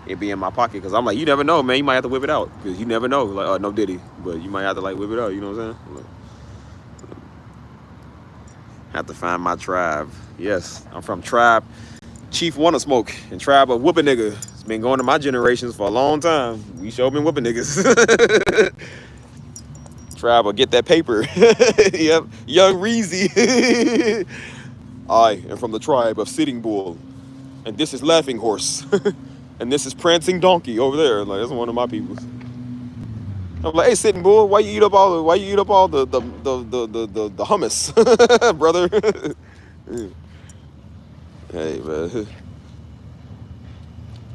it be in my pocket because I'm like, you never know, man. You might have to whip it out because you never know. Like, oh, no diddy, but you might have to like whip it out. You know what I'm saying? Like, have to find my tribe. Yes, I'm from tribe Chief Wanna Smoke and tribe of whooping nigga. It's been going to my generations for a long time. We sure been whooping niggas. Tribe will get that paper. Yep, young Reezy. I am from the tribe of Sitting Bull, and this is Laughing Horse, and this is Prancing Donkey over there. Like, that's one of my peoples. I'm like, hey, Sitting Bull, why you eat up all the hummus, brother? Hey, man,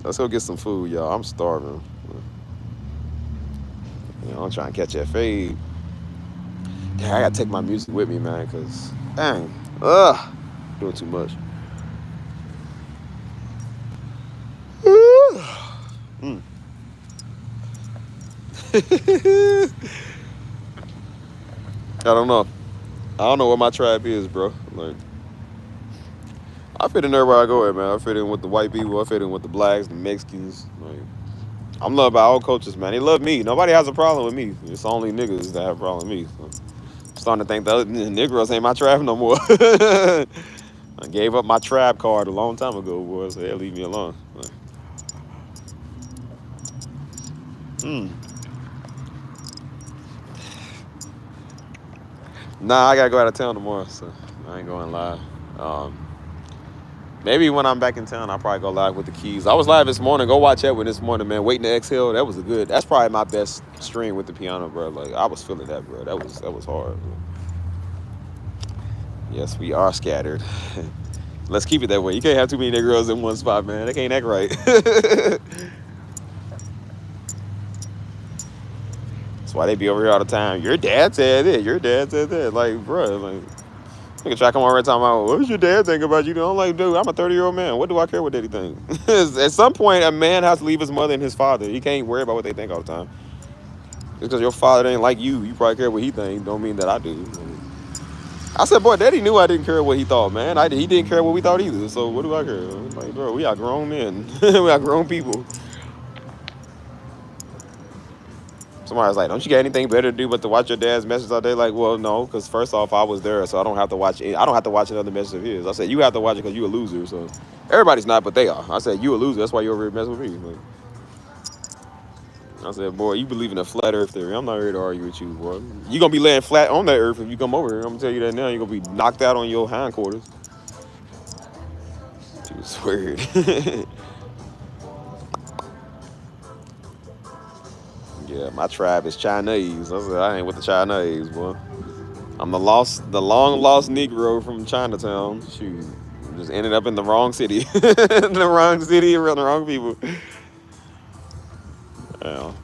let's go get some food, y'all. I'm starving. You know, I'm trying to catch that fade. Damn, I gotta take my music with me, man, cause dang, doing too much. Mm. I don't know. I don't know what my tribe is, bro. Like, I fit in everywhere I go at, man. I fit in with the white people. I fit in with the blacks, the Mexicans. Like, I'm loved by all cultures, man. They love me. Nobody has a problem with me. It's only niggas that have a problem with me. So, I'm starting to think the other Negroes ain't my tribe no more. I gave up my tribe card a long time ago, boy. So they leave me alone. Like, mm. Nah, I gotta go out of town tomorrow, so I ain't going live. Um, Maybe when I'm back in town, I'll probably go live with the keys. I was live this morning. Go watch Edwin this morning, man. Waiting to exhale. That was a good. That's probably my best stream with the piano, bro. Like, I was feeling that, bro. That was hard. Bro. Yes, we are scattered. Let's keep it that way. You can't have too many girls in one spot, man. They can't act right. That's why they be over here all the time. Your dad said it. Your dad said that. Like, bro, like. Nigga try to come on right time out. What's your dad think about you? I'm like, dude, I'm a 30-year-old man. What do I care what daddy think? At some point, a man has to leave his mother and his father. He can't worry about what they think all the time. Just because your father ain't like you probably care what he think. Don't mean that I do. I said, boy, daddy knew I didn't care what he thought, man. He didn't care what we thought either. So what do I care? Like, bro, we are grown men. We are grown people. Somebody's like, don't you got anything better to do but to watch your dad's message all day? Like, well, no, because first off, I was there, so I don't have to watch it. I don't have to watch another message of his. I said, you have to watch it because you a loser. So everybody's not, but they are. I said, you a loser. That's why you over here messing with me. Like, I said, boy, you believe in a flat earth theory. I'm not here to argue with you, boy. You're going to be laying flat on that earth if you come over here. I'm going to tell you that now. You're going to be knocked out on your hindquarters. It's weird. Yeah, my tribe is Chinese. I said, I ain't with the Chinese, boy. I'm the long lost Negro from Chinatown. Shoot, just ended up in the wrong city, the wrong city around the wrong people. Yeah.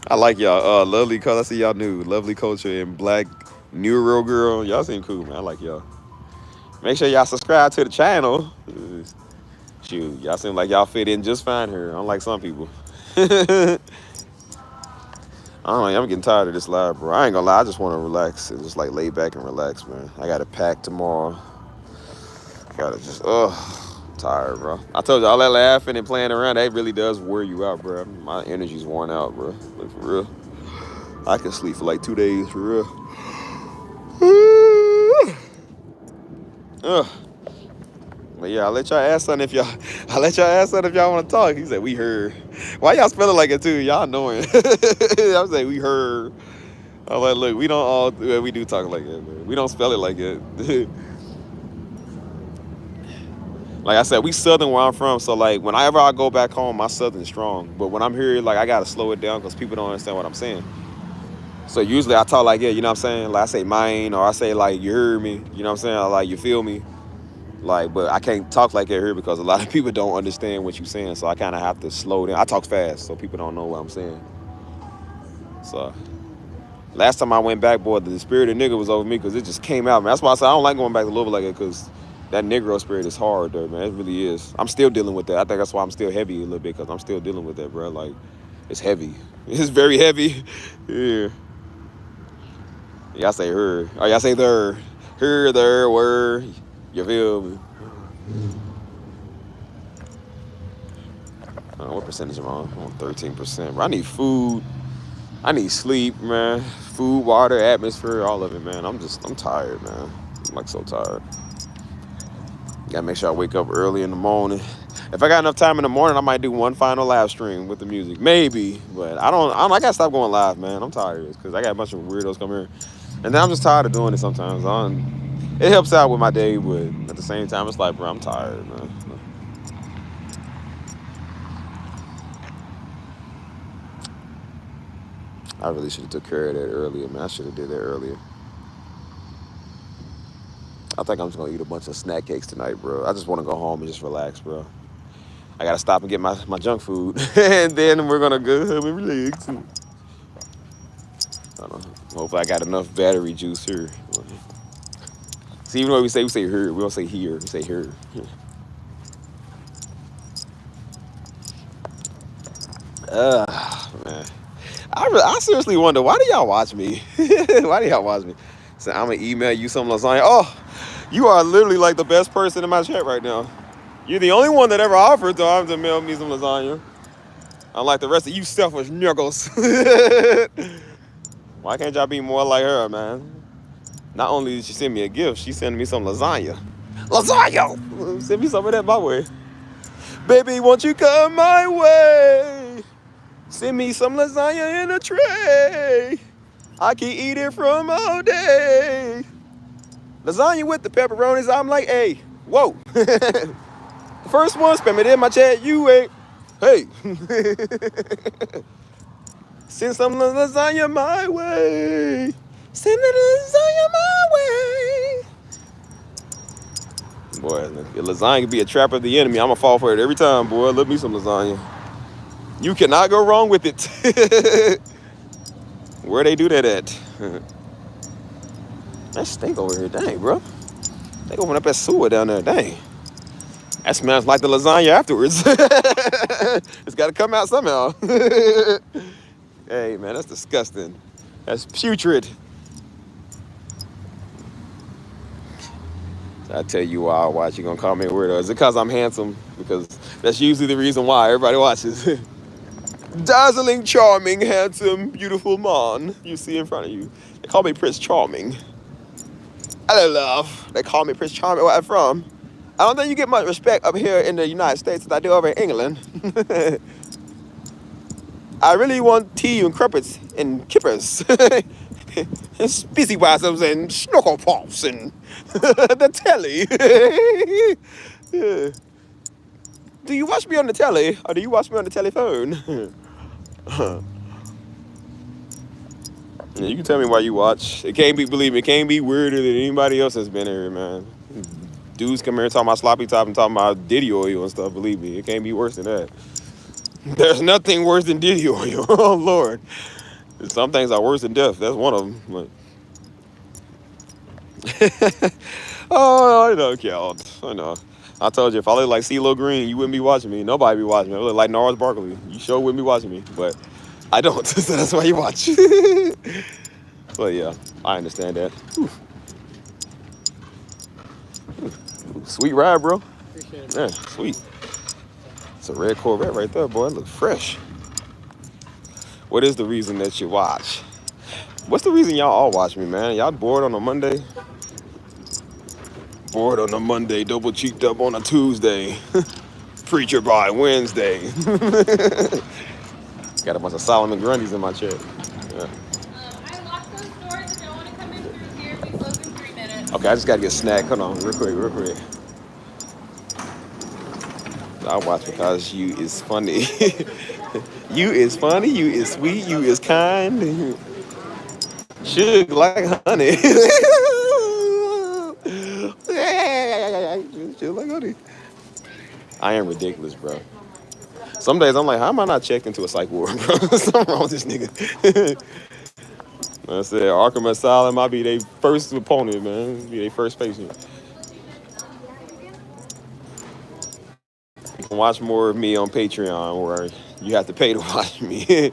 I like y'all. Lovely color. I see y'all new lovely culture and black neuro girl. Y'all seem cool, man. I like y'all. Make sure y'all subscribe to the channel. Shoot, y'all seem like y'all fit in just fine here. Unlike some people. I don't know, I'm getting tired of this live, bro. I ain't gonna lie, I just want to relax and just like lay back and relax, man. I got to pack tomorrow. Gotta just, I'm tired, bro. I told you, all that laughing and playing around, that really does wear you out, bro. My energy's worn out, bro. Like, for real. I can sleep for like 2 days, for real. But yeah, I'll let y'all ask something if y'all want to talk. He said, we heard. Why y'all spell it like it too? Y'all annoying. I was like, we heard. I'm like, look, we don't all, we do talk like that, man. We don't spell it like it. Like I said, we Southern where I'm from, so like whenever I go back home, my Southern's strong. But when I'm here, like I gotta slow it down because people don't understand what I'm saying. So usually I talk like, yeah, you know what I'm saying? Like I say mine, or I say like, you heard me, you know what I'm saying? Or like, you feel me? Like, but I can't talk like that here because a lot of people don't understand what you're saying. So I kind of have to slow down. I talk fast so people don't know what I'm saying. So Last time I went back, boy, the spirit of nigga was over me because it just came out, man. That's why I said I don't like going back to Louisville like that because that Negro spirit is hard there, man. It really is. I'm still dealing with that. I think that's why I'm still heavy a little bit because I'm still dealing with that, bro. Like, it's heavy. It's very heavy. Yeah. Y'all say her. Oh, y'all say there. Her, there, where. You feel me? What percentage am I on? I'm on 13%. Bro, I need food. I need sleep, man. Food, water, atmosphere, all of it, man. I'm tired, man. I'm like so tired. Gotta make sure I wake up early in the morning. If I got enough time in the morning, I might do one final live stream with the music. Maybe. But I gotta stop going live, man. I'm tired because I got a bunch of weirdos come here. And then I'm just tired of doing it sometimes. It helps out with my day, but at the same time, it's like, bro, I'm tired, man. I really should have took care of that earlier, man. I should have did that earlier. I think I'm just gonna eat a bunch of snack cakes tonight, bro. I just want to go home and just relax, bro. I gotta stop and get my junk food, and then we're gonna go home and relax. I don't know. Hopefully, I got enough battery juice here. See, even though we say here, we don't say here. We say here. Man. I seriously wonder, why do y'all watch me? Why do y'all watch me? So I'm gonna email you some lasagna. Oh, you are literally like the best person in my chat right now. You're the only one that ever offered to mail me some lasagna. Unlike the rest of you selfish niggles. Why can't y'all be more like her, man? Not only did she send me a gift, she sent me some lasagna. Lasagna! Send me some of that my way. Baby, won't you come my way? Send me some lasagna in a tray. I can eat it from all day. Lasagna with the pepperonis, I'm like, hey, whoa. The first one, spam it in my chat, you ain't. Hey. Send some lasagna my way. Send the lasagna my way. Boy, if lasagna can be a trap of the enemy, I'm going to fall for it every time, boy. Let me some lasagna. You cannot go wrong with it. Where they do that at? That stink over here, dang, bro. They open up that sewer down there, dang. That smells like the lasagna afterwards. It's got to come out somehow. Hey, man, that's disgusting. That's putrid. I tell you why I watch. You're going to call me a weirdo. Is it because I'm handsome? Because that's usually the reason why everybody watches. Dazzling, charming, handsome, beautiful man you see in front of you. They call me Prince Charming. Hello, love. They call me Prince Charming. Where I'm from. I don't think you get much respect up here in the United States as I do over in England. I really want tea and crumpets and kippers. And species blossoms and snorkel pops and the telly. Yeah. Do you watch me on the telly or do you watch me on the telephone? Yeah, you can tell me why you watch. It can't be, believe me, it can't be weirder than anybody else that's been here, man. Dudes come here and talking about sloppy top and talking about Diddy oil and stuff, believe me. It can't be worse than that. There's nothing worse than Diddy oil. Oh, Lord. Some things are worse than death. That's one of them. But... Oh, I know, Cal. I know. I told you, if I look like CeeLo Green, you wouldn't be watching me. Nobody be watching me. I look like Gnarls Barkley. You sure wouldn't be watching me. But I don't. So that's why you watch. But yeah, I understand that. Ooh. Sweet ride, bro. Appreciate it. Yeah, sweet. It's a red Corvette right there, boy. It looks fresh. What is the reason that you watch? What's the reason y'all all watch me, man? Y'all bored on a Monday? Bored on a Monday, double cheeked up on a Tuesday. Preacher by Wednesday. Got a bunch of Solomon Grundys in my chat. Yeah.
I locked those doors. If y'all want to come in through here, we close in 3 minutes.
Okay, I just gotta get a snack. Hold on, real quick. I watch because you is funny. You is funny, you is sweet, you is kind. Sugar like honey. Sugar like honey. I am ridiculous, bro. Some days I'm like, how am I not checked into a psych ward, bro? Something wrong with this nigga. I said Arkham Asylum might be their first opponent, man. Be their first patient. You can watch more of me on Patreon, where you have to pay to watch me.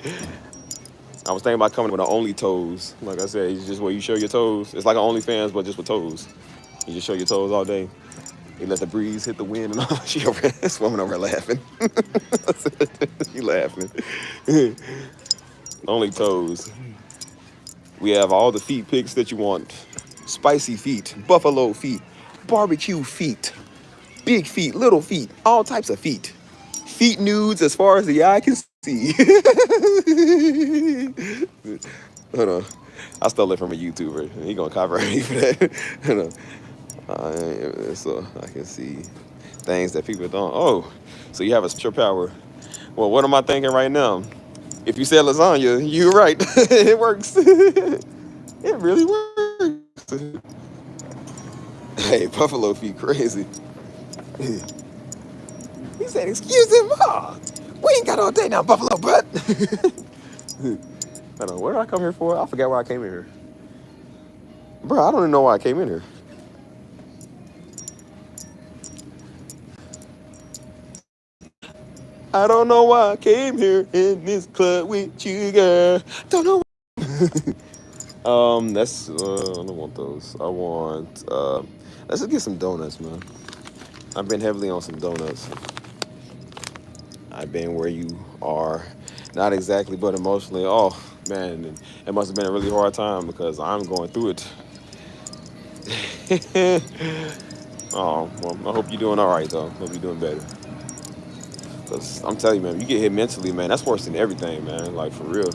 I was thinking about coming with an only toes. Like I said, it's just where you show your toes. It's like an OnlyFans, but just with toes. You just show your toes all day. You let the breeze hit the wind and all. She over there swimming over laughing. She laughing. Only toes. We have all the feet pics that you want. Spicy feet, buffalo feet, barbecue feet, big feet, little feet, all types of feet. Feet nudes as far as the eye can see. Hold on. I stole it from a YouTuber. He gonna copyright me for that. Hold on. So I can see things that people don't. Oh, so you have a special power. Well, what am I thinking right now? If you said lasagna, you're right. It works. It really works. Hey, buffalo feet crazy. He said, "Excuse him, Ma. We ain't got all day now, buffalo butt." I don't know. What did I come here for? I forgot why I came in here. Bro, I don't even know why I came in here. I don't know why I came here in this club with you, girl. Don't know. I don't want those. I want. Let's just get some donuts, man. I've been heavily on some donuts. I've been where you are, not exactly, but emotionally. Oh man, it must have been a really hard time because I'm going through it. Oh, well, I hope you're doing all right though. Hope you're doing better. Cause I'm telling you, man, you get hit mentally, man. That's worse than everything, man. Like for real.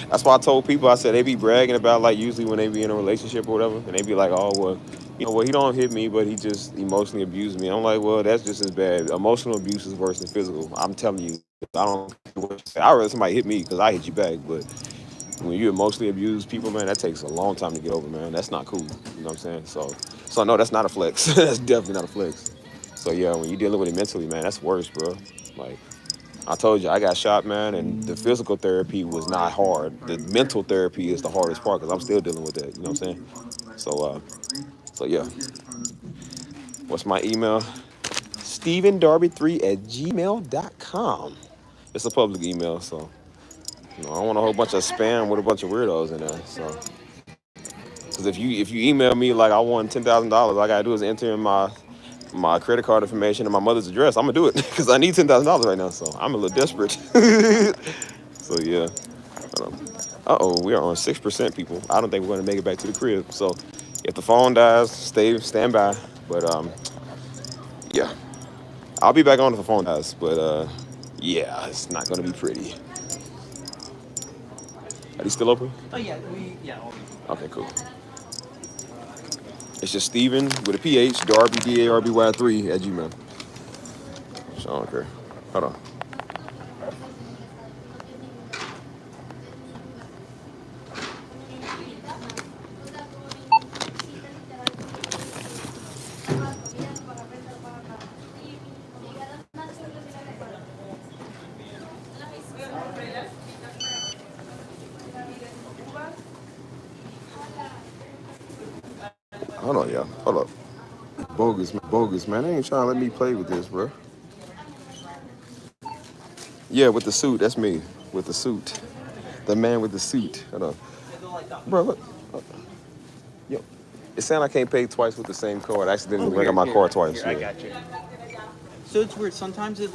That's why I told people. I said they be bragging about like usually when they be in a relationship or whatever, and they be like, "Oh well, well he don't hit me, but he just emotionally abused me." I'm like, well, that's just as bad. Emotional abuse is worse than physical. I'm telling you, I don't. I rather somebody hit me because I hit you back, but when you emotionally abuse people, man, that takes a long time to get over, man. That's not cool. You know what I'm saying? So no, that's not a flex. That's definitely not a flex. So yeah, when you're dealing with it mentally, man, that's worse, bro. Like I told you, I got shot, man, and the physical therapy was not hard. The mental therapy is the hardest part because I'm still dealing with that. You know what I'm saying? So yeah. What's my email? StephenDarby3@gmail.com. It's a public email, so I don't want a whole bunch of spam with a bunch of weirdos in there. So, because if you email me like I want $10,000, all I gotta do is enter in my credit card information and my mother's address. I'm gonna do it because I need $10,000 right now. So I'm a little desperate. So yeah. Uh oh, we are on 6% people. I don't think we're gonna make it back to the crib. So if the phone dies, stand by. But yeah, I'll be back on if the phone dies. But yeah, it's not gonna be pretty. Are these still open?
Oh yeah, yeah.
Okay, cool. It's just Steven with a PH, Darby, DARBY3 at Gmail. So I don't care. Hold on. Hold on, y'all. Hold up. Bogus, man. They ain't trying to let me play with this, bro. Yeah, with the suit. That's me. With the suit. The man with the suit. Hold on. Bro, look. Yo. It's saying I can't pay twice with the same card. I accidentally bring up my card twice.
Here, I got you. So it's weird. Sometimes it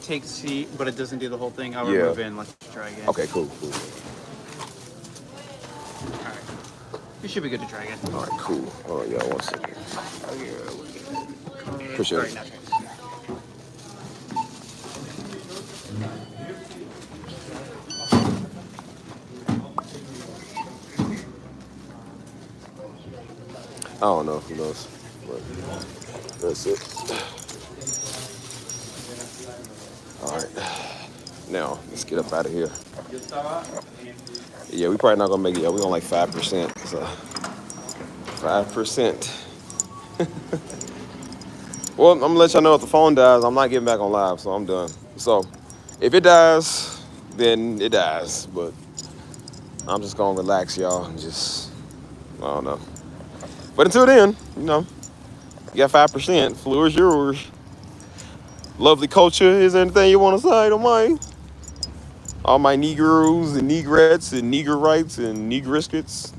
takes C, but it doesn't do the whole thing. I'll
Yeah.
remove it and let's try again.
Okay, cool.
All right. You should be good to try again.
All right, cool. Hold on, y'all. 1 second.
Oh, yeah, we're good.
Appreciate
All
it.
right, now.
I don't know. Who knows? But that's it. All right. Now, let's get up out of here. Yeah, we probably not going to make it. Yeah, we on like 5%. So 5%. Well, I'm going to let y'all know if the phone dies, I'm not getting back on live, so I'm done. So if it dies, then it dies. But I'm just gonna relax, y'all, and just I don't know. But until then, you got 5%. Floor is yours. Lovely culture. Is there anything you want to say to mine? All my Negroes and Negrettes and Negrites and Negriscuits.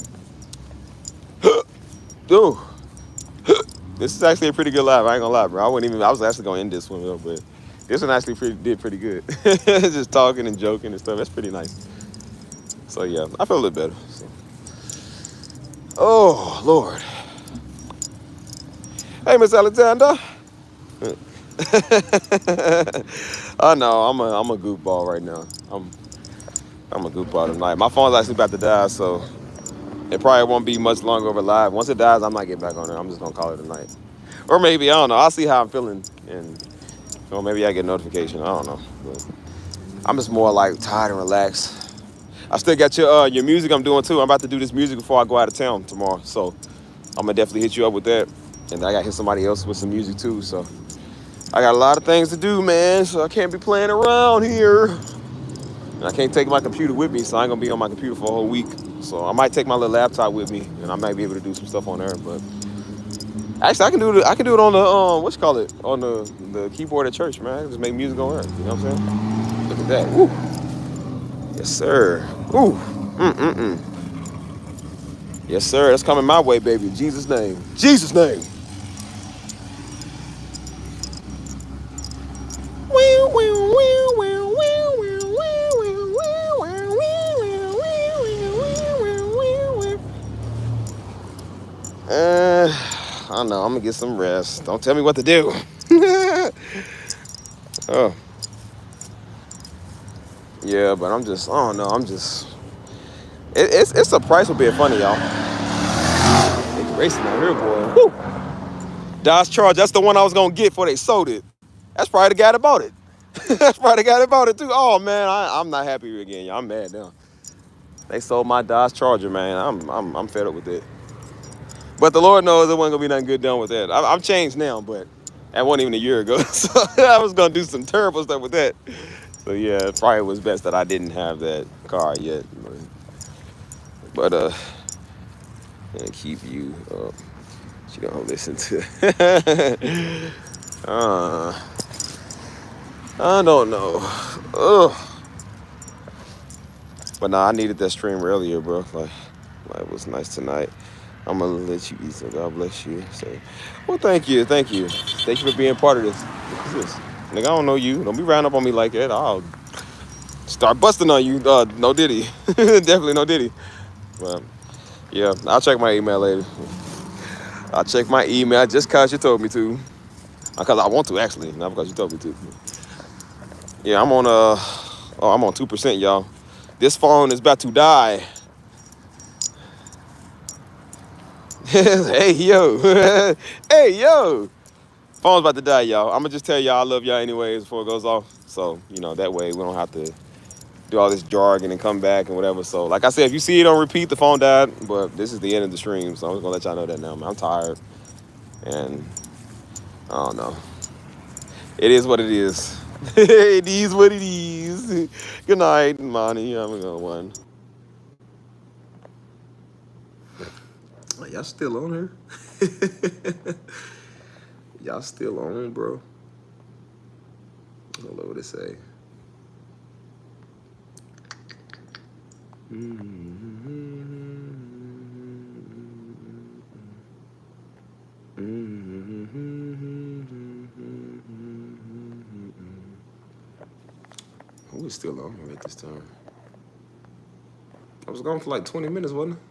Dude, this is actually a pretty good live. I ain't gonna lie, bro. I was actually gonna end this one though, but this one actually did pretty good. Just talking and joking and stuff. That's pretty nice. So yeah, I feel a little better. So. Oh Lord. Hey, Miss Alexander. I know I'm a goofball right now. I'm a goofball tonight. My phone's actually about to die, so it probably won't be much longer of a live. Once it dies, I'm not getting back on there. I'm just gonna call it a night. Or maybe I don't know. I'll see how I'm feeling, and maybe I get a notification. I don't know. But I'm just more like tired and relaxed. I still got your music I'm doing too. I'm about to do this music before I go out of town tomorrow, so I'm gonna definitely hit you up with that. And I gotta hit somebody else with some music too. So I got a lot of things to do, man. So I can't be playing around here. And I can't take my computer with me, so I ain't gonna be on my computer for a whole week. So I might take my little laptop with me, and I might be able to do some stuff on there. But actually, I can do it on the what you call it, on the keyboard at church, man. I can just make music on there. You know what I'm saying? Look at that. Woo. Yes, sir. Ooh. Yes, sir. That's coming my way, baby. In Jesus' name. Jesus' name. I don't know. I'm gonna get some rest. Don't tell me what to do. Oh, yeah, but I'm just. I don't know. I'm just. It's a price for being funny, y'all. It's racing out here, boy. Woo. Dodge Charge. That's the one I was gonna get before they sold it. That's probably the guy that bought it. That's probably the guy that bought it too. Oh man, I'm not happy again, y'all. I'm mad now. They sold my Dodge Charger, man. I'm fed up with it. But the Lord knows there wasn't gonna be nothing good done with that. I'm changed now, but that wasn't even a year ago. So I was gonna do some terrible stuff with that. So yeah, it probably was best that I didn't have that car yet. But and keep you up. She don't listen to. I don't know. Ugh. But nah, I needed that stream earlier, bro. Like it was nice tonight. I'm gonna let you eat, so God bless you. So, well, thank you, thank you for being part of this. What's this? Nigga, I don't know you. Don't be round up on me like that. I'll start busting on you. No diddy, definitely no diddy. But yeah, I'll check my email later. I'll check my email just cause you told me to. Cause I want to actually, not because you told me to. Yeah, I'm on 2%, y'all. This phone is about to die. Hey yo, hey yo. Phone's about to die, y'all. I'm gonna just tell y'all I love y'all anyways before it goes off. So, that way we don't have to do all this jargon and come back and whatever. So, like I said, if you see it on repeat, the phone died. But this is the end of the stream, so I'm just gonna let y'all know that now, man. I'm tired. And I don't know. It is what it is. It is what it is. Good night, Monty. I'm gonna go one. Y'all still on here? Y'all still on, bro? I don't know what to say. Who is still on here at this time? I was gone for like 20 minutes, wasn't it?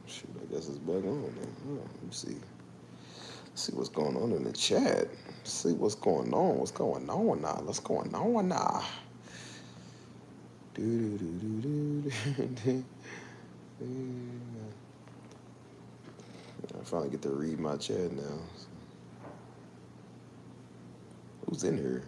Shoot, I guess it's back on then. Let me see. Let's see what's going on in the chat. Let's see what's going on. What's going on now? What's going on now? I finally get to read my chat now. Who's in here?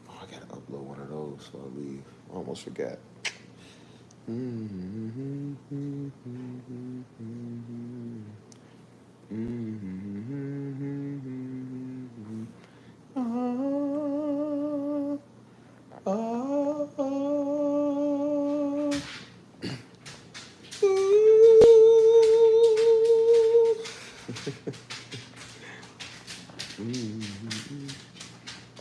Oh, I gotta upload one of those before I leave. I almost forgot.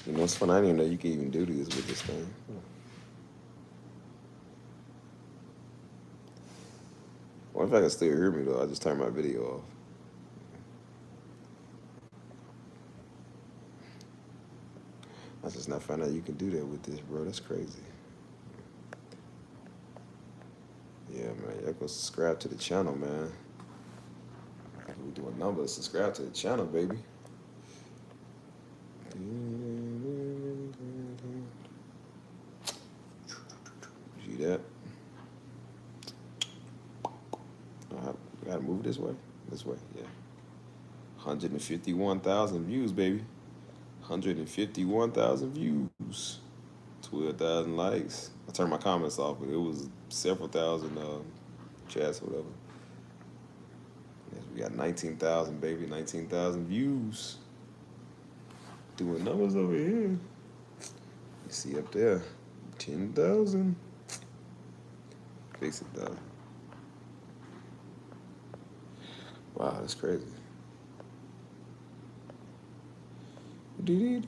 You know, it's fun. I didn't even know you could even do this with this thing. What if I can still hear me though? I just turn my video off. I just not found out you can do that with this, bro. That's crazy. Yeah, man. Y'all go subscribe to the channel, man. We do a number. Subscribe to the channel, baby. See that? I gotta move this way. This way, yeah. 151,000 views, baby. 151,000 views. 12,000 likes. I turned my comments off, but it was several thousand chats or whatever. Yes, we got 19,000, baby. 19,000 views. Doing numbers over here. You see up there, 10,000. Fix it though. Wow, that's crazy. Eating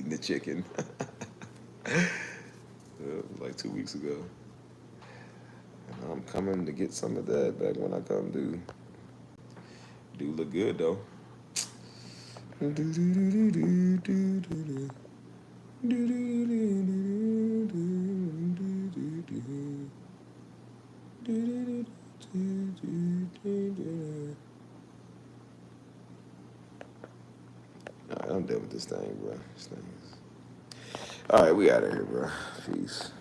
the chicken. Like 2 weeks ago. And I'm coming to get some of that back when I come do. Do look good though. Alright, I'm done with this thing, bro. This thing is... Alright, we out of here, bro. Peace.